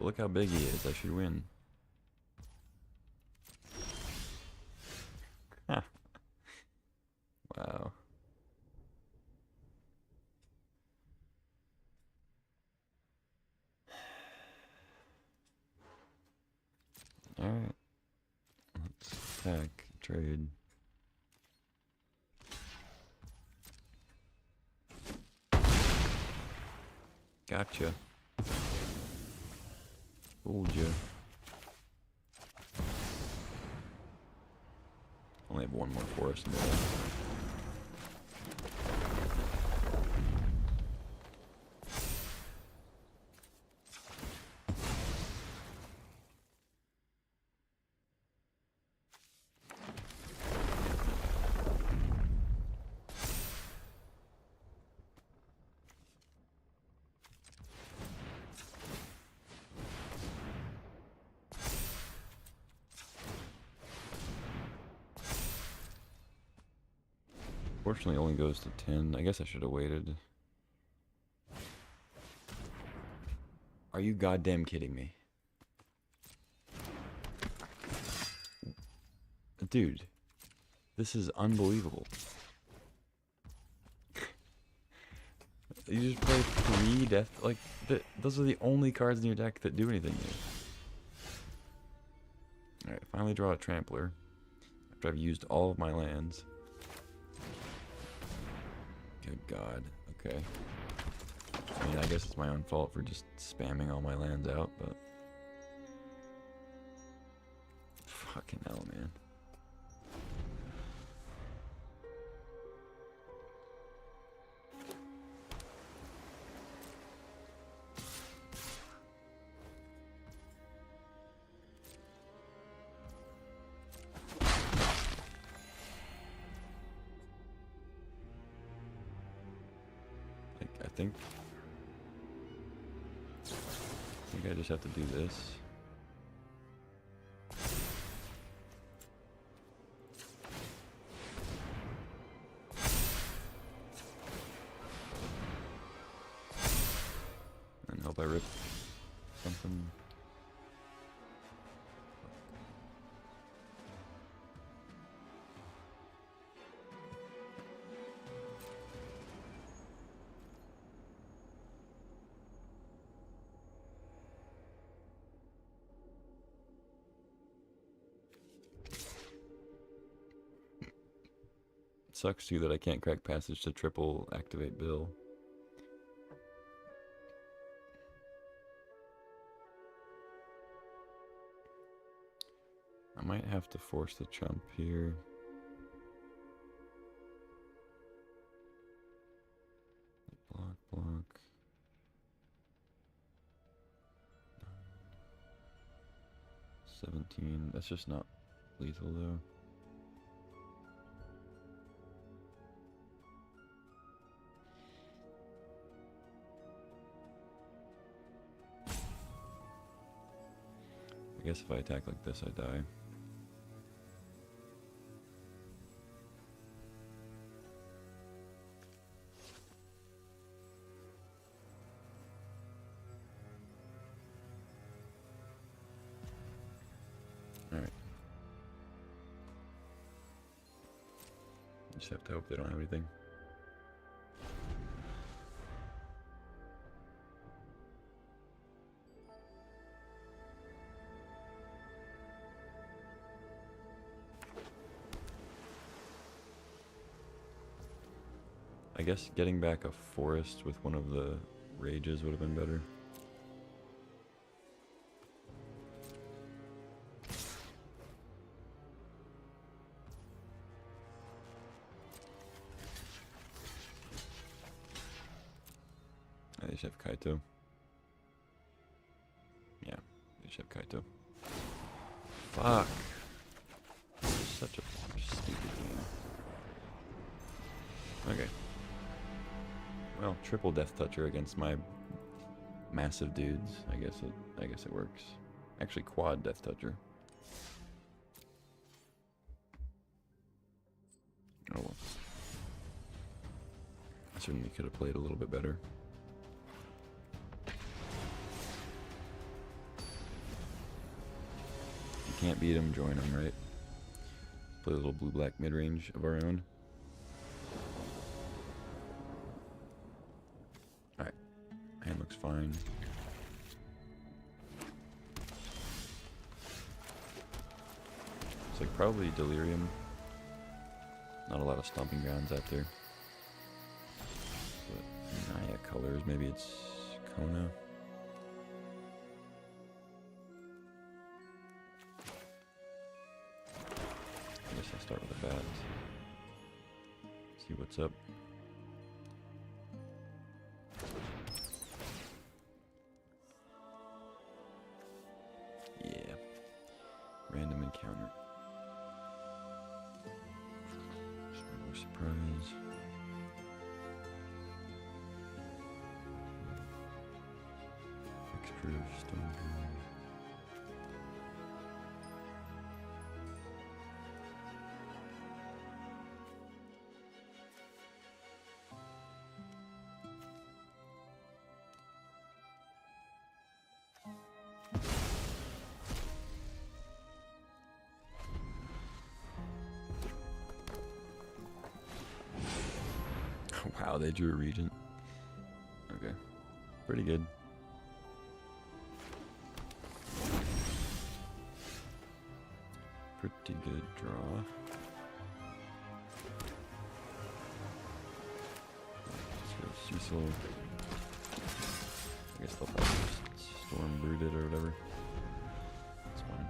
S1: Look how big he is. I should win. Huh. Wow. Alright. Let's attack. Trade. Gotcha. Fooled you. Only have one more forest in there. Fortunately, it only goes to 10. I guess I should have waited. Are you goddamn kidding me? Dude, this is unbelievable. You just play 3 death, like, those are the only cards in your deck that do anything here. Alright, finally draw a Trampler. After I've used all of my lands. Good God, okay. I mean, I guess it's my own fault for just spamming all my lands out, but... Fucking hell, man. I think I just have to do this. And hope I rip something. Sucks too that I can't crack passage to triple activate Bill. I might have to force the chump here. 17. That's just not lethal though. I guess if I attack like this, I die. Alright. Just have to hope they don't have anything. I guess getting back a forest with one of the rages would have been better. They just have Kaito. Yeah, they just have Kaito. Fuck. Such a stupid game. Okay. Well, triple Death Toucher against my massive dudes. I guess it works. Actually, quad Death Toucher. Oh well. I certainly could have played a little bit better. If you can't beat him, join him, right? Play a little blue-black mid-range of our own. Alright. Hand looks fine. It's like probably Delirium. Not a lot of stomping grounds out there. But Naya colors, maybe it's Kona. I guess I'll start with a bat. See what's up. Yeah. Random encounter. No surprise. Extra stone. Wow, they drew a regent. Okay. Pretty good. Pretty good draw. Let's go Cecil. I guess they'll probably just Storm Brooded or whatever. That's fine.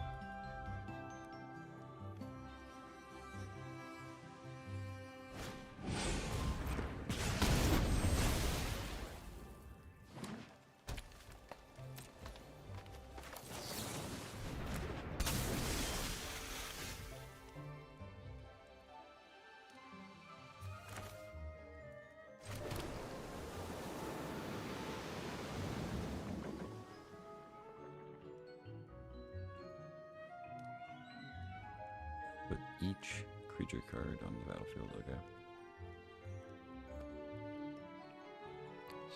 S1: Put each creature card on the battlefield, okay.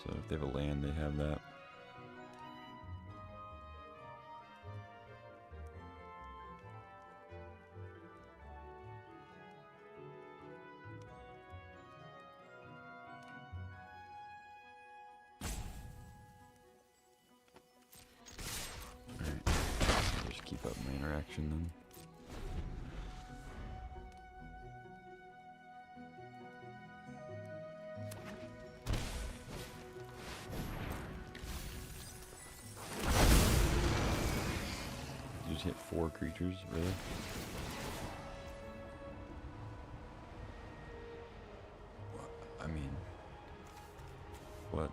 S1: So if they have a land, they have that. Alright, I'll just keep up my interaction then. Just hit 4 creatures, really? I mean, what?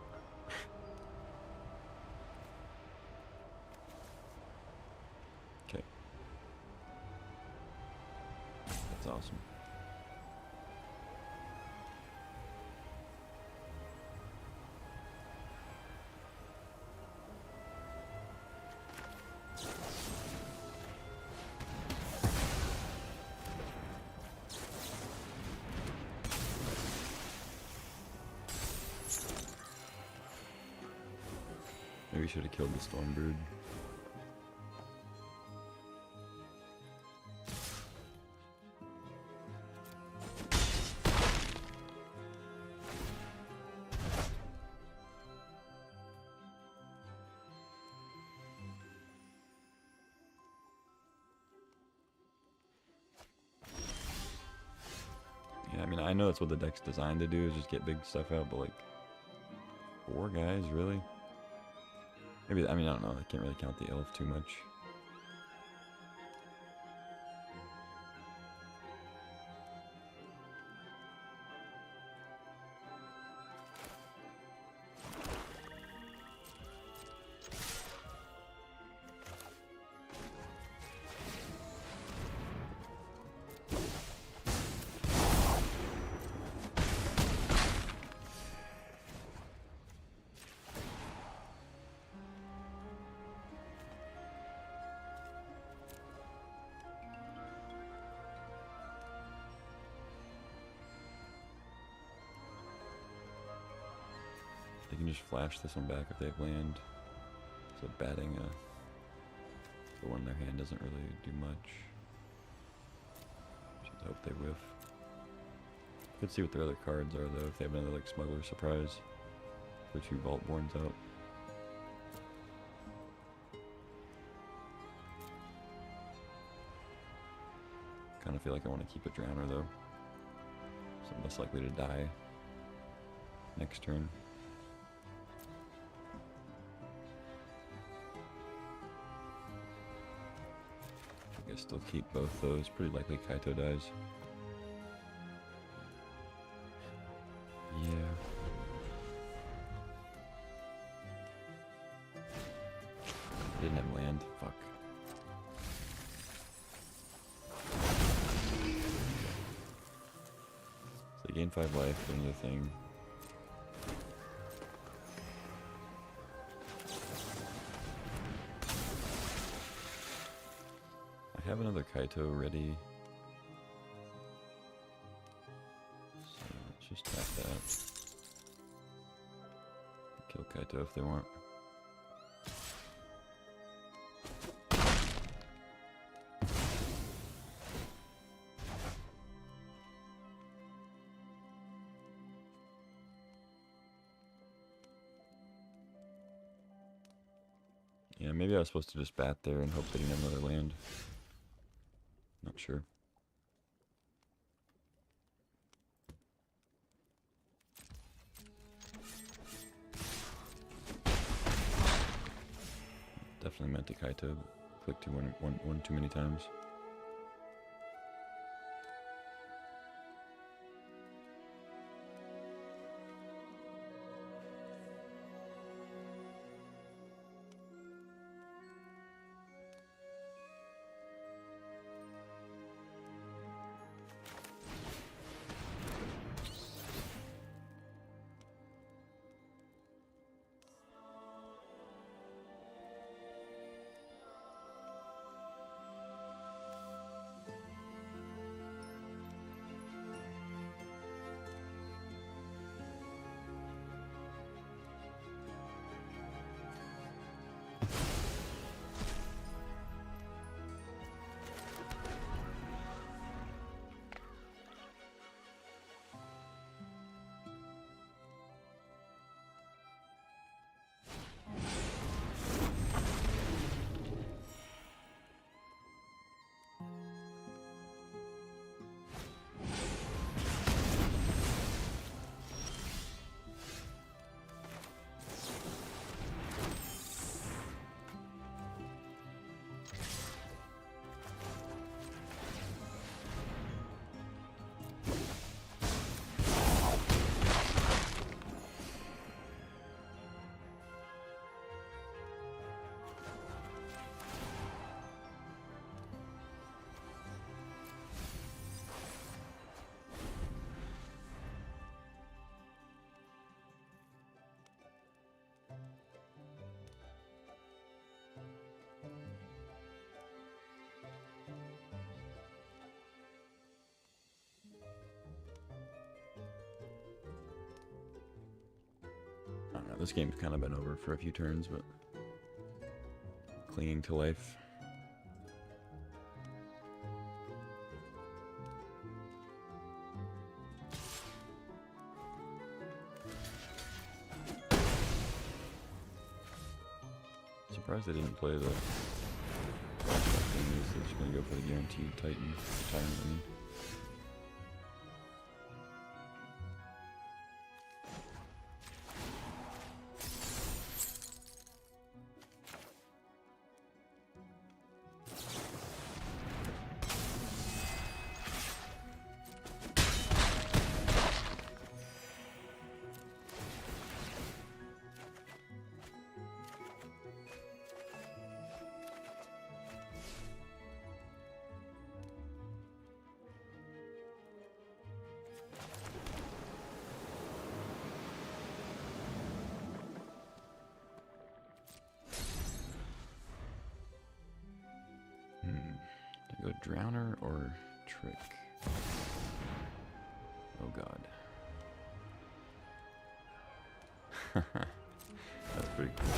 S1: Okay. awesome. Maybe we should have killed the Stormbird. Yeah, I mean, I know that's what the deck's designed to do, is just get big stuff out, but like, 4 guys, really? Maybe, I mean, I don't know, I can't really count the elf too much. They can just flash this one back if they have land. So batting the one in their hand doesn't really do much. Just hope they whiff. Could see what their other cards are though, if they have another like Smuggler Surprise. For 2 Vaultborns out. Kinda feel like I want to keep a Drowner though. So I'm less likely to die next turn. I guess still keep both those. Pretty likely Kaito dies. Yeah. Didn't have land. Fuck. So they gain 5 life, another thing. I have another Kaito ready. So let's just tap that. Kill Kaito if they want. Yeah, maybe I was supposed to just bat there and hope they didn't have another land. Not sure. Definitely meant to Kaito. Clicked one too many times. This game's kind of been over for a few turns, but clinging to life. Surprised they didn't play the thing. They're just gonna go for the guaranteed Titan retirement. I mean. Go Drowner or Trick? Oh god. That's pretty cool.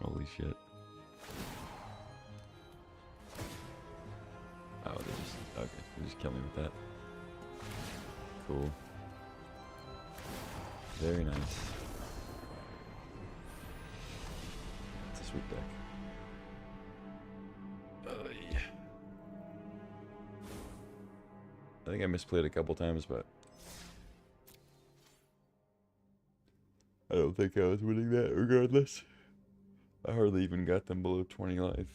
S1: Holy shit. Oh, they just, okay, they just kill me with that. Cool. Very nice. It's a sweet deck. Yeah. I think I misplayed a couple times, but I don't think I was winning that regardless. I hardly even got them below 20 life.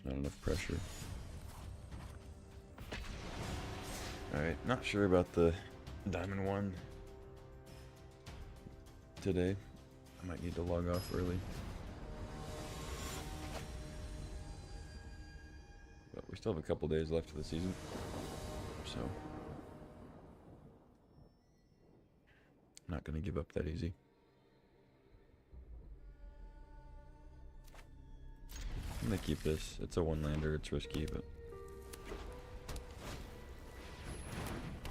S1: Not enough pressure. Alright, not sure about the Diamond 1 today. I might need to log off early. But we still have a couple days left of the season. So I'm not going to give up that easy. I'm gonna keep this. It's a one-lander. It's risky, but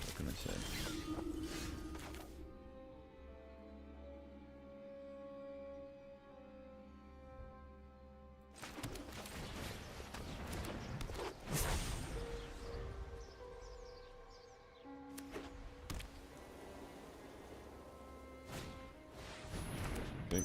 S1: what can I say? Okay.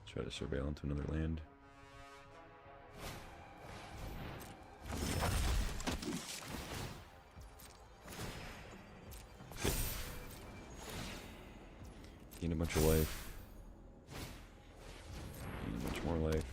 S1: Try to surveil into another land. Okay. Gain a bunch of life. Gain a bunch more life.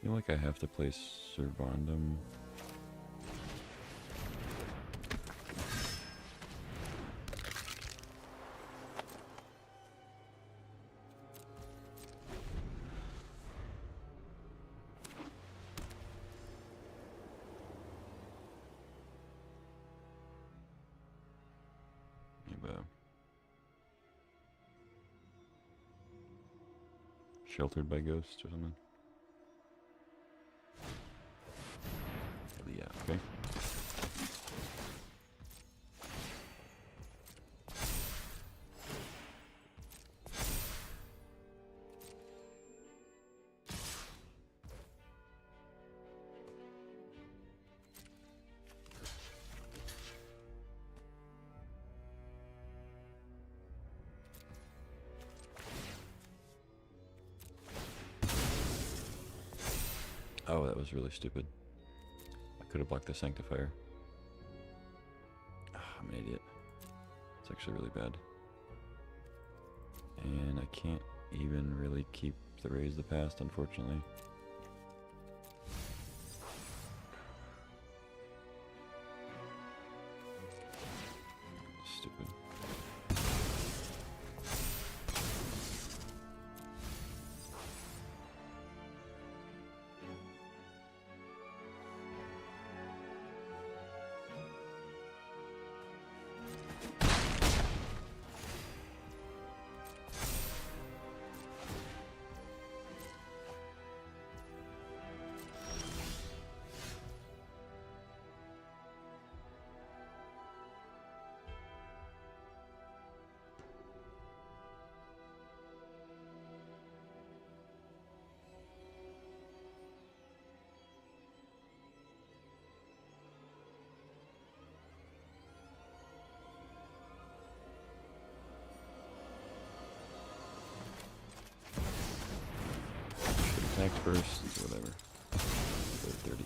S1: feel like I have to play Servandum. Sheltered by ghosts or something. Yeah, okay. Oh, that was really stupid. I could have blocked the Sanctifier. Ah, I'm an idiot. It's actually really bad. And I can't even really keep the Raise the Past, unfortunately. Stupid. Attack first, whatever. 38.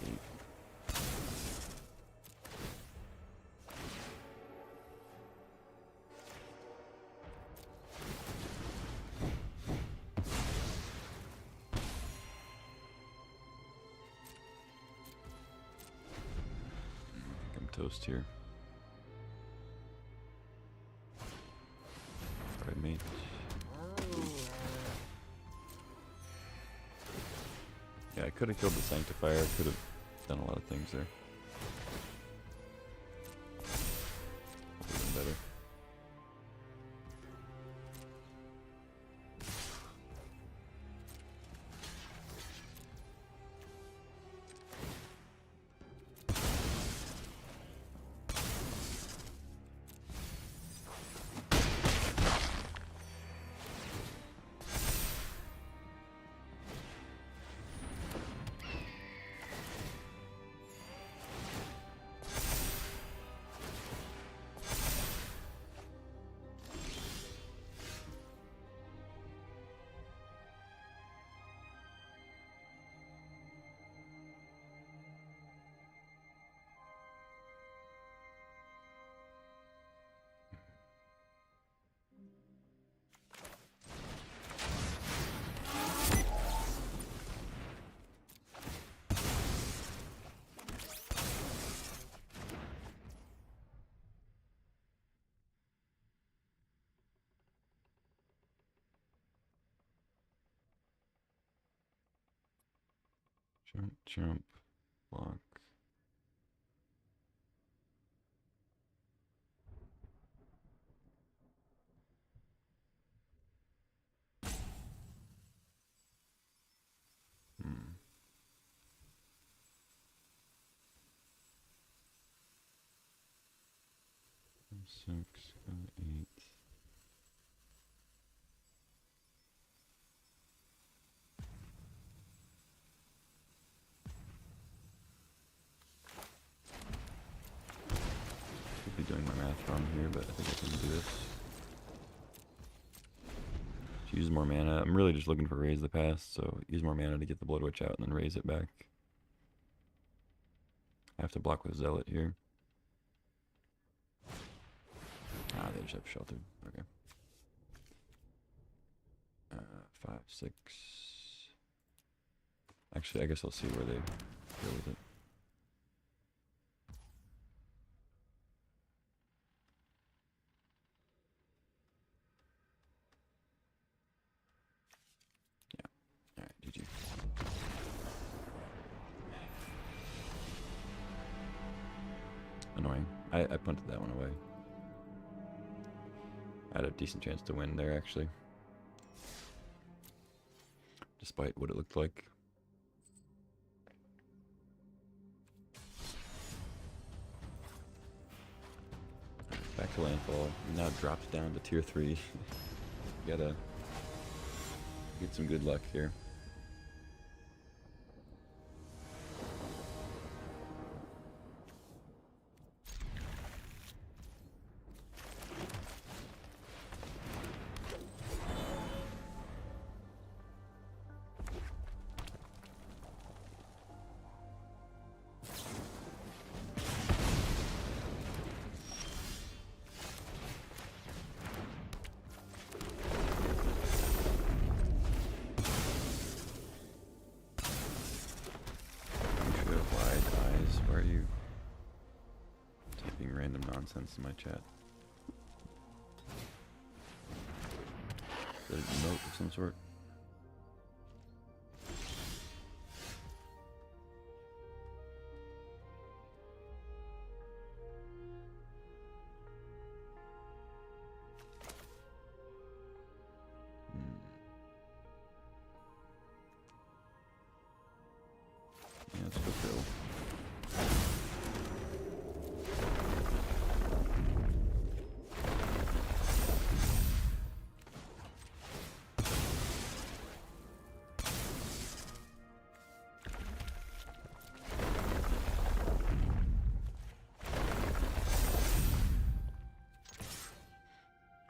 S1: I'm toast here. Alright, mate. Yeah, I could have killed the Sanctifier. I could have done a lot of things there. Would have been better. Jump, jump, block. Six, 8. Could be doing my math wrong here, but I think I can do this. Use more mana. I'm really just looking for Raise the Past, so use more mana to get the Blood Witch out and then raise it back. I have to block with Zealot here. Ah, they just have Sheltered. Okay. 5, 6. Actually, I guess I'll see where they go with it. Yeah. Alright, GG. Annoying. I punted that one away. I had a decent chance to win there, actually. Despite what it looked like. Back to landfall. Now it drops down to tier 3. Gotta get some good luck here. Random nonsense in my chat. Is that an emote of some sort? Yeah, let's go Phil.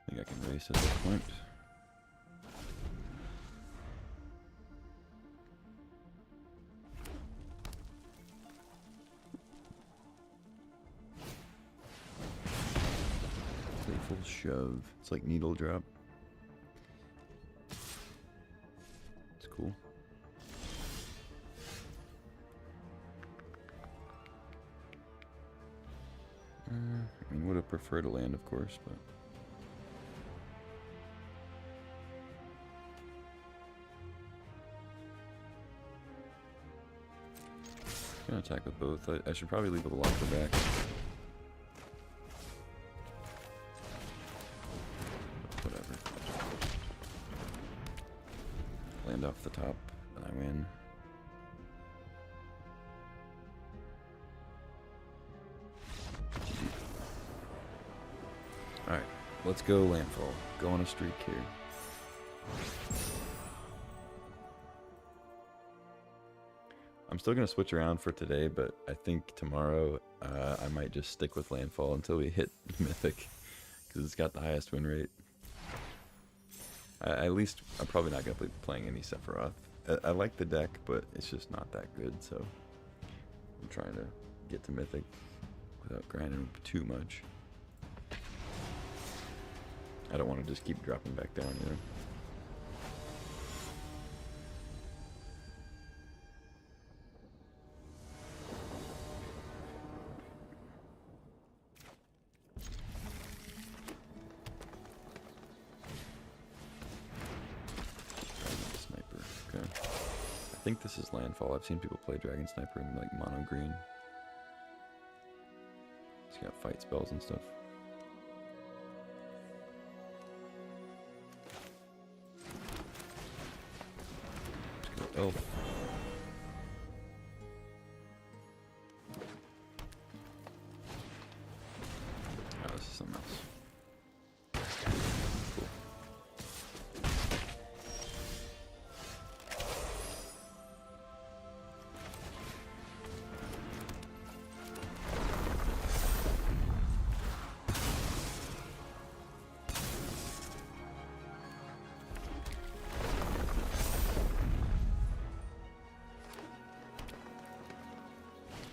S1: I think I can race at this point. Playful shove. It's like needle drop. It's cool. I mean, would have preferred a land, of course, but. Gonna attack with both. I should probably leave a blocker back. Whatever. Land off the top, and I win. GG. Alright, let's go landfall. Go on a streak here. I'm still going to switch around for today, but I think tomorrow I might just stick with landfall until we hit Mythic, because it's got the highest win rate. At least I'm probably not going to be playing any Sephiroth. I like the deck, but it's just not that good, so I'm trying to get to Mythic without grinding too much. I don't want to just keep dropping back down, you know? I think this is landfall. I've seen people play Dragon Sniper in like mono green. It's got fight spells and stuff. Let's go elf. Oh, this is something else.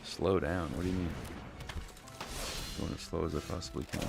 S1: Slow down, what do you mean? Going as slow as I possibly can.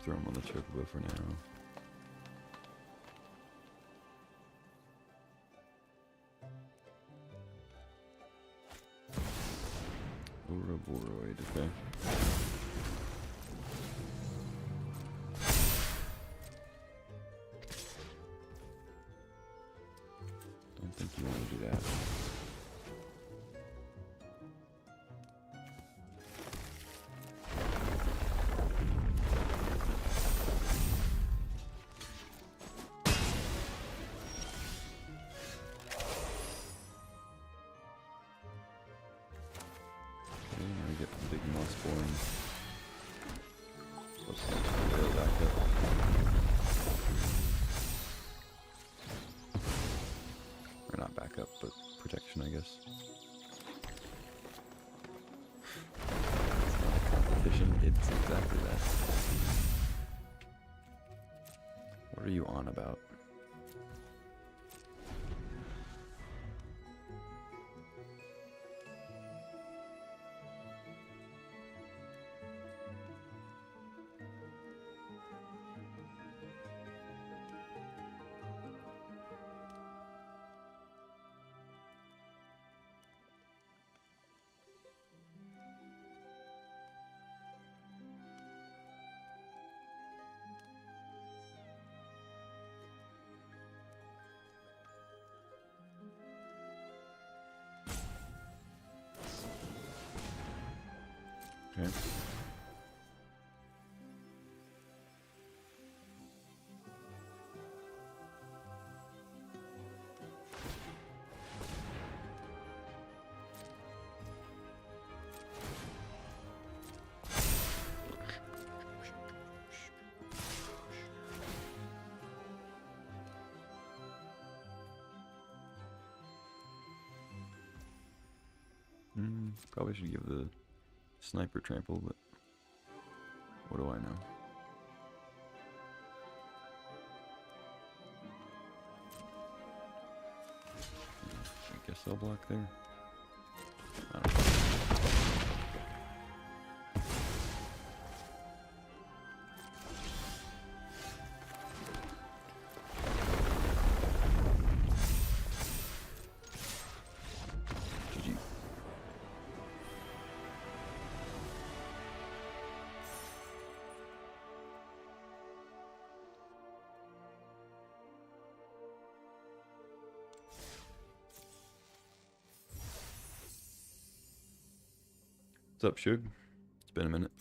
S1: Throw him on the chocobo for now. Ouroboros, okay. Don't think you want to do that. Get the big moss boring. Let's go back up. Or not back up, but protection, I guess. It's not a competition, it's exactly that. What are you on about? Okay. Probably should give the sniper trample, but what do I know? I guess I'll block there. I don't know. GG. What's up, Shug? It's been a minute.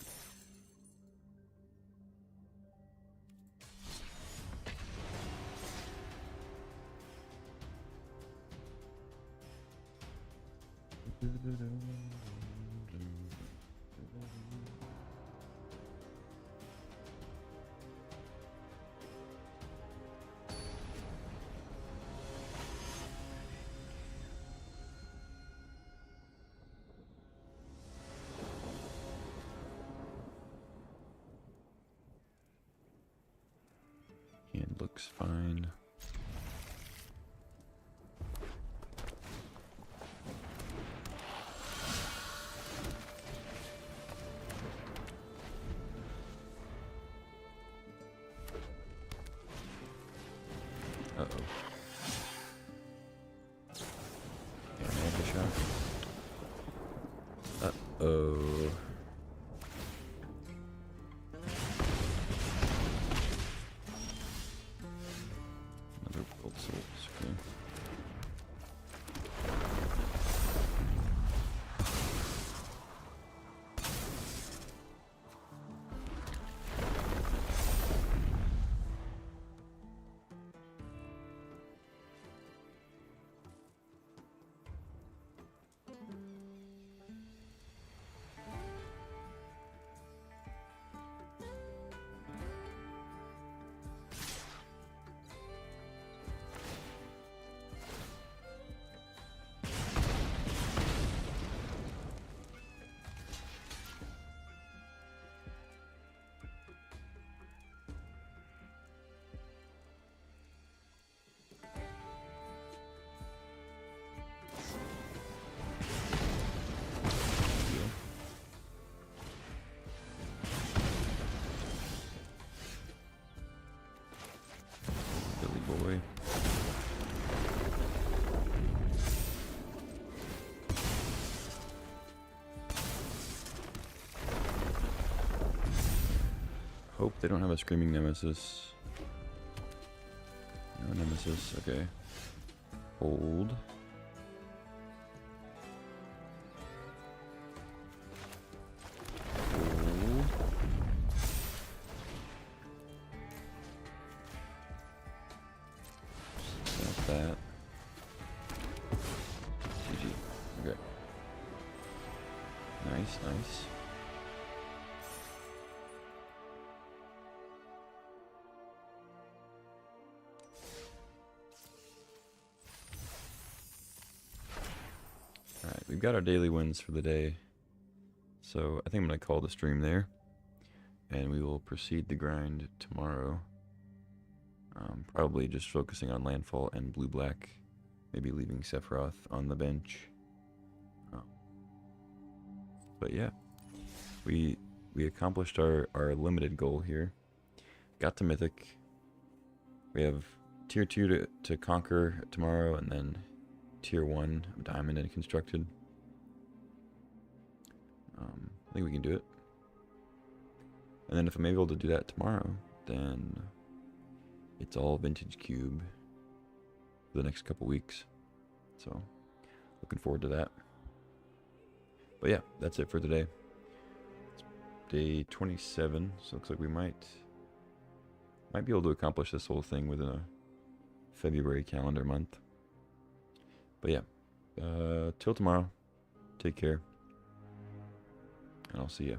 S1: Hand looks fine. Uh-oh. Can't make a shot. Uh-oh. Another gold souls, okay. boy. Hope they don't have a screaming nemesis. No nemesis, okay. Hold. Hold. That's that. GG. Okay. Nice, nice. Alright, we've got our daily wins for the day. So I think I'm going to call the stream there. And we will proceed the grind tomorrow. Probably just focusing on landfall and blue-black. Maybe leaving Sephiroth on the bench. But yeah, we accomplished our limited goal here. Got to Mythic. We have Tier 2 to conquer tomorrow, and then Tier 1 of Diamond and Constructed. I think we can do it. And then if I'm able to do that tomorrow, then it's all Vintage Cube for the next couple weeks. So, looking forward to that. But yeah, that's it for today. It's day 27, so it looks like we might be able to accomplish this whole thing within a February calendar month. But yeah, till tomorrow, take care, and I'll see ya.